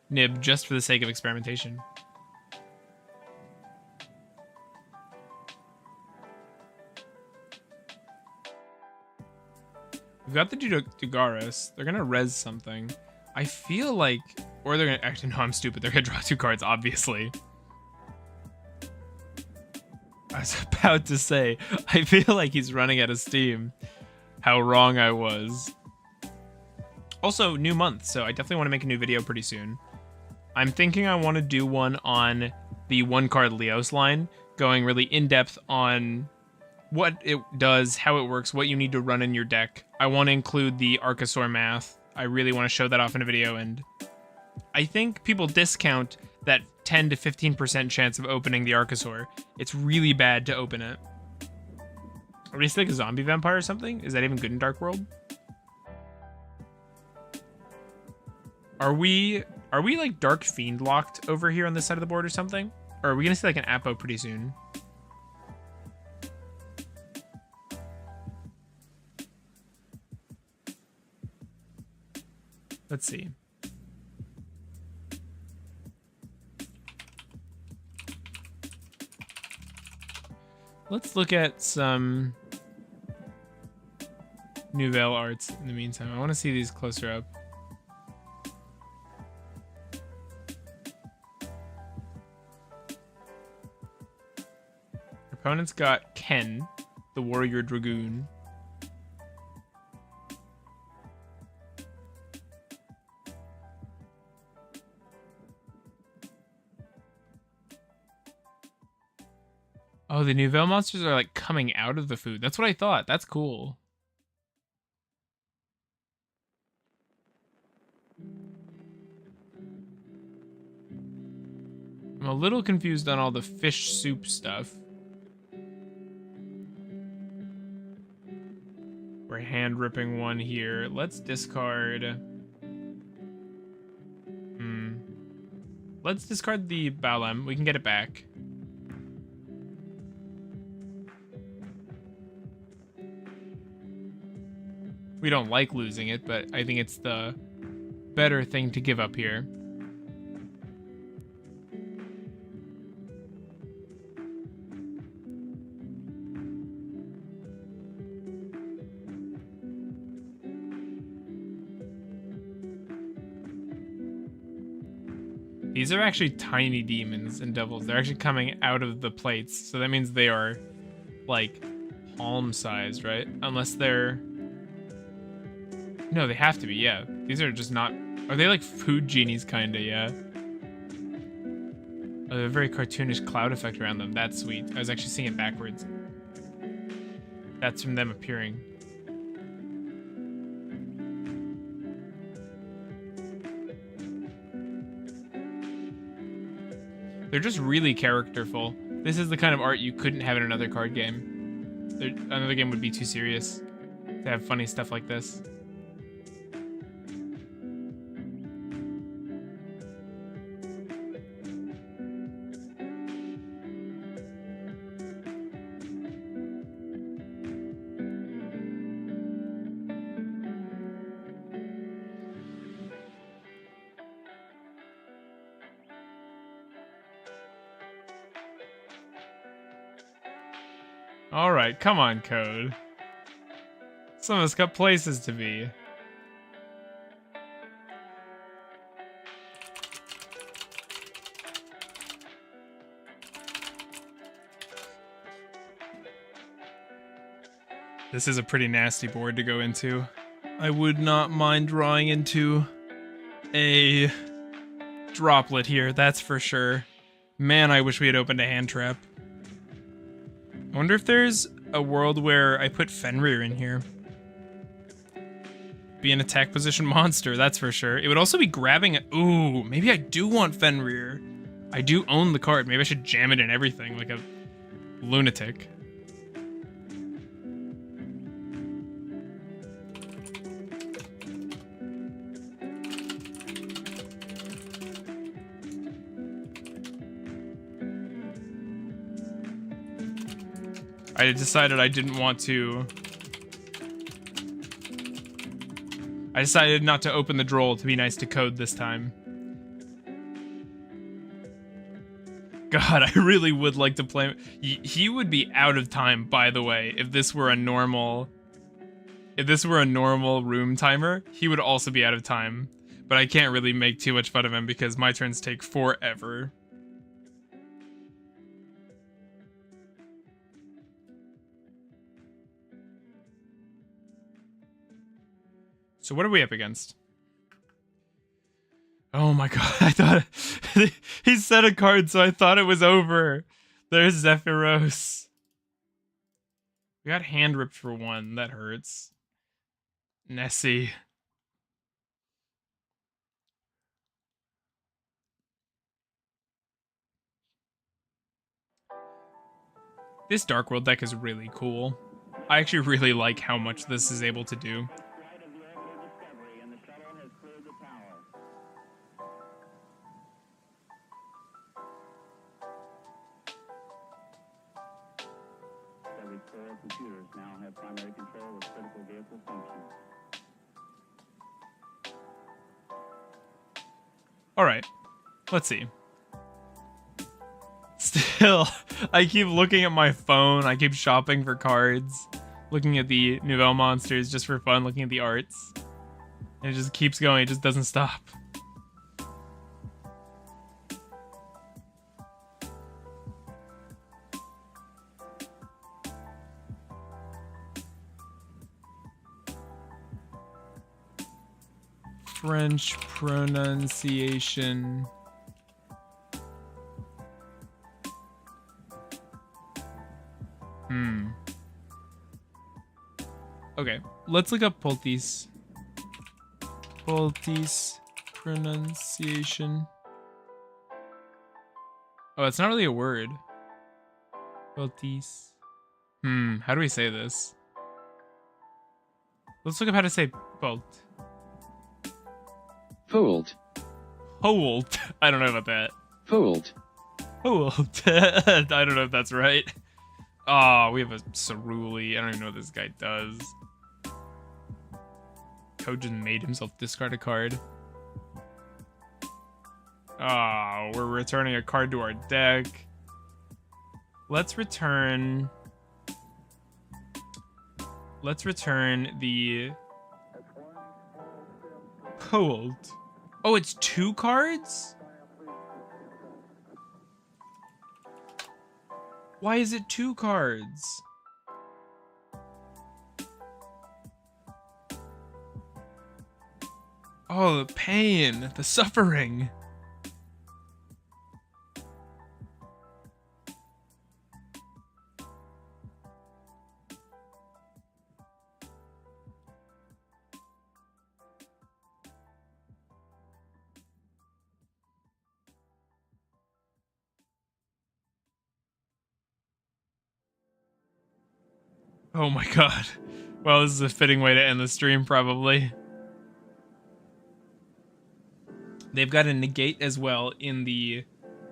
Nib just for the sake of experimentation. We've got the Dugaris. They're gonna res something. I feel like, or they're gonna, actually no, I'm stupid. They're gonna draw 2 cards, obviously. I was about to say, I feel like he's running out of steam. How wrong I was. Also, new month, so I definitely want to make a new video pretty soon. I'm thinking I want to do one on the 1-card Leos line, going really in-depth on what it does, how it works, what you need to run in your deck. I want to include the Archosaur math. I really want to show that off in a video, and I think people discount that 10 to 15% chance of opening the Archosaur. It's really bad to open it. Are we still like a zombie vampire or something? Is that even good in Dark World? Are we like Dark Fiend locked over here on this side of the board or something? Or are we gonna see like an Apo pretty soon? Let's see. Let's look at some Nouvelles arts in the meantime. I want to see these closer up. Your opponent's got Ken, the Warrior Dragoon. Oh, the Nouvelle monsters are like coming out of the food. That's what I thought. That's cool. I'm a little confused on all the fish soup stuff. We're hand ripping one here. Let's discard. Let's discard the Balem. We can get it back. We don't like losing it, but I think it's the better thing to give up here. These are actually tiny demons and devils. They're actually coming out of the plates, so that means they are like palm-sized, right? Unless they're... No, they have to be, yeah. These are just not... Are they like food genies, kinda, yeah? Oh, they have a very cartoonish cloud effect around them. That's sweet. I was actually seeing it backwards. That's from them appearing. They're just really characterful. This is the kind of art you couldn't have in another card game. Another game would be too serious to have funny stuff like this. Alright, come on, code. Some of us got places to be. This is a pretty nasty board to go into. I would not mind drawing into a droplet here, that's for sure. Man, I wish we had opened a hand trap. I wonder if there's a world where I put Fenrir in here. Be an attack position monster, that's for sure. It would also be grabbing it. Ooh, maybe I do want Fenrir. I do own the card. Maybe I should jam it in everything like a lunatic. I decided I didn't want to. I decided not to open the droll to be nice to code this time. God, I really would like to play. He would be out of time, by the way, if this were a normal. If this were a normal room timer, he would also be out of time. But I can't really make too much fun of him because my turns take forever. So what are we up against? Oh my god, I thought he said a card, so I thought it was over. There's Zephyros. We got hand ripped for one, that hurts. Nessie. This Dark World deck is really cool. I actually really like how much this is able to do. Computers now have primary control of critical vehicle functions. Alright, let's see. Still, I keep looking at my phone, I keep shopping for cards, looking at the Nouvelles monsters just for fun, looking at the arts. And it just keeps going, it just doesn't stop. French pronunciation. Okay, let's look up Poltis. Poltis pronunciation. Oh, it's not really a word. Poltis. How do we say this? Let's look up how to say Polt. Fold. Hold. I don't know about that. Fold. Hold. I don't know if that's right. Oh, we have a Cerulli. I don't even know what this guy does. Kojin made himself discard a card. Oh, we're returning a card to our deck. Let's return the Hold. Oh, it's 2 cards? Why is it 2 cards? Oh, the pain, the suffering. Oh my god. Well, this is a fitting way to end the stream, probably. They've got a negate as well in the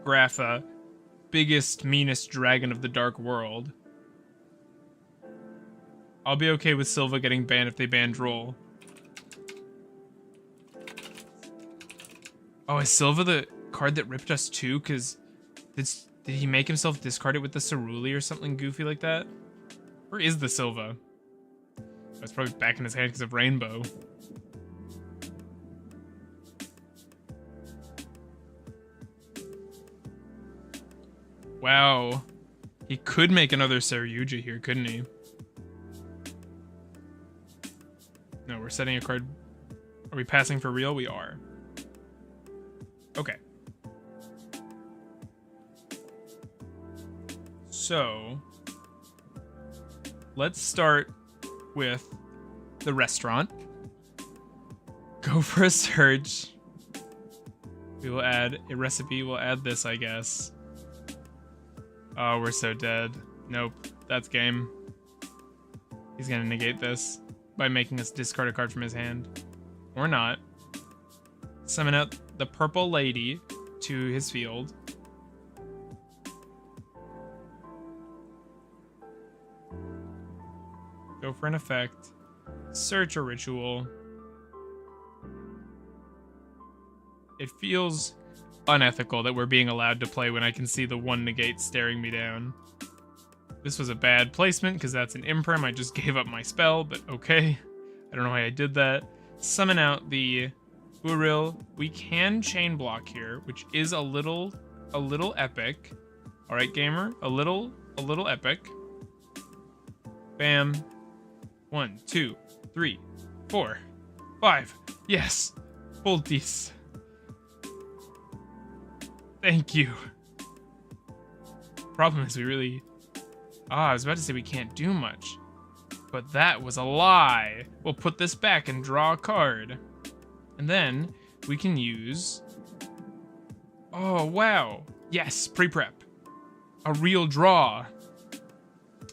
Grapha. Biggest, meanest dragon of the dark world. I'll be okay with Silva getting banned if they ban Droll. Oh, is Silva the card that ripped us too? Because did he make himself discard it with the Cerulli or something goofy like that? Where is the Silva? Oh, it's probably back in his hand because of Rainbow. Wow. He could make another Yugioh here, couldn't he? No, we're setting a card. Are we passing for real? We are. Okay. So, let's start with the restaurant. Go for a search. We will add a recipe. We'll add this, I guess. Oh, we're so dead. Nope, that's game. He's gonna negate this by making us discard a card from his hand. Or not. Summon out the purple lady to his field. Go for an effect. Search a ritual. It feels unethical that we're being allowed to play when I can see the one negate staring me down. This was a bad placement because that's an imperm. I just gave up my spell, but okay. I don't know why I did that. Summon out the Buril. We can chain block here, which is a little epic. All right, gamer, a little epic. Bam. 1, 2, 3, 4, 5. Yes, Boltis. Thank you. Problem is we really... I was about to say we can't do much. But that was a lie. We'll put this back and draw a card. And then we can use... Oh, wow. Yes, pre-prep. A real draw.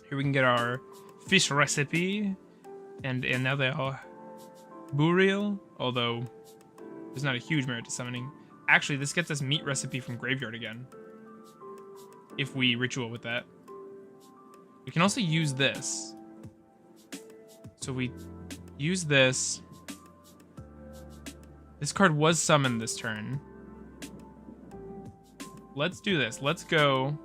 Here we can get our fish recipe. And another burial. Although there's not a huge merit to summoning. Actually, this gets us meat recipe from graveyard again. If we ritual with that. We can also use this. So we use this. This card was summoned this turn. Let's do this. Let's go.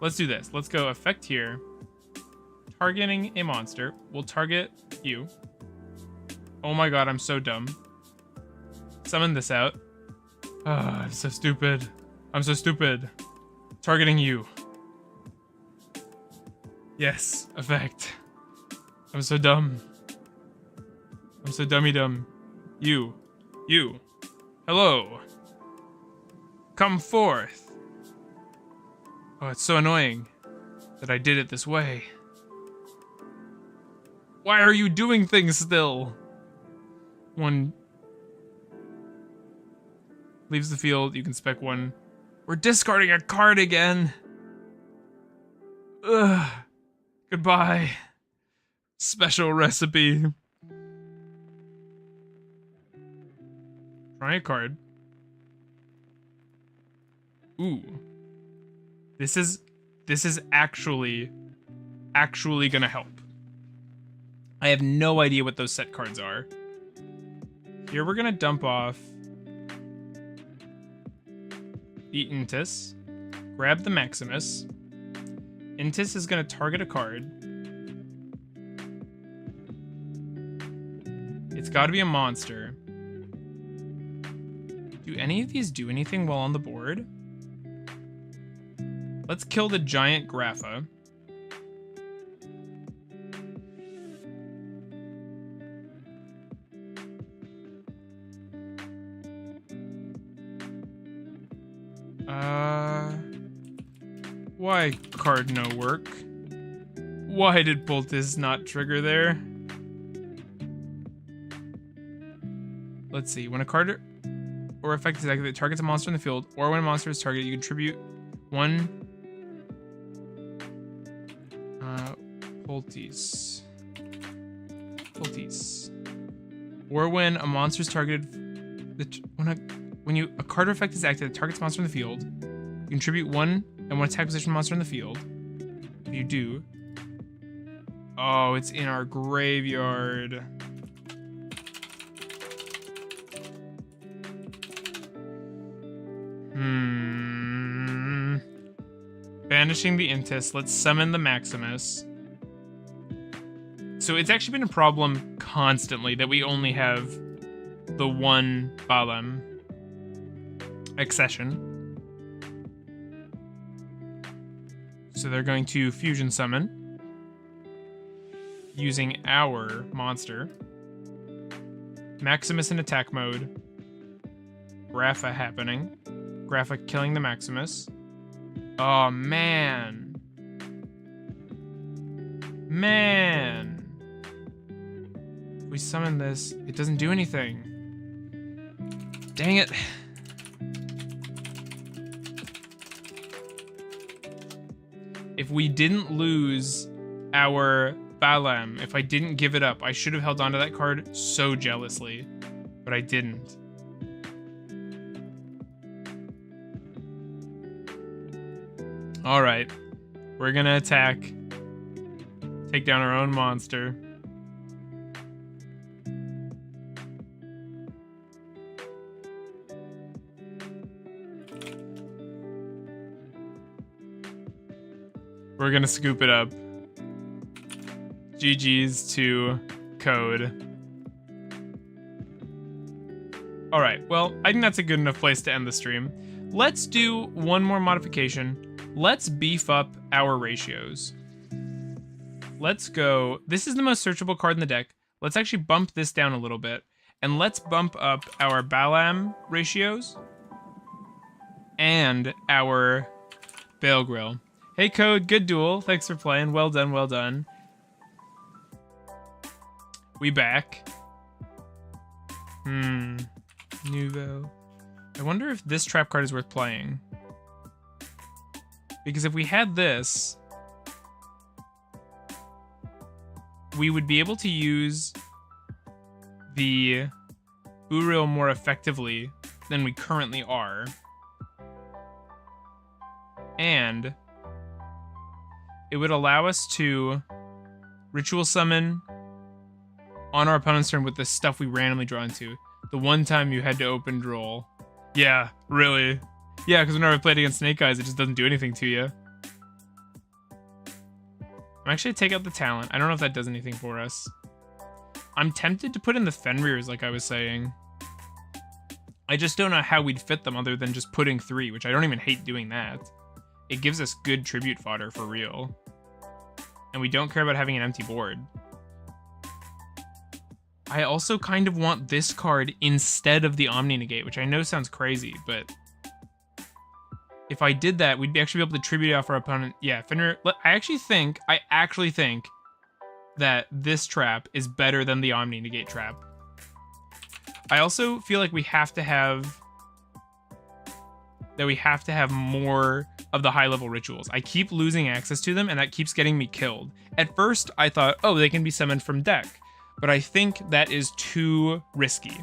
Let's do this. Let's go effect here. Targeting a monster. We'll target you. Oh my god, I'm so dumb. Summon this out. I'm so stupid. I'm so stupid. Targeting you. Yes, effect. I'm so dumb. I'm so dummy dumb. You. Hello. Come forth. Oh, it's so annoying that I did it this way. Why are you doing things still? One leaves the field. You can spec one. We're discarding a card again. Ugh. Goodbye. Special recipe. Try a card. Ooh. This is actually gonna help. I have no idea what those set cards are. Here we're gonna dump off the Intis, grab the Maximus. Intis is gonna target a card. It's gotta be a monster. Do any of these do anything while on the board? Let's kill the giant Grapha. Why card no work? Why did Boltis not trigger there? Let's see. When a card or effect is activated, targets a monster in the field, or when a monster is targeted, you contribute one Boltis. Or when a monster is targeted, when a card or effect is activated, targets a monster in the field, you contribute one and one attack position monster in the field. If you do, oh, it's in our graveyard. Banishing the Intis. Let's summon the Maximus. So it's actually been a problem constantly that we only have the one Balam accession. So they're going to fusion summon using our monster. Maximus in attack mode. Grapha happening. Grapha killing the Maximus. Oh, man. Man. If we summon this, it doesn't do anything. Dang it. If we didn't lose our Balam, if I didn't give it up, I should have held on to that card so jealously, but I didn't. All right, we're gonna attack, take down our own monster. We're gonna scoop it up. GG's to Code. All right, well, I think that's a good enough place to end the stream. Let's do one more modification. Let's beef up our ratios. Let's go. This is the most searchable card in the deck. Let's actually bump this down a little bit. And let's bump up our Balam ratios and our Bale Grill. Hey, Code, good duel. Thanks for playing. Well done, well done. We back. Nouvelles. I wonder if this trap card is worth playing. Because if we had this, we would be able to use the Uriel more effectively than we currently are. And it would allow us to ritual summon on our opponent's turn with the stuff we randomly draw into. The one time you had to open draw. Yeah, really. Yeah, because whenever I played against Snake Eyes, it just doesn't do anything to you. I'm actually take out the talent. I don't know if that does anything for us. I'm tempted to put in the Fenrir's, like I was saying. I just don't know how we'd fit them other than just putting 3, which I don't even hate doing that. It gives us good tribute fodder for real. And we don't care about having an empty board. I also kind of want this card instead of the Omni Negate, which I know sounds crazy, but if I did that, we'd actually be able to tribute off our opponent. Yeah, Fenrir. I actually think that this trap is better than the Omni Negate trap. I also feel like we have to have more of the high-level rituals. I keep losing access to them, and that keeps getting me killed. At first, I thought, oh, they can be summoned from deck, but I think that is too risky.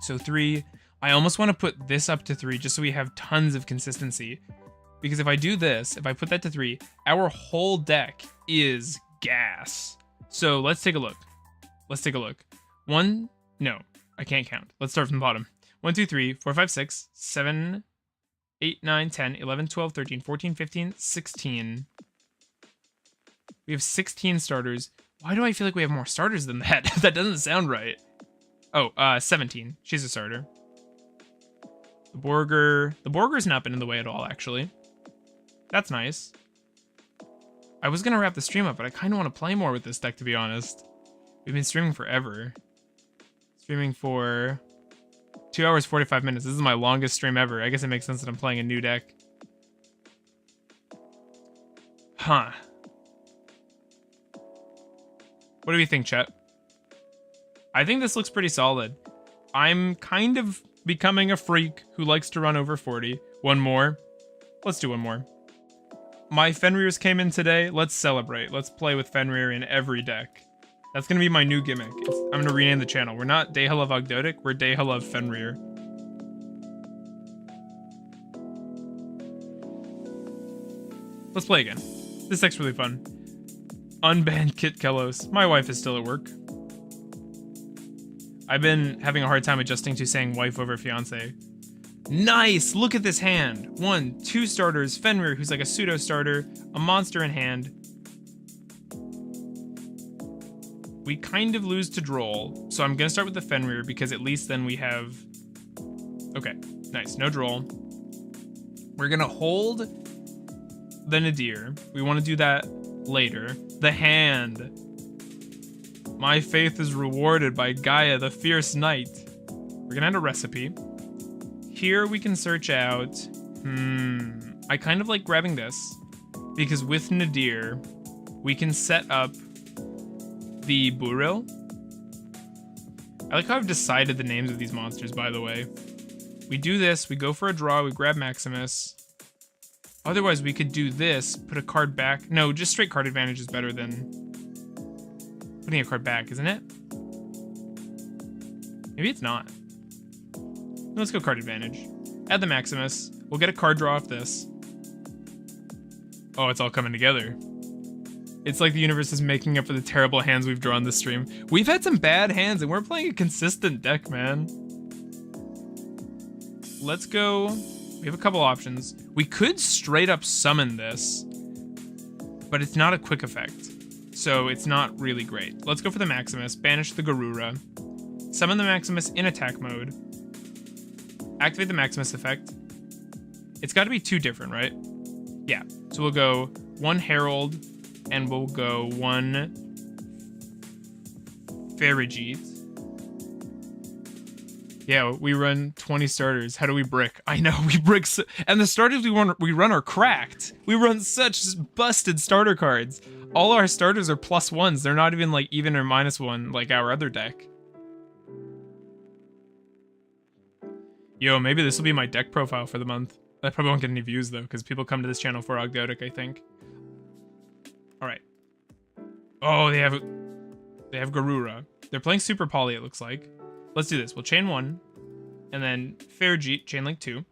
So 3, I almost want to put this up to 3 just so we have tons of consistency. Because if I do this, if I put that to 3, our whole deck is gas. So let's take a look. Let's take a look. 1, no, I can't count. Let's start from the bottom. 1, 2, 3, 4, 5, 6, 7, 8, 9, 10, 11, 12, 13, 14, 15, 16. We have 16 starters. Why do I feel like we have more starters than that? That doesn't sound right. Oh, 17. She's a starter. The Borger's not been in the way at all, actually. That's nice. I was gonna wrap the stream up, but I kind of want to play more with this deck, to be honest. We've been streaming forever. Streaming for 2 hours, 45 minutes. This is my longest stream ever. I guess it makes sense that I'm playing a new deck. Huh. What do we think, chat? I think this looks pretty solid. I'm kind of becoming a freak who likes to run over 40. One more. Let's do one more. My Fenrir's came in today. Let's celebrate. Let's play with Fenrir in every deck. That's going to be my new gimmick. I'm going to rename the channel. We're not Deha Love Ogdotic. We're Deha Love Fenrir. Let's play again. This deck's really fun. Unbanned Kit Kellos. My wife is still at work. I've been having a hard time adjusting to saying wife over fiance. Nice! Look at this hand. 1, 2 starters, Fenrir, who's like a pseudo starter, a monster in hand. We kind of lose to Droll, so I'm gonna start with the Fenrir because at least then we have... Okay, nice, no Droll. We're gonna hold the Nadir. We wanna do that later. The hand. My faith is rewarded by Gaia, the fierce knight. We're gonna add a recipe. Here we can search out... I kind of like grabbing this because with Nadir, we can set up the Buril. I like how I've decided the names of these monsters, by the way. We do this, we go for a draw, we grab Maximus. Otherwise, we could do this, put a card back. No, just straight card advantage is better than putting a card back, isn't it? Maybe it's not. Let's go card advantage. Add the Maximus. We'll get a card draw off this. Oh, it's all coming together. It's like the universe is making up for the terrible hands we've drawn this stream. We've had some bad hands and we're playing a consistent deck, man. Let's go. We have a couple options. We could straight up summon this, but it's not a quick effect, so it's not really great. Let's go for the Maximus, banish the Garura, summon the Maximus in attack mode, activate the Maximus effect. It's got to be 2 different, right? Yeah, so we'll go 1 Herald, and we'll go 1 Ferrijit. Yeah, we run 20 starters. How do we brick? I know, we brick and the starters we run are cracked. We run such busted starter cards. All our starters are +1s. They're not even like even or -1 like our other deck. Yo, maybe this will be my deck profile for the month. I probably won't get any views though, because people come to this channel for Ogdotic, I think. Alright. Oh, they have Garura. They're playing Super Poly, it looks like. Let's do this. We'll chain 1, and then Ferrijit, chain link 2.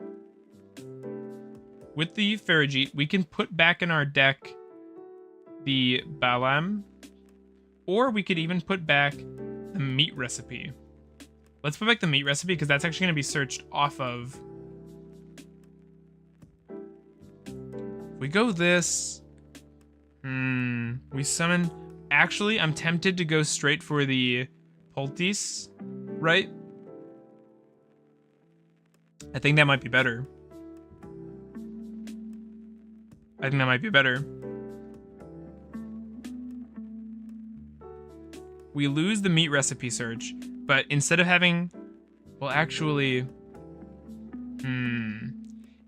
With the Ferrijit, we can put back in our deck the Balam, or we could even put back the meat recipe. Let's put back the meat recipe because that's actually going to be searched off of. If we go this, we summon. Actually, I'm tempted to go straight for the Poltis, right? I think that might be better. We lose the meat recipe search, but instead of having... Well, actually...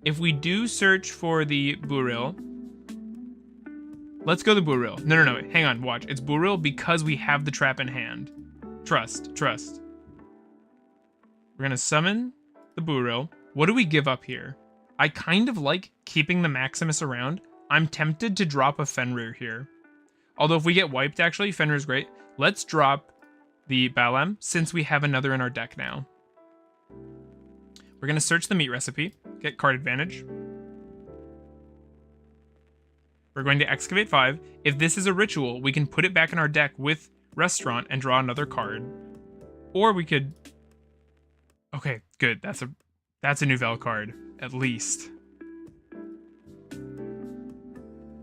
If we do search for the Buril... Let's go the Buril. No, hang on, watch. It's Buril because we have the trap in hand. Trust. We're gonna summon the Buril. What do we give up here? I kind of like keeping the Maximus around. I'm tempted to drop a Fenrir here. Although if we get wiped, actually, Fenrir's great. Let's drop the Balam, since we have another in our deck now. We're gonna search the meat recipe, get card advantage. We're going to excavate 5. If this is a ritual, we can put it back in our deck with Restaurant and draw another card. Or we could... Okay, good. That's a Nouvelle card, at least.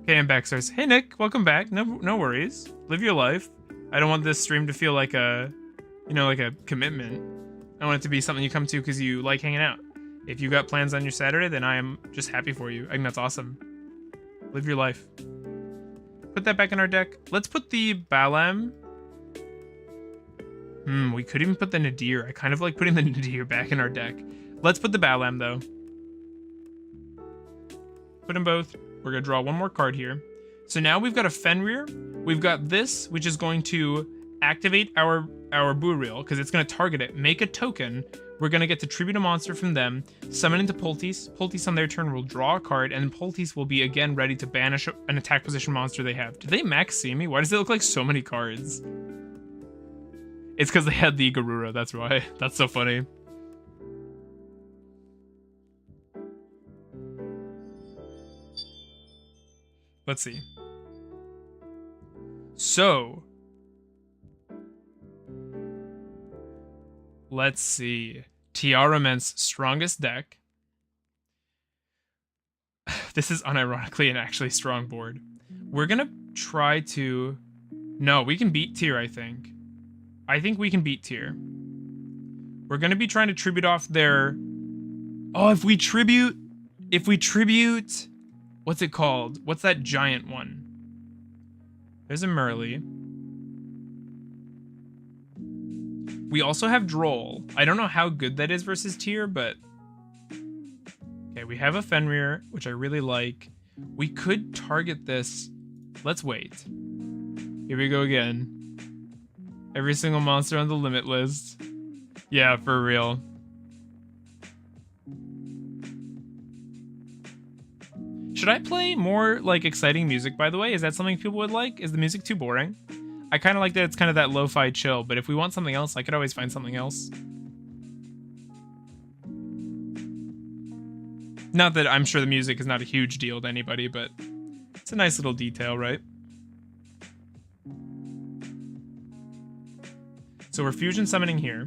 Okay, I'm back, stars. Hey, Nick, welcome back. No worries. Live your life. I don't want this stream to feel like a, like a commitment. I want it to be something you come to because you like hanging out. If you got plans on your Saturday, then I am just happy for you. I think that's awesome. Live your life. Put that back in our deck. Let's put the Balam. We could even put the Nadir. I kind of like putting the Nadir back in our deck. Let's put the Balam, though. Put them both. We're going to draw one more card here. So now we've got a Fenrir. We've got this, which is going to activate our Buril, because it's going to target it. Make a token. We're going to get to tribute a monster from them, summon into Poltis. Poltis on their turn will draw a card, and Poltis will be again ready to banish an attack position monster they have. Did they max see me? Why does it look like so many cards? It's because they had the Garura, that's why. That's so funny. Let's see. So... let's see. Tiarament's strongest deck. This is unironically an actually strong board. We're gonna try to... No, we can beat tier, I think. I think we can beat tier. We're gonna be trying to tribute off their... Oh, if we tribute... What's it called? What's that giant one? There's a Merly. We also have Droll. I don't know how good that is versus tier, but... Okay, we have a Fenrir, which I really like. We could target this. Let's wait. Here we go again. Every single monster on the limit list. Yeah, for real. Should I play more, like, exciting music, by the way? Is that something people would like? Is the music too boring? I kind of like that it's kind of that lo-fi chill, but if we want something else, I could always find something else. Not that I'm sure the music is not a huge deal to anybody, but it's a nice little detail, right? So we're fusion summoning here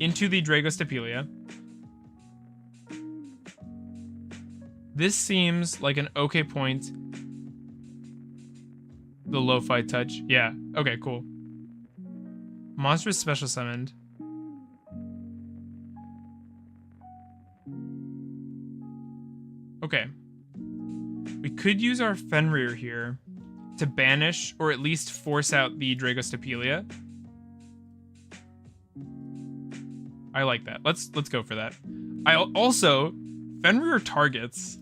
into the Dragostapelia. This seems like an okay point. The lo-fi touch. Yeah. Okay, cool. Monster is special summoned. Okay. We could use our Fenrir here to banish or at least force out the Dragostapelia. I like that. Let's go for that. I also Fenrir targets.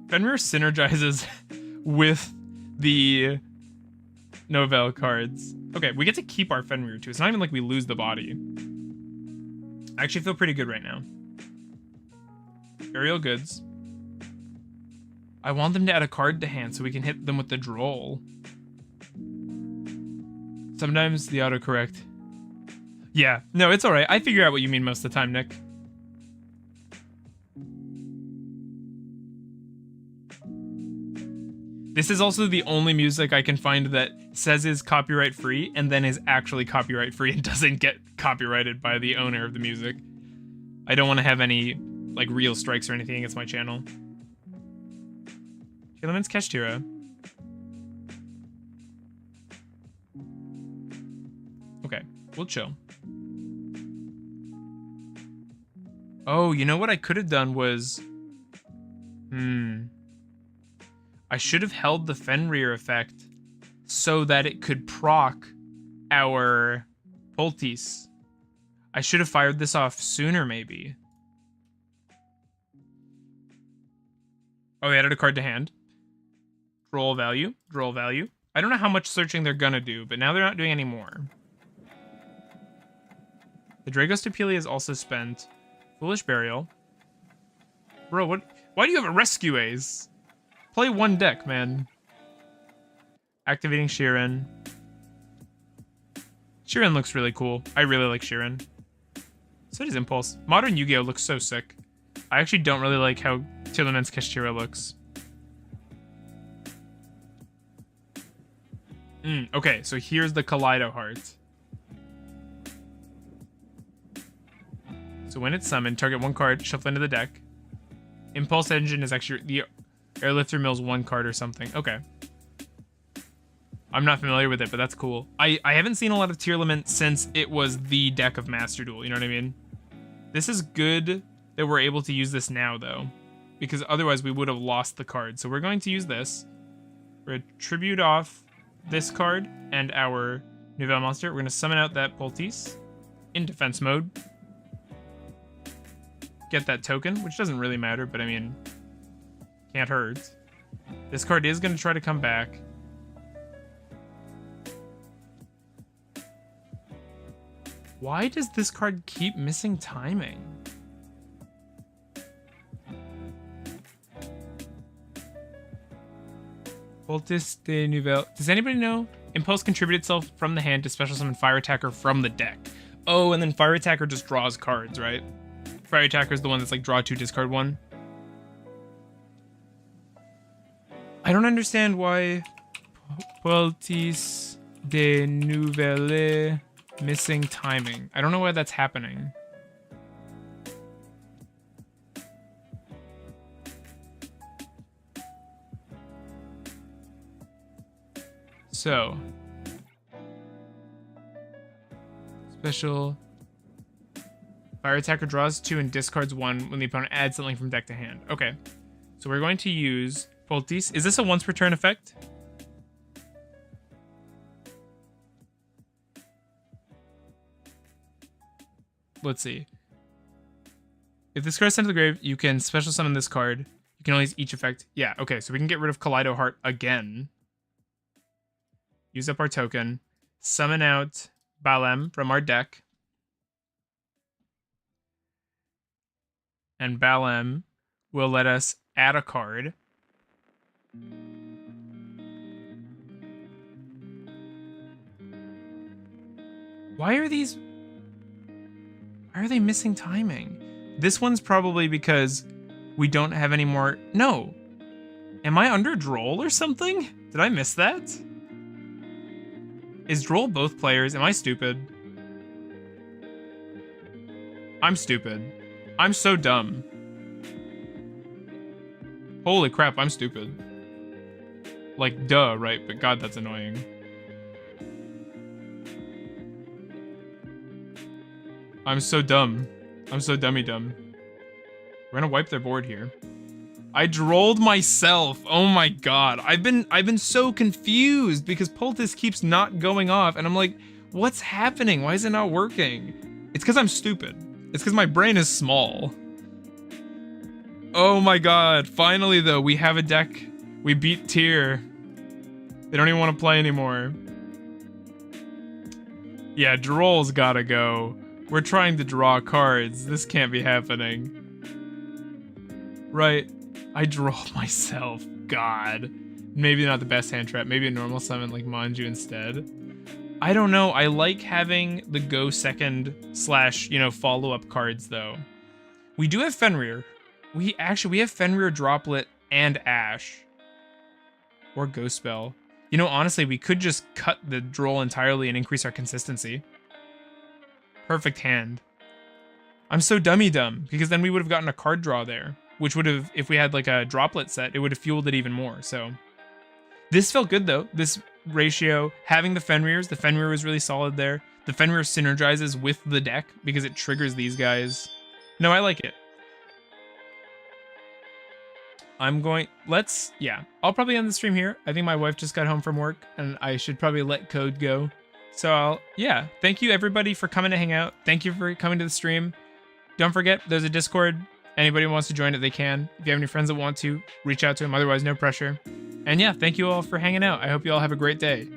Fenrir synergizes with the Nouvelles cards. Okay, we get to keep our Fenrir too. It's not even like we lose the body. I actually feel pretty good right now. Burial goods. I want them to add a card to hand so we can hit them with the Droll. Sometimes the autocorrect. Yeah, no, it's alright. I figure out what you mean most of the time, Nick. This is also the only music I can find that says is copyright free and then is actually copyright free and doesn't get copyrighted by the owner of the music. I don't want to have any like real strikes or anything against my channel. Killaman's Kashtira. Okay, we'll chill. Oh, you know what I could have done was... I should have held the Fenrir effect so that it could proc our Poltis. I should have fired this off sooner, maybe. Oh, they added a card to hand. Droll value. Droll value. I don't know how much searching they're gonna do, but now they're not doing any more. The Dragostapelia is also spent. Foolish Burial. Bro, what? Why do you have a Rescue Ace? Play one deck, man. Activating Sheeran. Sheeran looks really cool. I really like Sheeran. So does Impulse. Modern Yugioh looks so sick. I actually don't really like how Tillaman's Kashtira looks. Okay, so here's the Kaleido Heart. So when it's summoned, target one card, shuffle into the deck. Impulse Engine is actually... The Airlifter mills one card or something. Okay. I'm not familiar with it, but that's cool. I haven't seen a lot of Tier Lament since it was the deck of Master Duel, you know what I mean? This is good that we're able to use this now, though. Because otherwise we would have lost the card. So we're going to use this. We're going to tribute off this card and our Nouvelles monster. We're going to summon out that Poltis in defense mode. Get that token, which doesn't really matter, but I mean, can't hurt. This card is going to try to come back. Why does this card keep missing timing? Poltis de Nouvelles. Does anybody know? Impulse contribute itself from the hand to special summon Fire Attacker from the deck. Oh, and then Fire Attacker just draws cards, right? Fire Attacker is the one that's like draw 2, discard 1. I don't understand why Poltis de Nouvelles missing timing. I don't know why that's happening. So, special fire attacker draws 2 and discards 1 when the opponent adds something from deck to hand. Okay, so we're going to use Poltis. Is this a once per turn effect? Let's see. If this card is sent to the grave, you can special summon this card. You can only use each effect. Yeah, okay, so we can get rid of Kaleido Heart again. Use up our token. Summon out Balem from our deck. And Balem will let us add a card. Why are they missing timing? This one's probably because we don't have any more. No. Am I under Droll or something? Did I miss that? Is Droll both players? Am I stupid? I'm stupid. I'm so dumb. Holy crap, I'm stupid. Like, duh, right? But God, that's annoying. I'm so dumb. I'm so dummy dumb. We're gonna wipe their board here. I drolled myself. Oh my god. I've been so confused because Poultice keeps not going off and I'm like, what's happening? Why is it not working? It's because I'm stupid. It's because my brain is small. Oh my god. Finally though, we have a deck. We beat Tier. They don't even want to play anymore. Yeah, Droll's gotta go. We're trying to draw cards. This can't be happening. Right. I drolled myself. God. Maybe not the best hand trap. Maybe a normal summon like Manju instead. I don't know. I like having the go second slash, follow-up cards though. We do have Fenrir. We have Fenrir Droplet and Ash. Or Ghost Spell. Honestly, we could just cut the droll entirely and increase our consistency. Perfect hand. I'm so dummy dumb, because then we would have gotten a card draw there, which would have, if we had like a droplet set, it would have fueled it even more, so. This felt good though, this ratio, having the Fenrir was really solid there. The Fenrir synergizes with the deck, because it triggers these guys. No, I like it. I'll probably end the stream here. I think my wife just got home from work, and I should probably let code go. So thank you everybody for coming to hang out. Thank you for coming to the stream. Don't forget, there's a Discord. Anybody who wants to join it, they can. If you have any friends that want to, reach out to them. Otherwise, no pressure. And yeah, thank you all for hanging out. I hope you all have a great day.